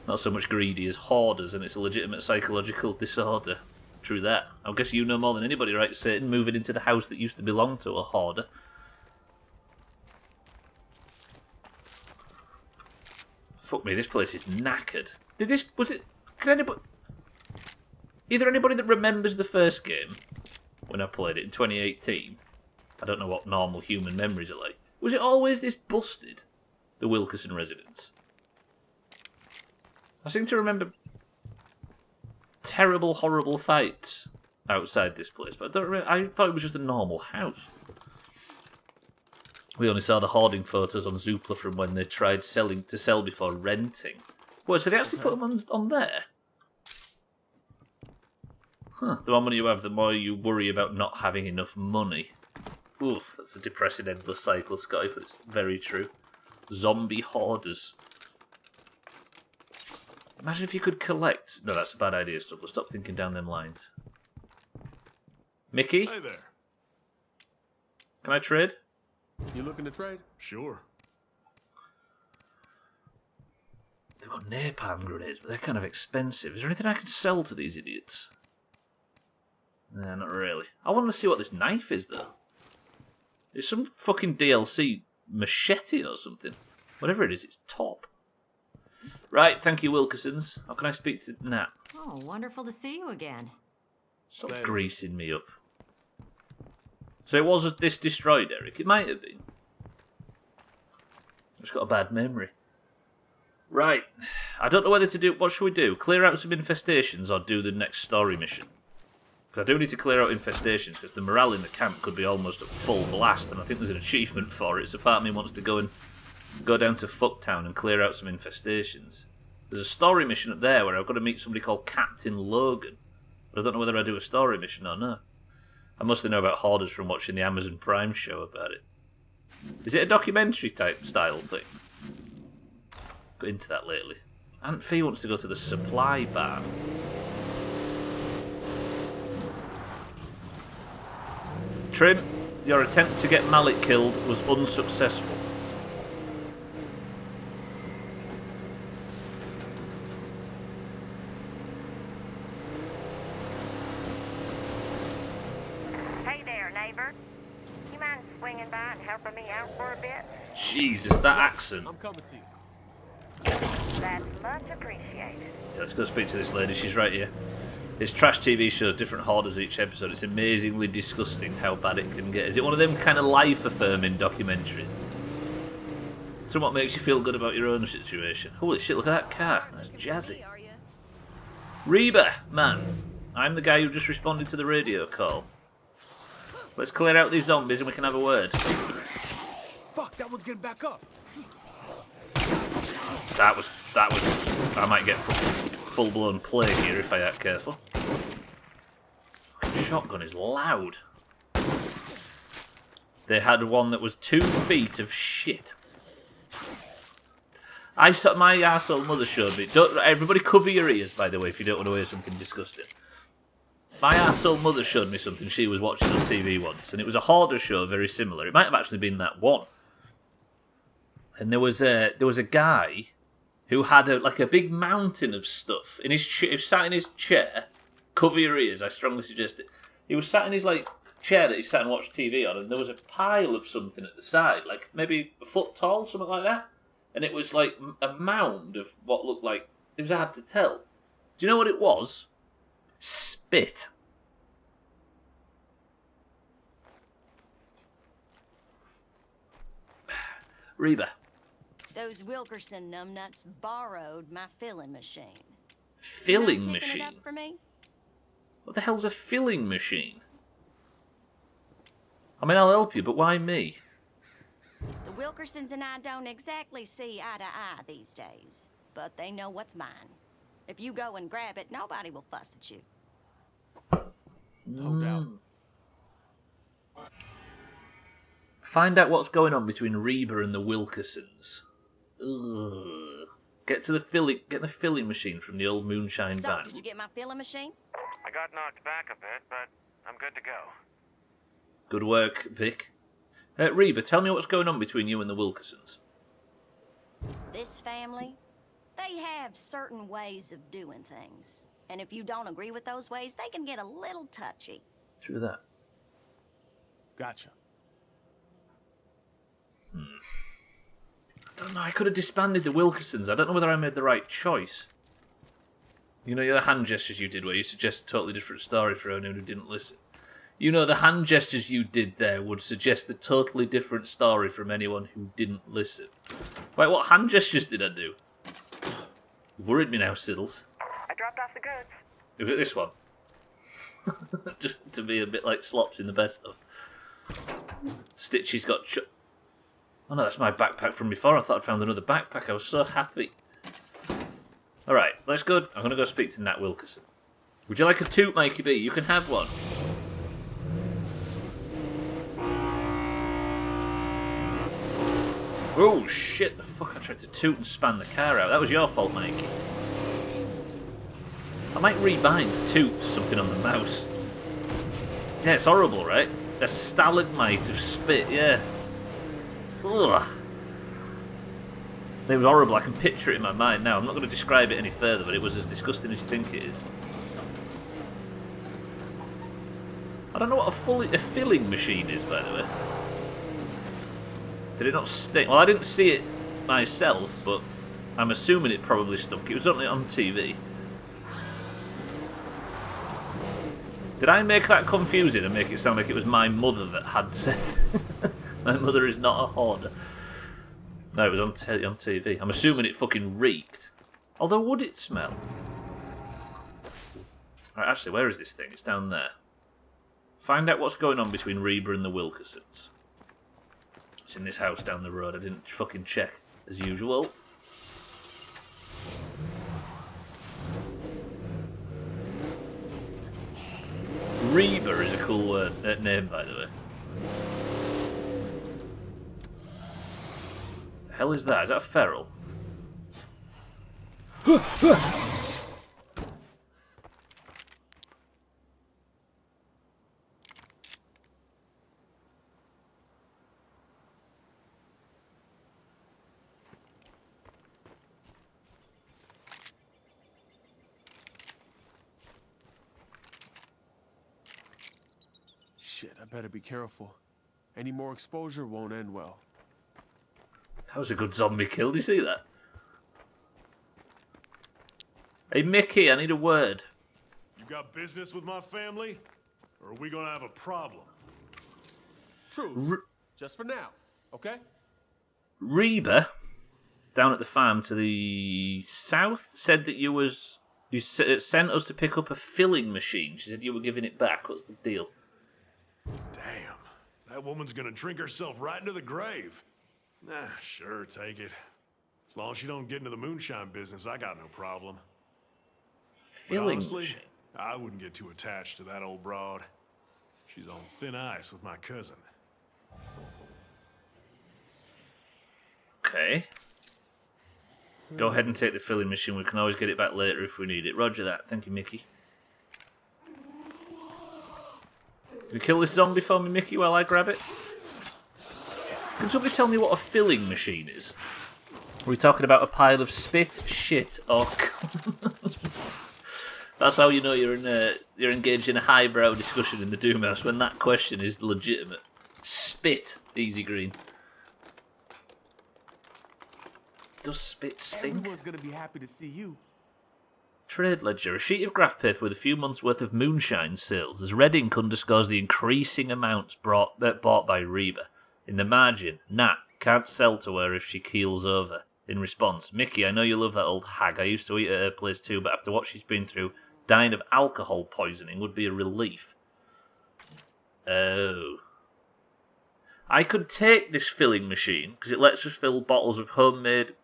Not so much greedy as hoarders, and it's a legitimate psychological disorder. True that. I guess you know more than anybody, right, Satan? Moving into the house that used to belong to a hoarder. Fuck me, this place is knackered. Either anybody that remembers the first game, when I played it in 2018, I don't know what normal human memories are like, was it always this busted? The Wilkerson residence? I seem to remember terrible, horrible fights outside this place, but I thought it was just a normal house. We only saw the hoarding photos on Zoopla from when they tried to sell before renting. Well, so they actually put them on there? Huh. The more money you have, the more you worry about not having enough money. Oof, that's a depressing endless cycle, Scotty, but it's very true. Zombie hoarders. Imagine if you could collect... No, that's a bad idea, Stubbler. Stop thinking down them lines. Mickey? Hey there. Can I trade? You looking to trade? Sure. They've got napalm grenades, but they're kind of expensive. Is there anything I can sell to these idiots? Nah, not really. I want to see what this knife is, though. It's some fucking DLC machete or something. Whatever it is, it's top. Right, thank you, Wilkersons. How can I speak to Nat? Oh, wonderful to see you again. Stop greasing me up. So it was this destroyed, Eric? It might have been. I've just got a bad memory. Right. I don't know whether to do... What should we do? Clear out some infestations or do the next story mission? Because I do need to clear out infestations because the morale in the camp could be almost at full blast and I think there's an achievement for it. So part of me wants to go down to Fucktown and clear out some infestations. There's a story mission up there where I've got to meet somebody called Captain Logan. But I don't know whether I do a story mission or not. I mostly know about hoarders from watching the Amazon Prime show about it. Is it a documentary type style thing? Got into that lately. Aunt Fee wants to go to the supply barn. Trim, your attempt to get Malik killed was unsuccessful. Hey there, neighbor. You mind swinging by and helping me out for a bit? Jesus, that accent. I'm coming to you. That's much appreciated. Yeah, let's go speak to this lady. She's right here. It's trash TV shows, different hoarders each episode. It's amazingly disgusting how bad it can get. Is it one of them kind of life-affirming documentaries? Somewhat makes you feel good about your own situation. Holy shit, look at that car. That's jazzy. Reba, man. I'm the guy who just responded to the radio call. Let's clear out these zombies and we can have a word. Fuck, that one's getting back up. That was... I might get full-blown plague here if I act careful. Fucking shotgun is loud. They had one that was 2 feet of shit. My arsehole mother showed me... Everybody cover your ears, by the way, if you don't want to hear something disgusting. My arsehole mother showed me something she was watching on TV once, and it was a hoarder show very similar. It might have actually been that one. And there was a guy who had a big mountain of stuff in his he was sat in his chair. Cover your ears, I strongly suggest it. He was sat in his chair that he sat and watched TV on, and there was a pile of something at the side, maybe a foot tall, something like that. And it was like a mound of what looked like, it was hard to tell. Do you know what it was? Spit. Reba. Those Wilkerson numbnuts borrowed my filling machine. Filling You mind picking machine? it up for me? What the hell's a filling machine? I mean, I'll help you, but why me? The Wilkersons and I don't exactly see eye to eye these days, but they know what's mine. If you go and grab it, nobody will fuss at you. No doubt. Find out what's going on between Reba and the Wilkersons. Ugh. Get the filling machine from the old moonshine So, van. did you get my filling machine? I got knocked back a bit, but I'm good to go. Good work, Vic. Reba, tell me what's going on between you and the Wilkersons. This family, they have certain ways of doing things. And if you don't agree with those ways, they can get a little touchy. True that. Gotcha. I don't know, I could have disbanded the Wilkersons. I don't know whether I made the right choice. You know the hand gestures you did where you suggest a totally different story for anyone who didn't listen. You know the hand gestures you did there would suggest a totally different story from anyone who didn't listen. Wait, what hand gestures did I do? You worried me now, Siddles. I dropped off the goods. Is it this one? Just to be a bit like Slops in the best of. Stitchy's got... Oh no, that's my backpack from before. I thought I'd found another backpack. I was so happy. Alright, let's go. I'm going to go speak to Nat Wilkerson. Would you like a toot, Mikey B? You can have one. Oh shit, the fuck, I tried to toot and span the car out. That was your fault, Mikey. I might rebind toot to something on the mouse. Yeah, it's horrible, right? A stalagmite of spit, yeah. Ugh. It was horrible, I can picture it in my mind now. I'm not going to describe it any further, but it was as disgusting as you think it is. I don't know what a filling machine is, by the way. Did it not stink? Well, I didn't see it myself, but I'm assuming it probably stunk. It was only on TV. Did I make that confusing and make it sound like it was my mother that had said my mother is not a hoarder? No, it was on TV. I'm assuming it fucking reeked. Although, would it smell? Right, actually, where is this thing? It's down there. Find out what's going on between Reba and the Wilkersons. It's in this house down the road. I didn't fucking check, as usual. Reba is a cool name, by the way. The hell is that? Is that a feral? Shit, I better be careful. Any more exposure won't end well. That was a good zombie kill. Did you see that? Hey, Mickey, I need a word. You got business with my family? Or are we gonna have a problem? Truth. Just for now, okay? Reba, down at the farm to the south, said that you sent us to pick up a filling machine. She said you were giving it back. What's the deal? Damn, that woman's gonna drink herself right into the grave. Nah, sure, take it. As long as she don't get into the moonshine business, I got no problem. Filling honestly, machine? I wouldn't get too attached to that old broad. She's on thin ice with my cousin. Okay. Go ahead and take the filling machine. We can always get it back later if we need it. Roger that. Thank you, Mickey. You kill this zombie for me, Mickey, while I grab it? Can somebody tell me what a filling machine is? Are we talking about a pile of spit, shit, or... That's how you know you're engaged in a highbrow discussion in the Doomhaus, when that question is legitimate. Spit, easy green. Does spit stink? Everyone's gonna be happy to see you. Trade ledger. A sheet of graph paper with a few months' worth of moonshine sales. As red ink underscores the increasing amounts bought by Reba. In the margin, Nat can't sell to her if she keels over. In response, Mickey, I know you love that old hag. I used to eat at her place too, but after what she's been through, dying of alcohol poisoning would be a relief. Oh. I could take this filling machine, because it lets us fill bottles of homemade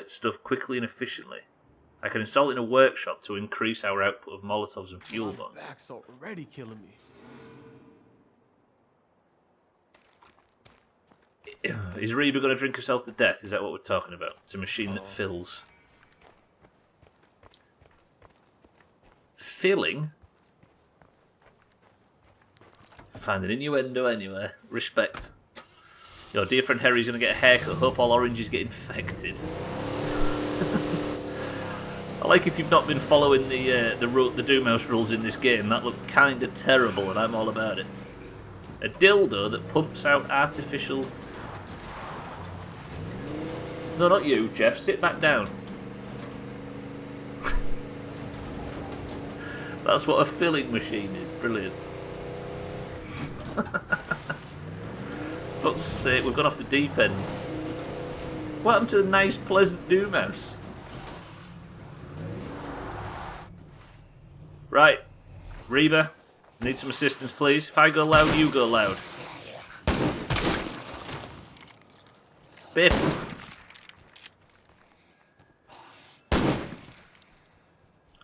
stuff quickly and efficiently. I can install it in a workshop to increase our output of Molotovs and fuel bombs. My back's already killing me. Is Reba going to drink herself to death? Is that what we're talking about? It's a machine that fills. Filling? Find an innuendo anywhere. Respect. Your dear friend Harry's going to get a haircut. Hope all oranges get infected. I like if you've not been following the Doomhaus rules in this game. That looked kind of terrible, and I'm all about it. A dildo that pumps out artificial... No, not you, Jeff. Sit back down. That's what a filling machine is. Brilliant. Fuck's sake, we've gone off the deep end. What happened to the nice, pleasant Doomhaus? Right. Reba, need some assistance, please. If I go loud, you go loud. Biff.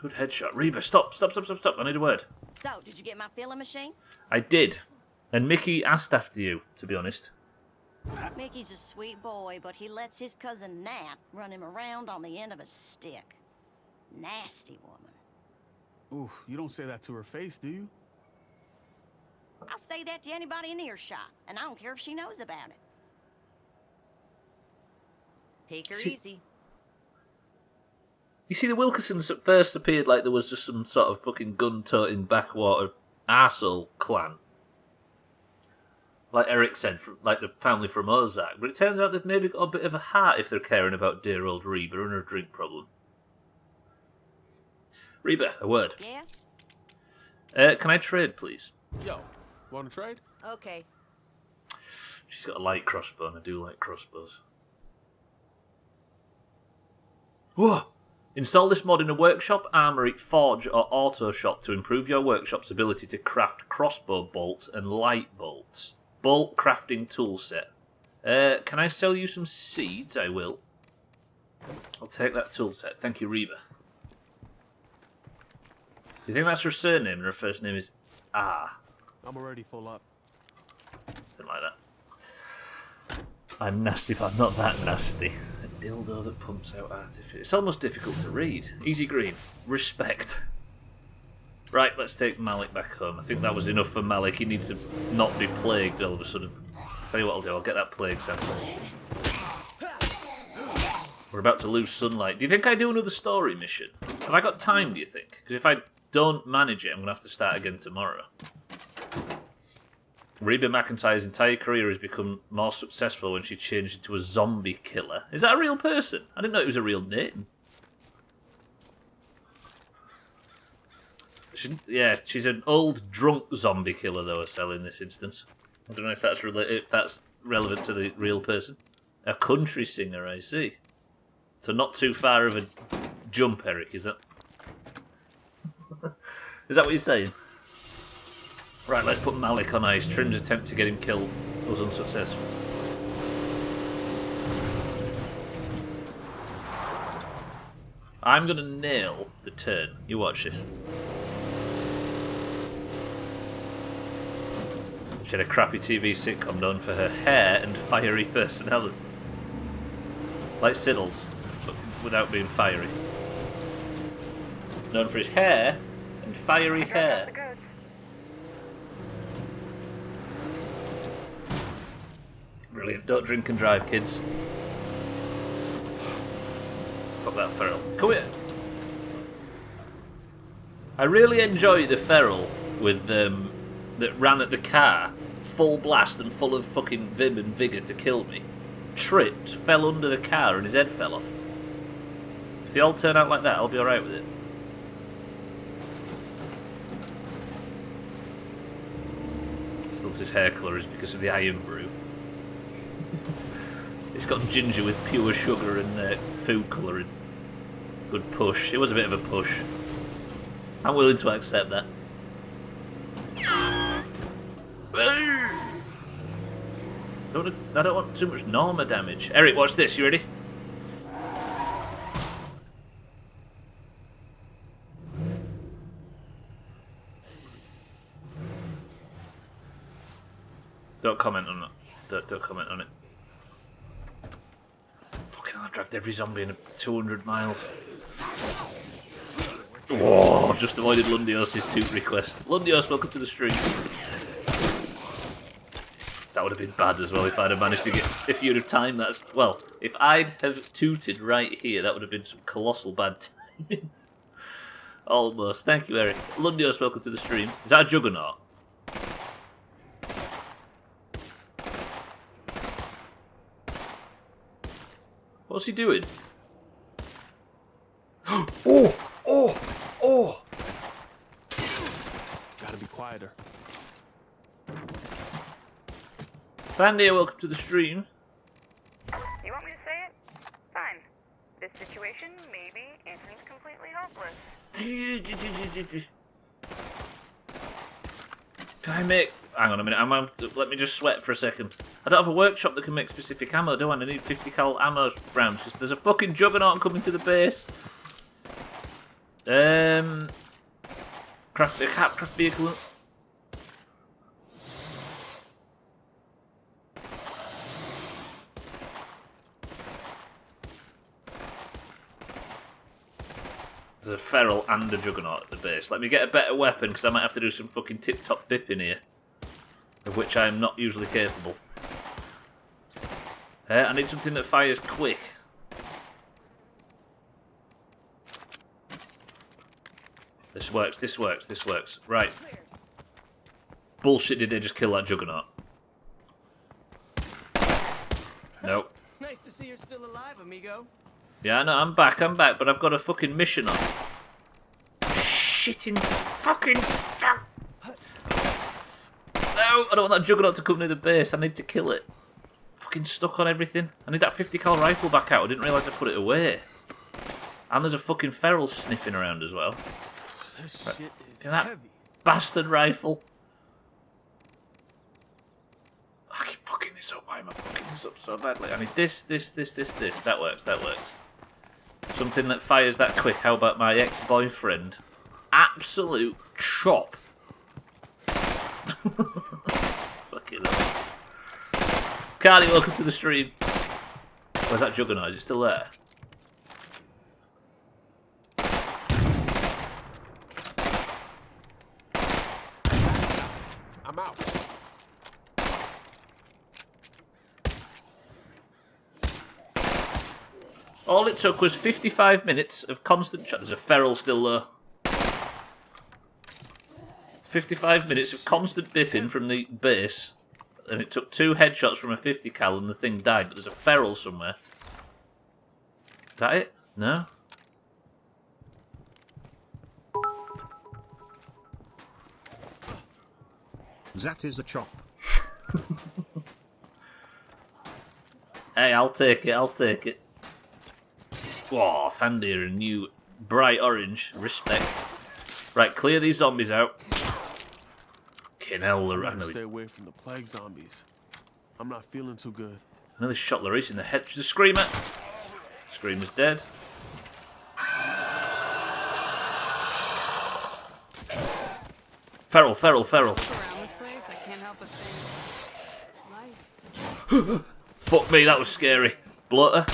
Good headshot. Reba, stop. I need a word. So, did you get my filling machine? I did. And Mickey asked after you, to be honest. Mickey's a sweet boy, but he lets his cousin Nat run him around on the end of a stick. Nasty woman. Ooh, you don't say that to her face, do you? I'll say that to anybody in earshot, and I don't care if she knows about it. Take her easy. You see, the Wilkersons at first appeared like there was just some sort of fucking gun-toting backwater arsehole clan. Like Eric said, like the family from Ozark. But it turns out they've maybe got a bit of a heart if they're caring about dear old Reba and her drink problem. Reba, a word. Yeah? Can I trade, please? Yo, want to trade? Okay. She's got a light crossbow, and I do like crossbows. Whoa! Install this mod in a workshop, armory, forge, or auto shop to improve your workshop's ability to craft crossbow bolts and light bolts. Bolt crafting toolset. Can I sell you some seeds? I will. I'll take that toolset. Thank you, Reba. Do you think that's her surname and her first name is Ah? I'm already full up. Something like that. I'm nasty, but I'm not that nasty. A dildo that pumps out artificial. It's almost difficult to read. Easy green. Respect. Right, let's take Malik back home. I think that was enough for Malik. He needs to not be plagued all of a sudden. Tell you what I'll do. I'll get that plague sample. We're about to lose sunlight. Do you think I do another story mission? Have I got time, do you think? Because if I don't manage it, I'm going to have to start again tomorrow. Reba McIntyre's entire career has become more successful when she changed into a zombie killer. Is that a real person? I didn't know it was a real name. She's an old drunk zombie killer, though, Estelle, in this instance. I don't know if that's relevant to the real person. A country singer, I see. So not too far of a jump, Eric, is that? Is that what you're saying? Right, let's put Malik on ice. Trim's attempt to get him killed was unsuccessful. I'm going to nail the turn. You watch this. She had a crappy TV sitcom known for her hair and fiery personality. Like Siddles, but without being fiery. Known for his hair and fiery hair. Brilliant. Don't drink and drive, kids. Fuck that feral. Come here. I really enjoy the feral with that ran at the car, full blast and full of fucking vim and vigour to kill me. Tripped, fell under the car and his head fell off. If they all turn out like that, I'll be alright with it. His hair colour is because of the iron brew. It's got ginger with pure sugar and food colouring. Good push. It was a bit of a push. I'm willing to accept that. I don't want too much Norma damage. Eric, watch this. You ready? Don't comment on that. Don't comment on it. Fucking hell, I dragged every zombie in 200 miles. Whoa, just avoided Lundios' toot request. Lundios, welcome to the stream. That would have been bad as well if I'd have managed to get... If you'd have timed that... Well, if I'd have tooted right here, that would have been some colossal bad timing. Almost. Thank you, Eric. Lundios, welcome to the stream. Is that a Juggernaut? What's he doing? Oh! Oh! Oh! Gotta be quieter. Vandia, welcome to the stream. You want me to say it? Fine. This situation maybe isn't completely hopeless. Can I make... Hang on a minute, let me just sweat for a second. I don't have a workshop that can make specific ammo, do I? I need 50 cal ammo rounds, because there's a fucking Juggernaut coming to the base. Craft vehicle. There's a Feral and a Juggernaut at the base. Let me get a better weapon, because I might have to do some fucking tip-top bipping here. Of which I am not usually capable. I need something that fires quick. This works, this works, this works. Right. Bullshit, did they just kill that Juggernaut? Nope. Nice to see you're still alive, amigo. Yeah, no, I'm back, but I've got a fucking mission on. Shitting fucking... No, I don't want that Juggernaut to come near the base. I need to kill it. Fucking stuck on everything. I need that 50 cal rifle back out. I didn't realise I put it away. And there's a fucking Feral sniffing around as well. This Right. shit is That heavy. bastard rifle. I keep fucking this up. Why am I fucking this up so badly? I need this. That works, that works. Something that fires that quick. How about my ex-boyfriend? Absolute chop. Fucking hell. Cardi, welcome to the stream. Where's that Juggernaut? Is it still there? I'm out. All it took was 55 minutes of constant shot. There's a Feral still there. 55 minutes of constant bipping from the base, and it took 2 headshots from a 50 cal and the thing died, but there's a Feral somewhere. Is that it? No? That is a chop. Hey, I'll take it, I'll take it. Whoa, Fandir, a new bright orange. Respect. Right, clear these zombies out. Fucking hell, Gotta stay away from the plague zombies. I'm not feeling too good. I nearly shot Larice in the head. She's a screamer. Screamer's dead. Feral. Look around this place, I can't help but think. Life. Fuck me, that was scary. Bloater.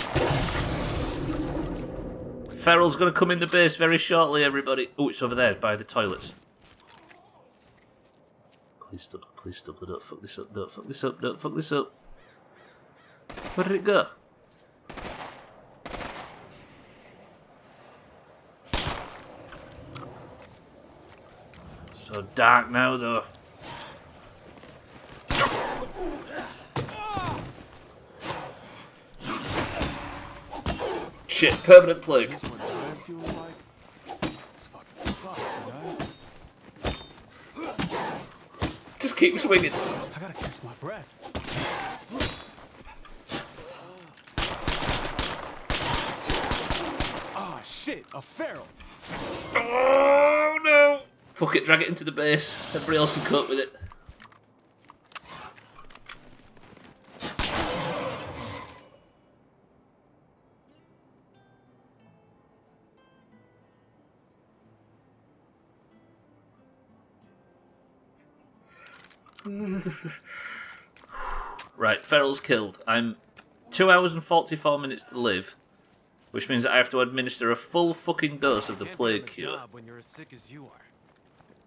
Feral's gonna come in the base very shortly, everybody. Oh, it's over there by the toilets. Please, Stubbler, don't fuck this up, don't fuck this up, don't fuck this up. Where did it go? So dark now, though. Shit, permanent plague. Is this what red feels like? This fucking sucks, you guys. Just keep swinging. I gotta catch my breath. Oh shit, a Feral. Oh no! Fuck it, drag it into the base. Everybody else can cope with it. Right, Feral's killed. I'm 2 hours and 44 minutes to live. Which means I have to administer a full fucking dose of the plague cure. When you're as sick as you are.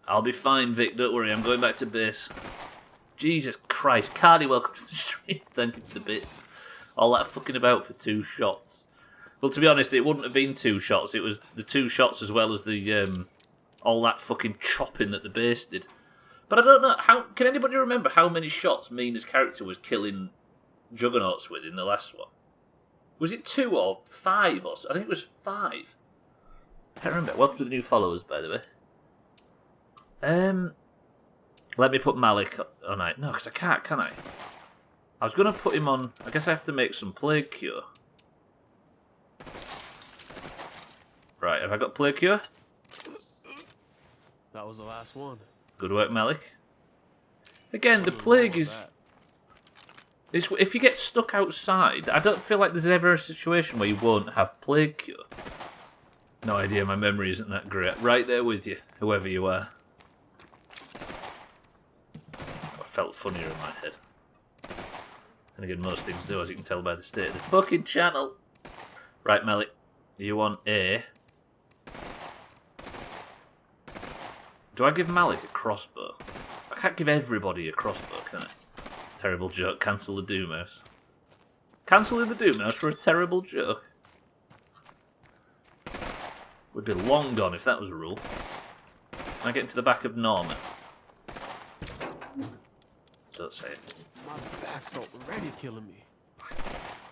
I'll be fine, Vic. Don't worry. I'm going back to base. Jesus Christ. Cardi, welcome to the stream. Thank you for the bits. All that fucking about for 2 shots. Well, to be honest, it wouldn't have been 2 shots. It was the 2 shots as well as the all that fucking chopping that the base did. But I don't know. Can anybody remember how many shots Mina's character was killing Juggernauts with in the last one? Was it 2 or 5 or so? I think it was 5. I can't remember. Welcome to the new followers, by the way. Let me put Malik on it. No, because I can't, can I? I was going to put him on... I guess I have to make some plague cure. Right, have I got plague cure? That was the last one. Good work, Malik. Again, the plague is... If you get stuck outside, I don't feel like there's ever a situation where you won't have plague cure. No idea, my memory isn't that great. Right there with you, whoever you are. I felt funnier in my head. And again, most things do, as you can tell by the state of the fucking channel. Right, Malik, you want A. Do I give Malik a crossbow? I can't give everybody a crossbow, can I? Terrible joke. Cancel the Doomhaus. Cancelling the Doomhaus for a terrible joke. We'd be long gone if that was a rule. Can I get into the back of Norman? Don't say it. My back's already killing me.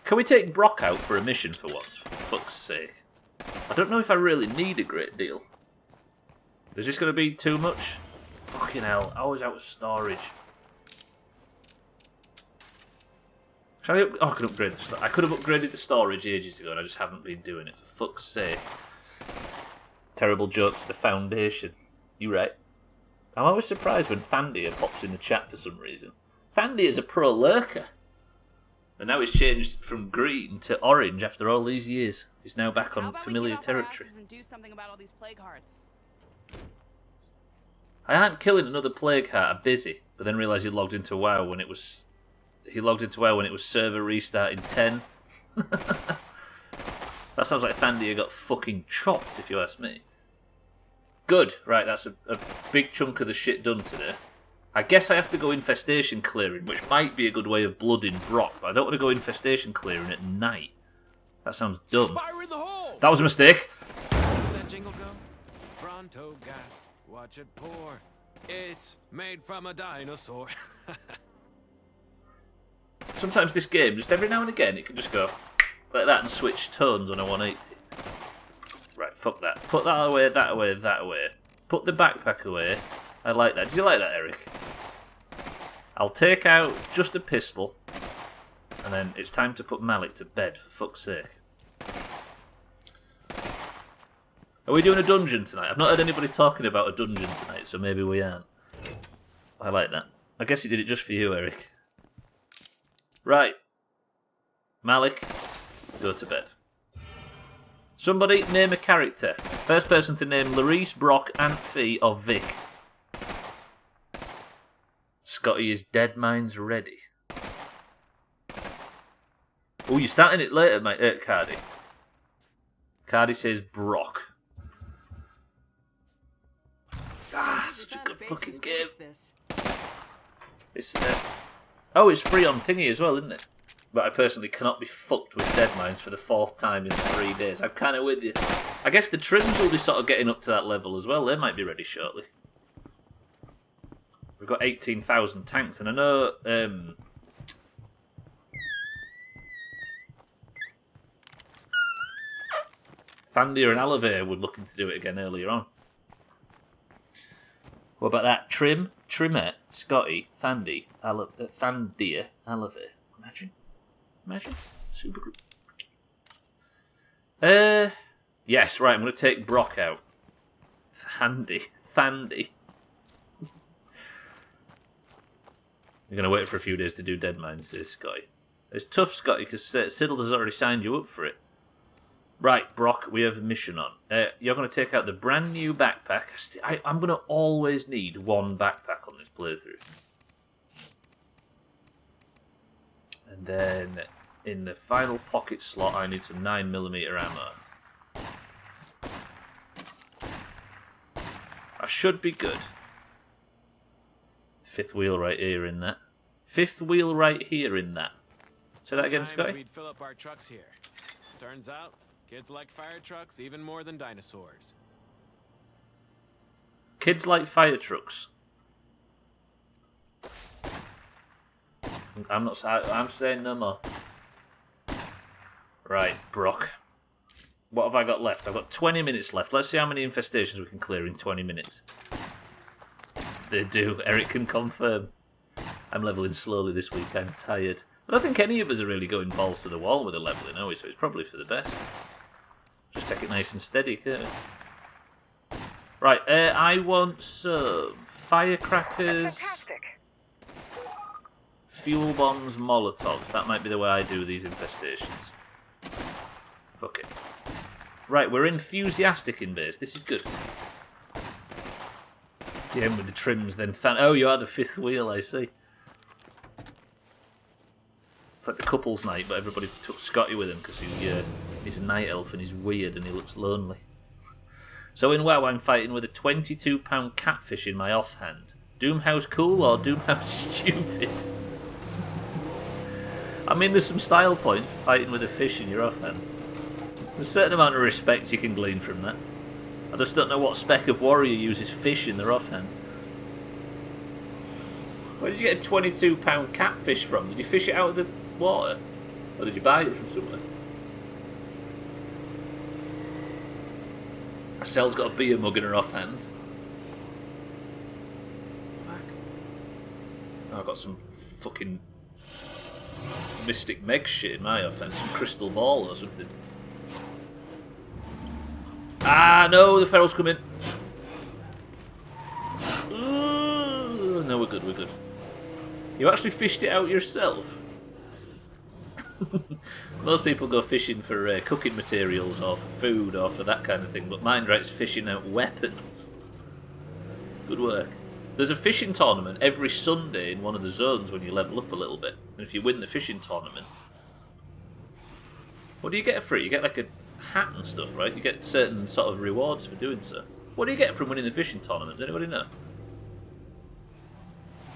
Can we take Brock out for a mission for once, for fuck's sake? I don't know if I really need a great deal. Is this going to be too much? Fucking hell, I was out of storage. I could upgrade the I could have upgraded the storage ages ago and I just haven't been doing it, for fuck's sake. Terrible joke to the Foundation. You right. I'm always surprised when Fandia pops in the chat for some reason. Fandia is a pro lurker. And now he's changed from green to orange after all these years. He's now back on familiar territory. And do something about all these plague hearts. I aren't killing another plague heart, I'm busy. But then realised he logged into WoW when it was... He logged into WoW when it was server restart in 10. That sounds like Fandia got fucking chopped, if you ask me. Good. Right, that's a big chunk of the shit done today. I guess I have to go infestation clearing, which might be a good way of blooding Brock, but I don't want to go infestation clearing at night. That sounds dumb. Fire in the hole! That was a mistake. That jingle go? Pronto gas, watch it pour. It's made from a dinosaur. Sometimes this game, just every now and again, it can just go like that and switch tones on a 180. Right, fuck that. Put that away, that away, that away. Put the backpack away. I like that. Did you like that, Eric? I'll take out just a pistol. And then it's time to put Malik to bed, for fuck's sake. Are we doing a dungeon tonight? I've not heard anybody talking about a dungeon tonight, so maybe we aren't. I like that. I guess he did it just for you, Eric. Right. Malik, go to bed. Somebody name a character. First person to name Larice, Brock, Aunt Fee, or Vic. Scotty is dead minds ready. Oh, you're starting it later, mate, Cardi. Cardi says Brock. Ah, such a good fucking game. It's oh, it's free on thingy as well, isn't it? But I personally cannot be fucked with dead mines for the 4th time in 3 days. I'm kind of with you. I guess the trims will be sort of getting up to that level as well. They might be ready shortly. We've got 18,000 tanks, and I know Fandia and Alave were looking to do it again earlier on. What about that? Trim, Trimette, Scotty, Fandia, Alave. Imagine. Super group. Yes, right, I'm going to take Brock out. Fandy. You're going to wait for a few days to do Dead Mines, says Scotty. It's tough, Scotty, because Siddle has already signed you up for it. Right, Brock, we have a mission on. You're going to take out the brand new backpack. I'm going to always need one backpack on this playthrough. And then In the final pocket slot, I need some 9mm ammo. I should be good. Fifth wheel right here in that. Fifth wheel right here in that. Say that again, Scotty? We'd fill up our trucks here. Turns out, kids like fire trucks even more than dinosaurs. Kids like fire trucks. I'm saying no more. Right, Brock. What have I got left? I've got 20 minutes left. Let's see how many infestations we can clear in 20 minutes. They do. Eric can confirm. I'm leveling slowly this week. I'm tired. I don't think any of us are really going balls to the wall with the leveling, are we? So it's probably for the best. Just take it nice and steady, can't it? Right, I want some firecrackers, fuel bombs, molotovs. That might be the way I do these infestations. Fuck it. Right, we're enthusiastic in base. This is good. DM with the trims, then oh, you are the fifth wheel, I see. It's like the couple's night, but everybody took Scotty with him because he's a night elf and he's weird and he looks lonely. So in WoW, I'm fighting with a 22-pound catfish in my offhand. Doomhaus cool or Doomhaus stupid? I mean, there's some style points for fighting with a fish in your offhand. There's a certain amount of respect you can glean from that. I just don't know what spec of warrior uses fish in their offhand. Where did you get a 22-pound catfish from? Did you fish it out of the water? Or did you buy it from somewhere? Estelle's got a beer mug in her offhand. Oh, I've got some fucking Mystic Meg shit in my offhand. Some crystal ball or something. Ah, no, the feral's coming. No, we're good, we're good. You actually fished it out yourself? Most people go fishing for cooking materials or for food or for that kind of thing, but mine writes fishing out weapons. Good work. There's a fishing tournament every Sunday in one of the zones when you level up a little bit. And if you win the fishing tournament, what do you get for it? You get like a hat and stuff, right? You get certain sort of rewards for doing so. What do you get from winning the fishing tournament? Does anybody know?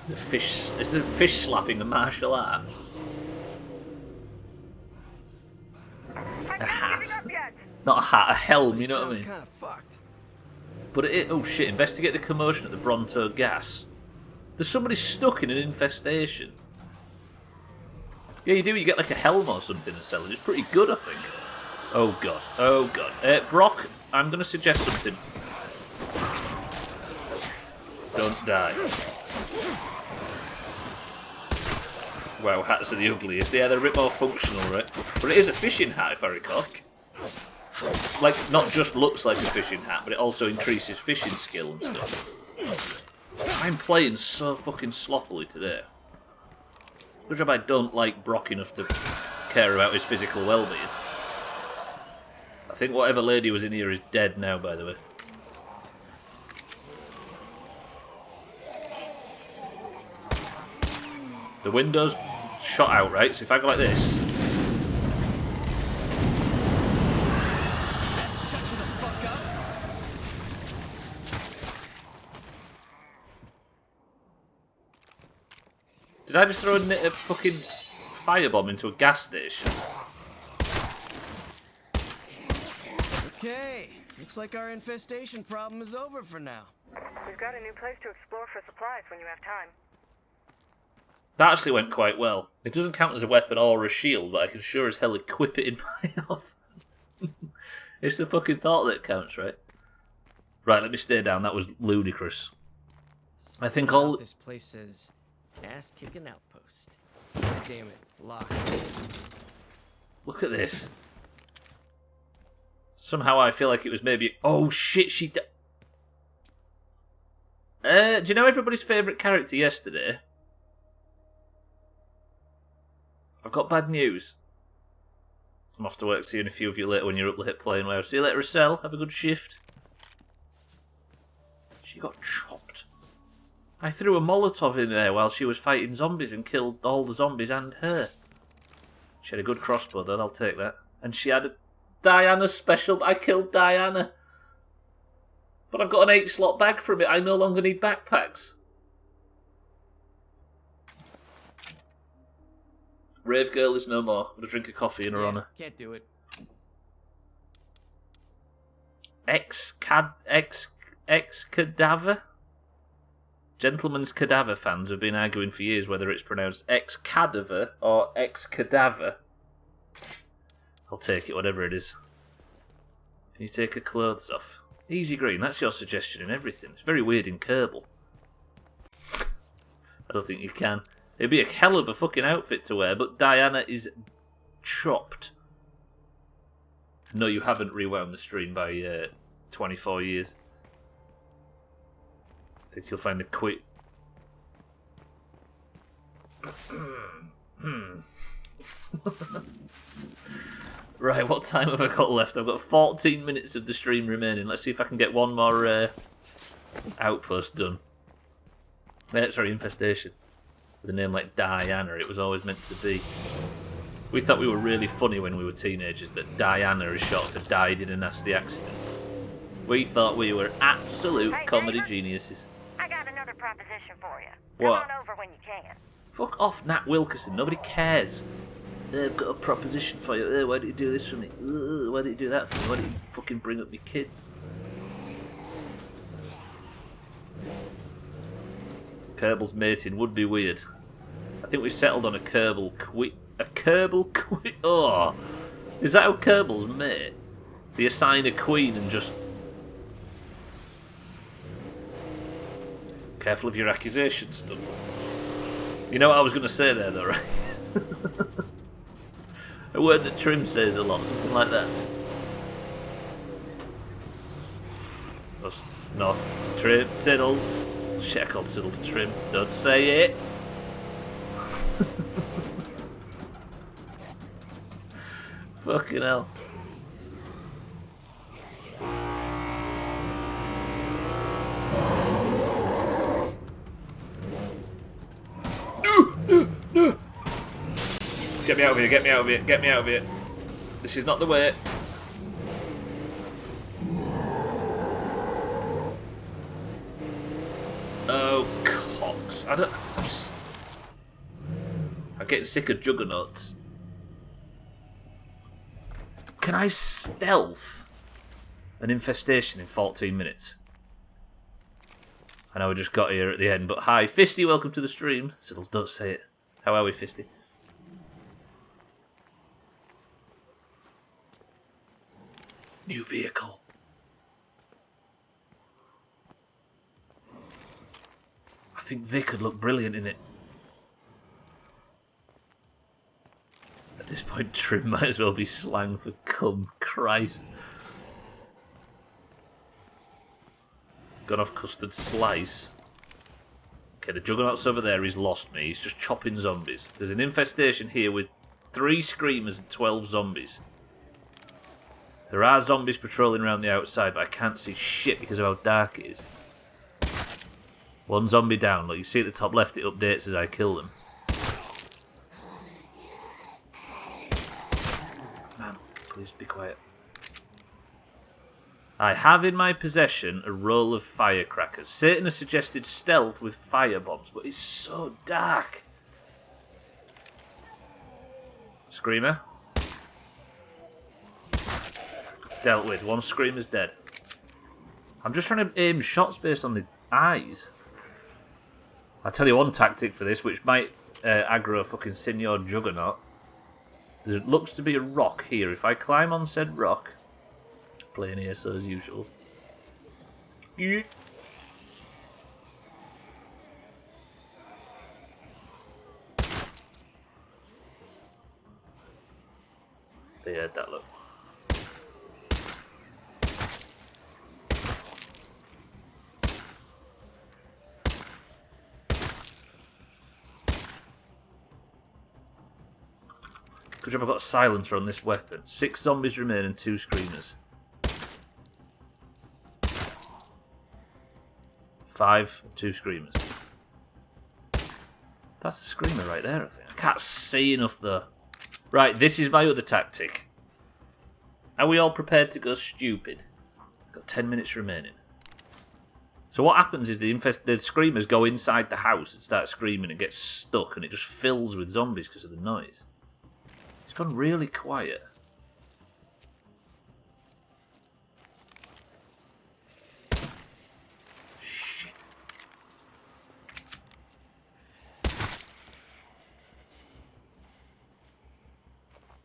Is the fish slapping a martial art? A hat. Not a hat, a helm, you know what I mean? Kind of fucked. But oh shit, investigate the commotion at the Bronto gas. There's somebody stuck in an infestation. Yeah, you do, you get like a helm or something to sell, and it's pretty good, I think. Oh god, oh god. Brock, I'm going to suggest something. Don't die. Wow, hats are the ugliest. Yeah, they're a bit more functional, right? But it is a fishing hat, if I recall. Like, not just looks like a fishing hat, but it also increases fishing skill and stuff. I'm playing so fucking sloppily today. Good job I don't like Brock enough to care about his physical well-being. I think whatever lady was in here is dead now, by the way. The window's shot out, right? So if I go like this... Shut you the fuck up. Did I just throw a fucking firebomb into a gas station? Okay, looks like our infestation problem is over for now. We've got a new place to explore for supplies when you have time. That actually went quite well. It doesn't count as a weapon or a shield, but I can sure as hell equip it in my offhand. It's the fucking thought that counts, right? Right, let me stay down. That was ludicrous. I think all... This place is ass-kicking outpost. Damn it, locked. Look at this. Somehow I feel like it was maybe... Oh shit, she... Do you know everybody's favourite character yesterday? I've got bad news. I'm off to work, seeing a few of you later when you're up late playing WoW. See you later, Estelle. Have a good shift. She got chopped. I threw a Molotov in there while she was fighting zombies and killed all the zombies and her. She had a good crossbow, though. I'll take that. And she had a Diana special. I killed Diana. But I've got an 8-slot bag from it. I no longer need backpacks. Rave girl is no more. I'm going to drink a coffee in her honour. Can't do it. Ex-cadaver? Gentleman's Cadaver fans have been arguing for years whether it's pronounced ex-cadaver or ex-cadaver. I'll take it, whatever it is. Can you take her clothes off? Easy green, that's your suggestion in everything. It's very weird in Kerbal. I don't think you can. It'd be a hell of a fucking outfit to wear, but Diana is chopped. No, you haven't rewound the stream by 24 years. I think you'll find a quick... Right, what time have I got left? I've got 14 minutes of the stream remaining. Let's see if I can get one more outpost done. Sorry, infestation. With a name like Diana, it was always meant to be. We thought we were really funny when we were teenagers that Diana is short for died in a nasty accident. We thought we were absolute comedy geniuses. I got another proposition for you. What? Come on over when you can. Fuck off, Nat Wilkerson. Nobody cares. I've got a proposition for you. Why do you do this for me? Why do you do that for me? Why do you fucking bring up your kids? Kerbal's mating would be weird. I think we settled on a Kerbal quit. A Kerbal quit? Oh! Is that how Kerbal's mate? They assign a queen and just... Careful of your accusations, Stubbler. You know what I was going to say there, though, right? A word that Trim says a lot, something like that. No. Trim, Siddles. Shit, I called Siddles Trim. Don't say it. Fucking hell. No. Get me out of here, get me out of here, get me out of here. This is not the way. Oh, cocks. I'm getting sick of juggernauts. Can I stealth an infestation in 14 minutes? I know we just got here at the end, but hi, Fisty, welcome to the stream. Siddles, don't say it. How are we, Fisty? New vehicle. I think Vic would look brilliant in it. At this point, Trim might as well be slang for cum. Christ. Gone off custard slice. Okay, the Juggernaut's over there. He's lost me. He's just chopping zombies. There's an infestation here with 3 screamers and 12 zombies. There are zombies patrolling around the outside, but I can't see shit because of how dark it is. 1 zombie down. Look, you see at the top left, it updates as I kill them. Man, please be quiet. I have in my possession a roll of firecrackers. Satan has suggested stealth with firebombs, but it's so dark. Screamer. Dealt with. 1 screamer's dead. I'm just trying to aim shots based on the eyes. I'll tell you one tactic for this, which might aggro fucking Senor Juggernaut. There looks to be a rock here. If I climb on said rock... Playing ASO as usual. Yeah, that look. Good job I've got a silencer on this weapon. 6 zombies remain and 2 screamers. 5, 2 screamers. That's a screamer right there, I think. I can't see enough though. Right, this is my other tactic. Are we all prepared to go stupid? Got 10 minutes remaining. So what happens is the screamers go inside the house and start screaming and get stuck, and it just fills with zombies because of the noise. It's gone really quiet. Shit.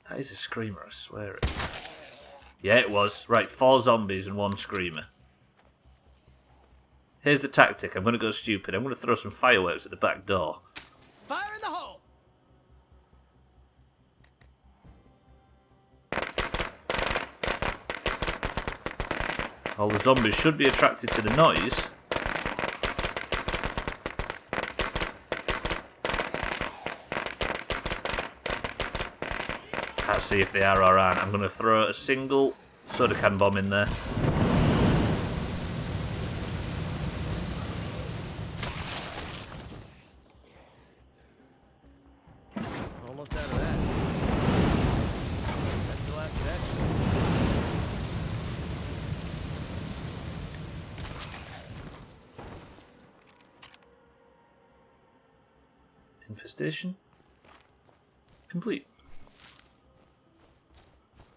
That is a screamer, I swear it. Yeah, it was. Right, 4 zombies and 1 screamer. Here's the tactic. I'm going to go stupid. I'm going to throw some fireworks at the back door. Fire in the hole! All the zombies should be attracted to the noise. Let's see if they are or aren't. I'm going to throw a single soda can bomb in there. Almost out of that. That's the last of that. Infestation complete.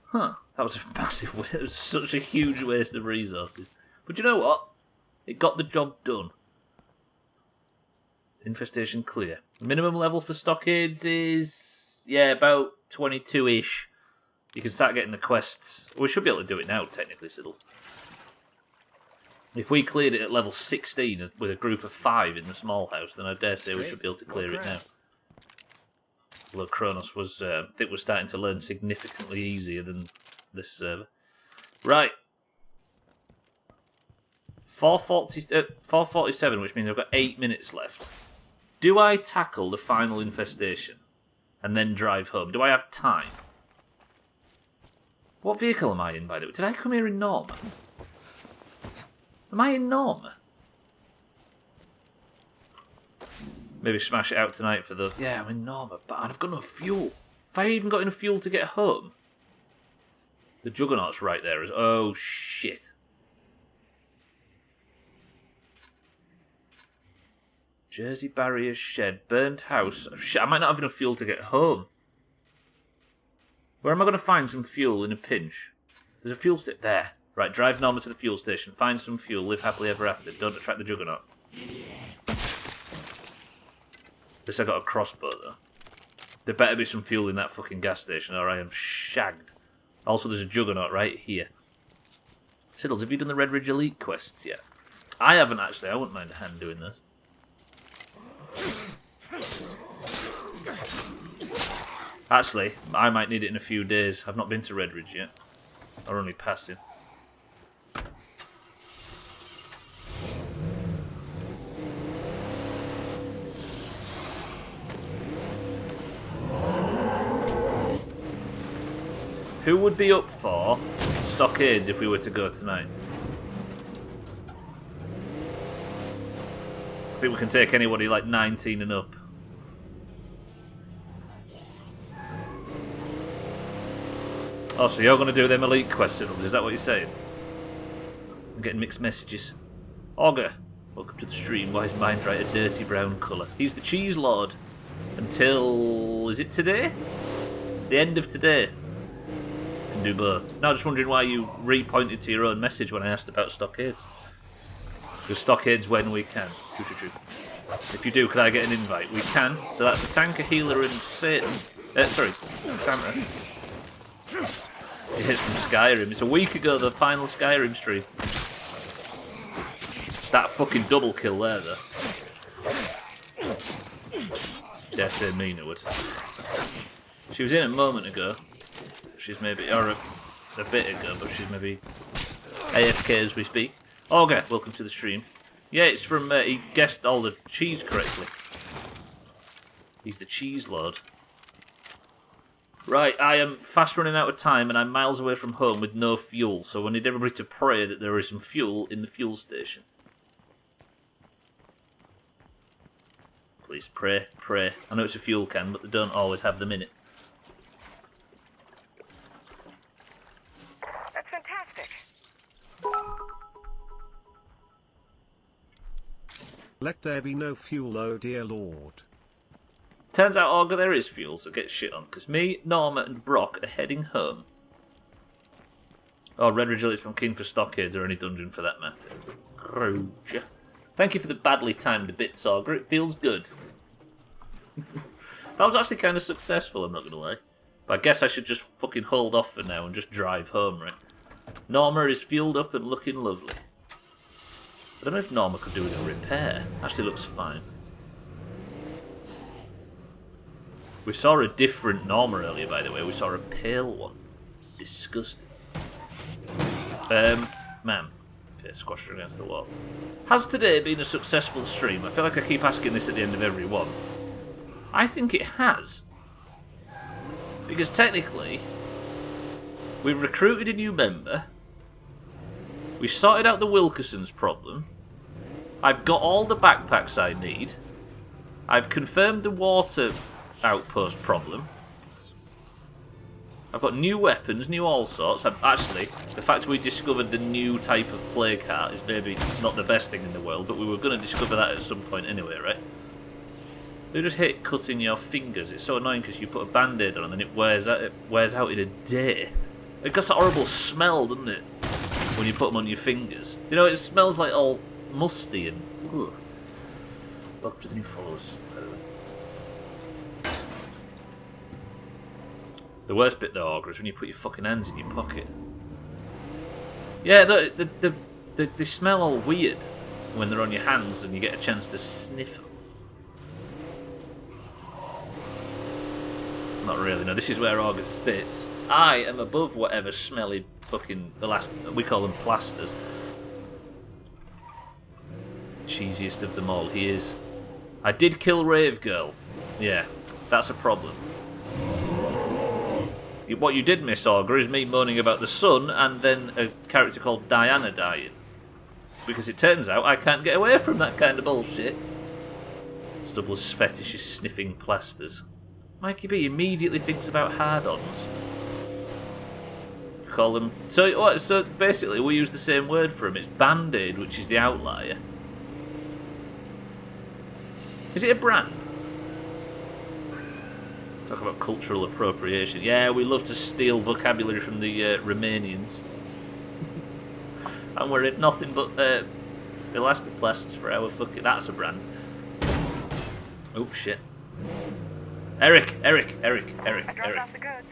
Huh, that was a massive waste. It was such a huge waste of resources. But you know what? It got the job done. Infestation clear. Minimum level for stockades is, yeah, about 22-ish. You can start getting the quests. We should be able to do it now, technically, Siddles. If we cleared it at level 16 with a group of 5 in the small house, then I dare say we should be able to clear it now. Although Kronos was, I think we're starting to learn significantly easier than this server. Right. 4:47, which means I've got 8 minutes left. Do I tackle the final infestation and then drive home? Do I have time? What vehicle am I in, by the way? Did I come here in Norma? Am I in Norma? Maybe smash it out tonight for those. Yeah, I'm in Norma, but I've got no fuel. Have I even got enough fuel to get home? The Juggernaut's right there. Oh, shit. Jersey barrier shed, burned house. Oh, shit, I might not have enough fuel to get home. Where am I going to find some fuel in a pinch? There's a fuel station there. Right, drive Norma to the fuel station, find some fuel, live happily ever after. Don't attract the Juggernaut. At least I got a crossbow, though. There better be some fuel in that fucking gas station, or I am shagged. Also, there's a Juggernaut right here. Siddles, have you done the Red Ridge Elite quests yet? I haven't, actually. I wouldn't mind a hand doing this. Actually, I might need it in a few days. I've not been to Red Ridge yet. Or only passing. Who would be up for stockades if we were to go tonight? I think we can take anybody like 19 and up. Oh, so you're going to do them elite quests, is that what you're saying? I'm getting mixed messages. Augur, welcome to the stream. Why is mine bright a dirty brown colour? He's the Cheese Lord. Until... is it today? It's the end of today. Can do both. Now, just wondering why you repointed to your own message when I asked about stockades. Because stockades when we can. True. If you do, could I get an invite? We can. So that's the tanker, healer, and Satan. Santa. It's from Skyrim. It's a week ago, the final Skyrim stream. It's that fucking double kill there, though. Dare say Mina would. She was in a moment ago. She's maybe, or a bit ago, but she's maybe AFK as we speak. Okay, welcome to the stream. Yeah, it's from, he guessed all the cheese correctly. He's the Cheese Lord. Right, I am fast running out of time and I'm miles away from home with no fuel, so I need everybody to pray that there is some fuel in the fuel station. Please, pray. I know it's a fuel can, but they don't always have them in it. Let there be no fuel, oh dear lord. Turns out, Augur, there is fuel, so get shit on. Because me, Norma, and Brock are heading home. Oh, Red Regilis from King for Stockades or any dungeon for that matter. Crouch. Thank you for the badly timed bits, Augur. It feels good. That was actually kind of successful, I'm not going to lie. But I guess I should just fucking hold off for now and just drive home, right? Norma is fueled up and looking lovely. I don't know if Norma could do with a repair. Actually looks fine. We saw a different Norma earlier, by the way. We saw a pale one. Disgusting. Ma'am. Okay, squashed her against the wall. Has today been a successful stream? I feel like I keep asking this at the end of every one. I think it has. Because technically, we've recruited a new member. We sorted out the Wilkerson's problem. I've got all the backpacks I need. I've confirmed the water outpost problem. I've got new weapons, new all sorts. Actually, the fact we discovered the new type of plague heart is maybe not the best thing in the world, but we were going to discover that at some point anyway, right? Who just hate cutting your fingers? It's so annoying because you put a band-aid on and then it wears out in a day. It got that horrible smell, doesn't it? When you put them on your fingers. You know, it smells like all musty and... Ugh. Welcome to the new followers. The worst bit though, Augur, is when you put your fucking hands in your pocket. Yeah, they smell all weird when they're on your hands and you get a chance to sniff them. Not really, no. This is where Augur states, I am above whatever smelly fucking... we call them plasters. Cheesiest of them all, he is. I did kill Rave Girl. Yeah, that's a problem. What you did miss, Augur, is me moaning about the sun and then a character called Diana dying. Because it turns out I can't get away from that kind of bullshit. Stubbler's fetish is sniffing plasters. Mikey B immediately thinks about hard-ons. Call them... So basically we use the same word for them. It's Band-Aid, which is the outlier. Is it a brand? Talk about cultural appropriation. Yeah, we love to steal vocabulary from the Romanians. And we're in nothing but elastoplasts for our fucking... That's a brand. Oh, shit. Eric. I dropped off the goods.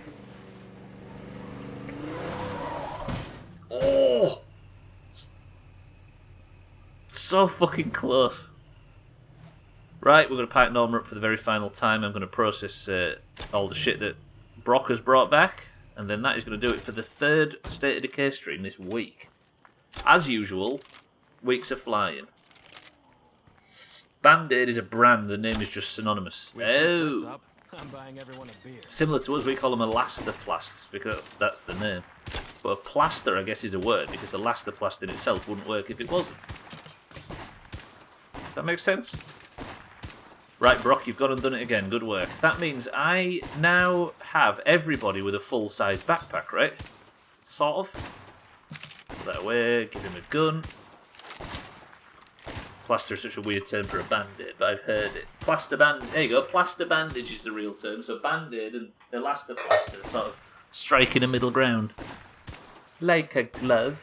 Oh! So fucking close. Right, we're going to pipe Norma up for the very final time. I'm going to process all the shit that Brock has brought back. And then that is going to do it for the third State of Decay stream this week. As usual, weeks are flying. Band-Aid is a brand. The name is just synonymous. Oh! I'm buying everyone a beer. Similar to us, we call them elastoplasts because that's the name. But a plaster, I guess, is a word because elastoplast in itself wouldn't work if it wasn't. Does that make sense? Right, Brock, you've gone and done it again. Good work. That means I now have everybody with a full-size backpack, right? Sort of. Put that away, give him a gun. Plaster is such a weird term for a band-aid, but I've heard it. Plaster band. There you go. Plaster bandage is the real term. So band-aid and elastoplaster sort of striking a middle ground. Like a glove.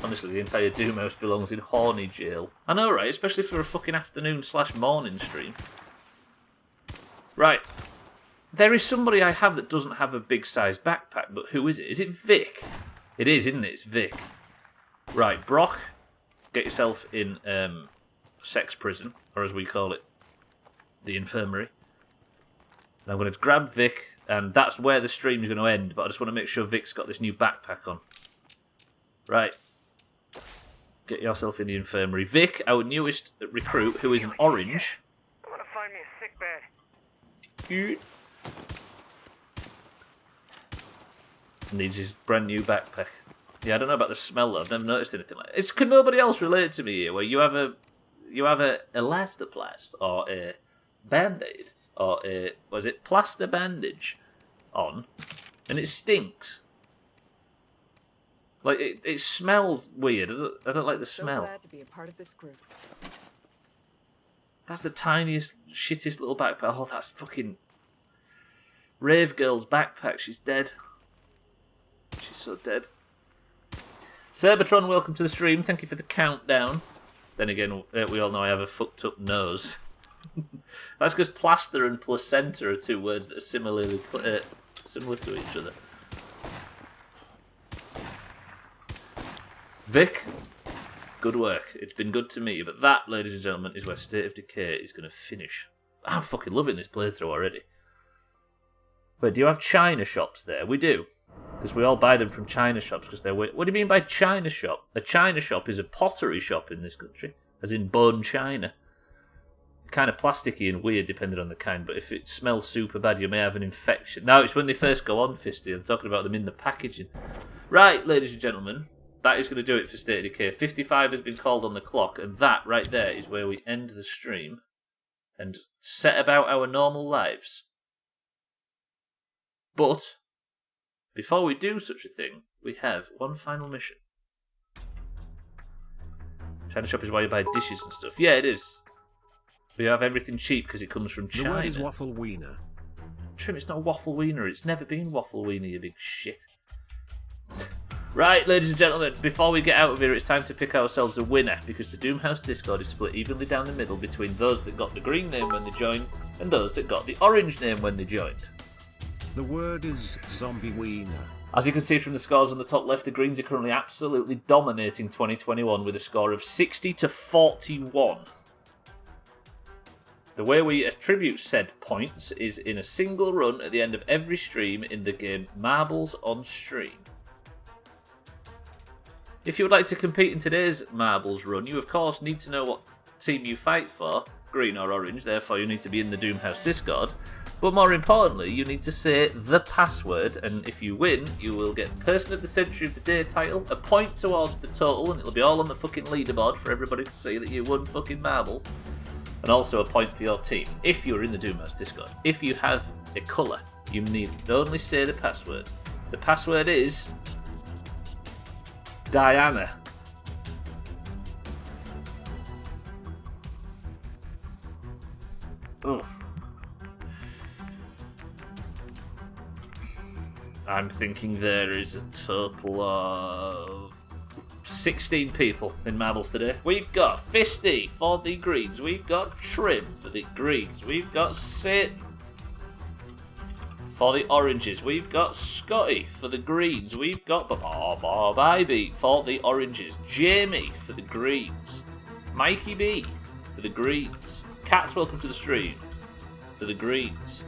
Honestly, the entire Doomhaus belongs in horny jail. I know, right? Especially for a fucking afternoon/morning stream. Right. There is somebody I have that doesn't have a big-sized backpack, but who is it? Is it Vic? It is, isn't it? It's Vic. Right, Brock, get yourself in sex prison, or as we call it, the infirmary. And I'm going to grab Vic, and that's where the stream's going to end, but I just want to make sure Vic's got this new backpack on. Right. Get yourself in the infirmary. Vic, our newest recruit, who is an orange. I want to find me a sick bed. Needs his brand new backpack. Yeah, I don't know about the smell though. I've never noticed anything like that. Can nobody else relate to me here where you have a elastoplast or a band-aid or a plaster bandage on and it stinks? Like it smells weird. I don't like the smell. So glad to be a part of this group. That's the tiniest, shittest little backpack. Oh, that's fucking... Rave Girl's backpack. She's dead. She's so dead. Cerbatron, welcome to the stream. Thank you for the countdown. Then again, we all know I have a fucked up nose. That's because plaster and placenta are two words that are similar to each other. Vic, good work. It's been good to me. But that, ladies and gentlemen, is where State of Decay is going to finish. I'm fucking loving this playthrough already. Wait, do you have China shops there? We do. Because we all buy them from China shops. Because they're... What do you mean by China shop? A China shop is a pottery shop in this country. As in bone china. Kind of plasticky and weird depending on the kind. But if it smells super bad, you may have an infection. Now, it's when they first go on, Fisty. I'm talking about them in the packaging. Right, ladies and gentlemen. That is going to do it for State of Decay. 55 has been called on the clock. And that right there is where we end the stream. And set about our normal lives. But... before we do such a thing, we have one final mission. China shop is why you buy dishes and stuff. Yeah, it is. We have everything cheap because it comes from China. The word is waffle wiener. Trim, it's not waffle wiener. It's never been waffle wiener, you big shit. Right, ladies and gentlemen, before we get out of here, it's time to pick ourselves a winner because the Doomhaus Discord is split evenly down the middle between those that got the green name when they joined and those that got the orange name when they joined. The word is zombie wiener. As you can see from the scores on the top left, the Greens are currently absolutely dominating 2021 with a score of 60-41. The way we attribute said points is in a single run at the end of every stream in the game Marbles on Stream. If you would like to compete in today's Marbles run, you of course need to know what team you fight for, green or orange, therefore you need to be in the Doomhaus Discord. But more importantly, you need to say the password, and if you win, you will get Person of the Century of the Day title, a point towards the total, and it'll be all on the fucking leaderboard for everybody to see that you won fucking marbles, and also a point for your team, if you're in the Doomhaus Discord. If you have a colour, you need only say the password. The password is... Diana. Ugh. I'm thinking there is a total of 16 people in Marbles today. We've got Fisty for the Greens. We've got Trim for the Greens. We've got Satan for the Oranges. We've got Scotty for the Greens. We've got Baby for the Oranges. Jamie for the Greens. Mikey B for the Greens. Cats, welcome to the stream for the Greens.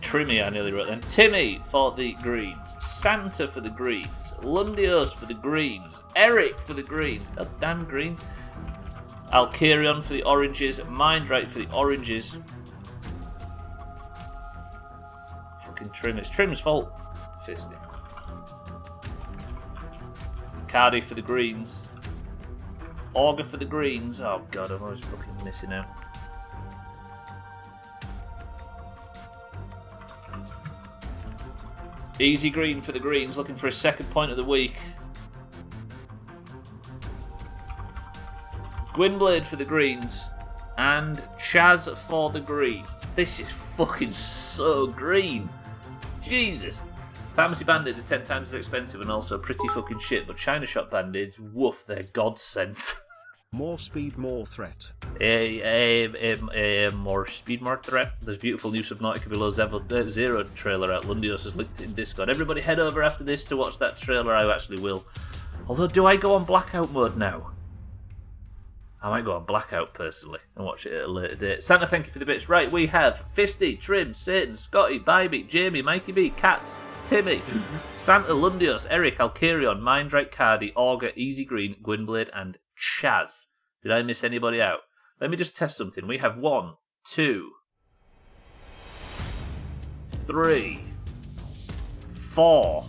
Trimmy, I nearly wrote then. Timmy for the Greens. Santa for the Greens. Lundios for the Greens. Eric for the Greens. God damn Greens. Alkerion for the Oranges. Mindright for the Oranges. Fucking Trim. It's Trim's fault. Fisty. Cardi for the Greens. Augur for the Greens. Oh god, I'm always fucking missing out. Easy Green for the Greens, looking for a second point of the week. Gwynblade for the Greens. And Chaz for the Greens. This is fucking so green. Jesus. Pharmacy Band-Aids are 10 times as expensive and also pretty fucking shit, but China Shop Band-Aids, woof, they're godsend. More speed, more threat. More speed, more threat. There's beautiful new Subnautica Below Zero trailer out. Lundios has linked it in Discord. Everybody head over after this to watch that trailer. I actually will. Although, do I go on blackout mode now? I might go on blackout personally and watch it at a later date. Santa, thank you for the bits. Right, we have Fisty, Trim, Satan, Scotty, Bybee, Jamie, Mikey B, Cats, Timmy, Santa, Lundios, Eric, Alkerion, Mindright, Cardi, Augur, Easy Green, Gwynblade, and Chaz. Did I miss anybody out? Let me just test something. We have 1, 2, 3, 4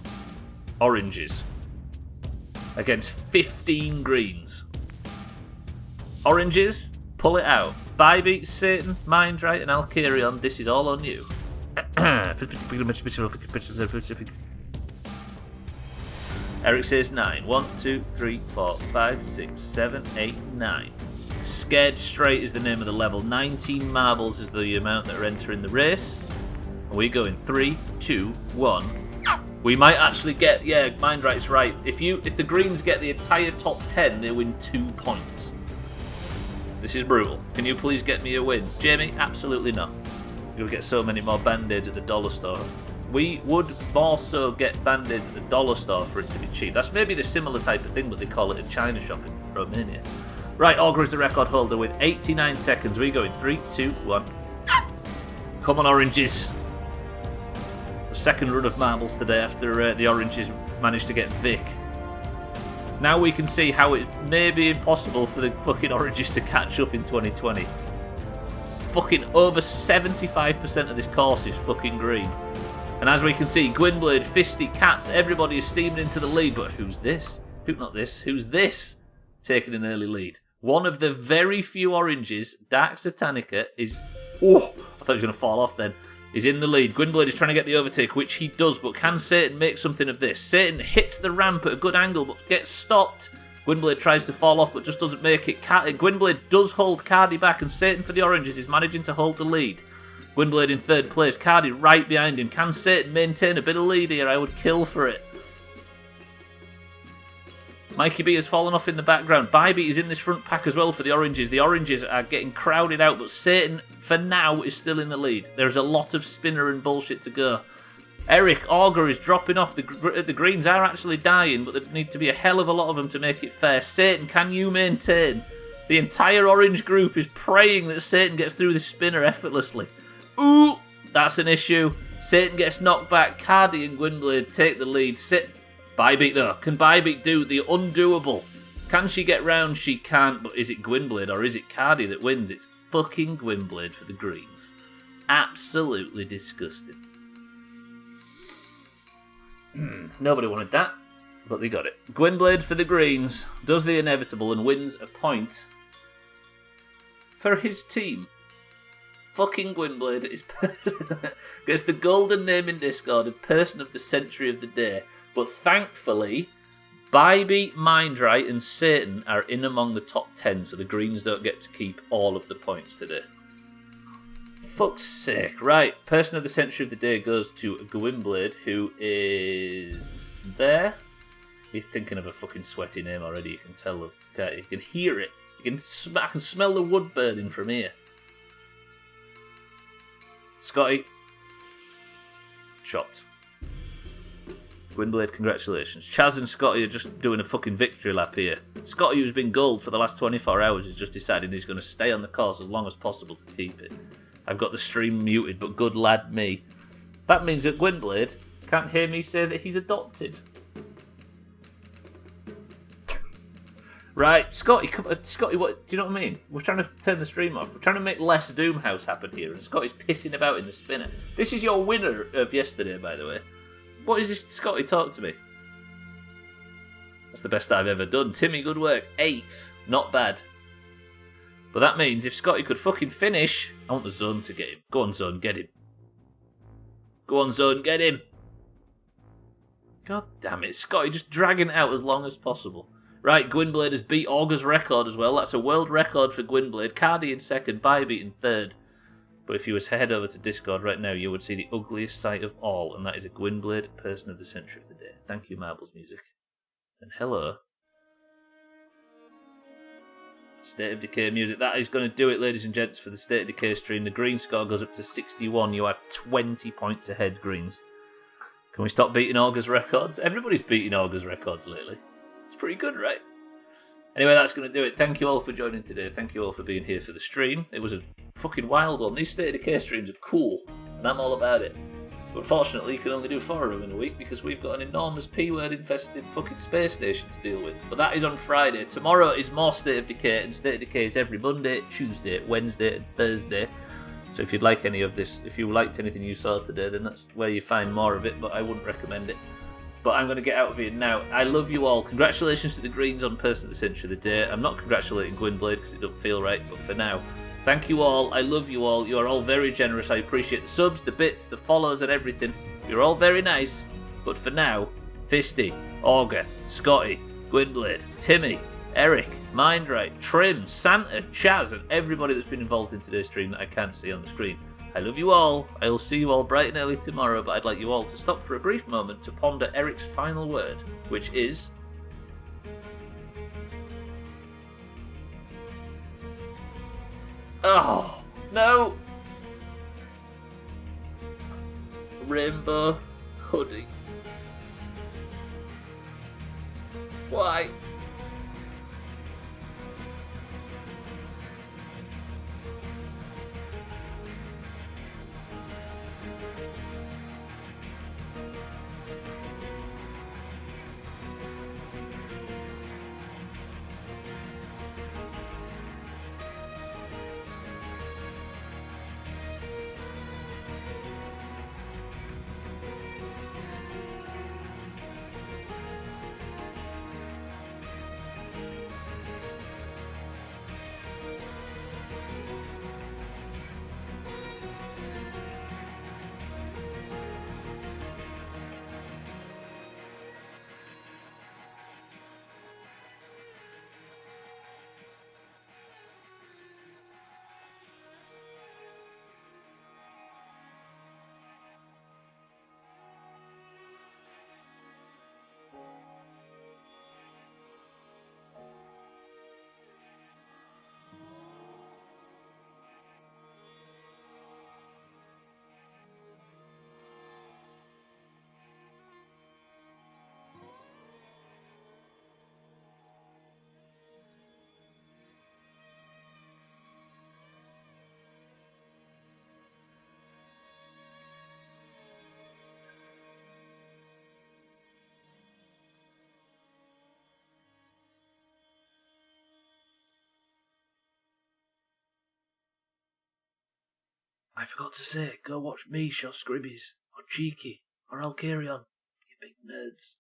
oranges against 15 greens. Oranges, pull it out. Bybee, Satan, Mindright, and Alkerion, this is all on you. Eric says 9. 1, 2, 3, 4, 5, 6, 7, 8, 9. Scared Straight is the name of the level. 19 marbles is the amount that are entering the race. And we go in 3, 2, 1. We might actually get, yeah, Mind Right's right. If the Greens get the entire top 10, they win 2 points. This is brutal. Can you please get me a win? Jamie, absolutely not. You'll get so many more Band-Aids at the dollar store. We would more so get Band-Aids at the dollar store for it to be cheap. That's maybe the similar type of thing, but they call it a China shop in Romania. Right, Augur is the record holder with 89 seconds. We go in 3, 2, 1. Come on, Oranges. The second run of marbles today after the Oranges managed to get Vic. Now we can see how it may be impossible for the fucking Oranges to catch up in 2020. Fucking over 75% of this course is fucking green. And as we can see, Gwynblade, Fisty, Cats, everybody is steaming into the lead. But who's this? Who's this? Taking an early lead. One of the very few Oranges, Dark Satanica, is... Oh, I thought he was going to fall off then. Is in the lead. Gwynblade is trying to get the overtake, which he does, but can Satan make something of this? Satan hits the ramp at a good angle, but gets stopped. Gwynblade tries to fall off, but just doesn't make it. Gwynblade does hold Cardi back, and Satan for the Oranges is managing to hold the lead. Gwynblade in third place, Cardi right behind him. Can Satan maintain a bit of lead here? I would kill for it. Mikey B has fallen off in the background. Bybee is in this front pack as well for the Oranges. The Oranges are getting crowded out, but Satan, for now, is still in the lead. There's a lot of spinner and bullshit to go. Eric, Augur is dropping off. The Greens are actually dying, but there need to be a hell of a lot of them to make it fair. Satan, can you maintain? The entire Orange group is praying that Satan gets through the spinner effortlessly. Ooh, that's an issue. Satan gets knocked back. Cardi and Gwynblade take the lead. Bybee though. Can Bybee do the undoable? Can she get round? She can't, but is it Gwynblade or is it Cardi that wins? It's fucking Gwynblade for the Greens. Absolutely disgusting. Nobody wanted that, but they got it. Gwynblade for the Greens does the inevitable and wins a point for his team. Fucking Gwynblade is gets the golden name in Discord of Person of the Century of the Day. But thankfully, Bybee, Mindright, and Satan are in among the top 10, so the Greens don't get to keep all of the points today. Fuck's sake. Right, Person of the Century of the Day goes to Gwynblade, who is there. He's thinking of a fucking sweaty name already, you can tell. Okay, you can hear it. I can smell the wood burning from here. Scotty. Shot. Gwynblade, congratulations. Chaz and Scotty are just doing a fucking victory lap here. Scotty, who's been gold for the last 24 hours, is just deciding he's going to stay on the course as long as possible to keep it. I've got the stream muted, but good lad me. That means that Gwynblade can't hear me say that he's adopted. Right, Scotty, Scotty, what do you know what I mean? We're trying to turn the stream off. We're trying to make less Doomhaus happen here, and Scotty's pissing about in the spinner. This is your winner of yesterday, by the way. What is this? Scotty, talk to me. That's the best I've ever done. Timmy, good work. 8th. Not bad. But that means if Scotty could fucking finish... I want the Zone to get him. Go on, Zone, get him. Go on, Zone, get him. God damn it. Scotty just dragging it out as long as possible. Right, Gwynblade has beat Augur's record as well. That's a world record for Gwynblade. Cardi in second, Bybee in third. But if you were to head over to Discord right now, you would see the ugliest sight of all, and that is a Gwynblade Person of the Century of the Day. Thank you, Marbles Music. And hello. State of Decay music. That is going to do it, ladies and gents, for the State of Decay stream. The green score goes up to 61. You are 20 points ahead, Greens. Can we stop beating Augur's records? Everybody's beating Augur's records lately. It's pretty good, right? Anyway, that's going to do it. Thank you all for joining today. Thank you all for being here for the stream. It was a fucking wild one. These State of Decay streams are cool, and I'm all about it. But fortunately, you can only do 4 of them in a week because we've got an enormous P-word infested fucking space station to deal with. But that is on Friday. Tomorrow is more State of Decay, and State of Decay is every Monday, Tuesday, Wednesday, and Thursday. So if you'd like any of this, if you liked anything you saw today, then that's where you find more of it, but I wouldn't recommend it. But I'm going to get out of here now. I love you all. Congratulations to the Greens on Person of the Century of the Day. I'm not congratulating Gwynblade because it don't feel right, but for now, thank you all. I love you all. You are all very generous. I appreciate the subs, the bits, the follows, and everything. You're all very nice. But for now, Fisty, Augur, Scotty, Gwynblade, Timmy, Eric, Mindright, Trim, Santa, Chaz, and everybody that's been involved in today's stream that I can't see on the screen. I love you all. I'll see you all bright and early tomorrow, but I'd like you all to stop for a brief moment to ponder Eric's final word, which is... Oh, no! Rainbow hoodie. Why? I forgot to say, go watch me show Scribbies, or Cheeky, or I'll carry on, you big nerds.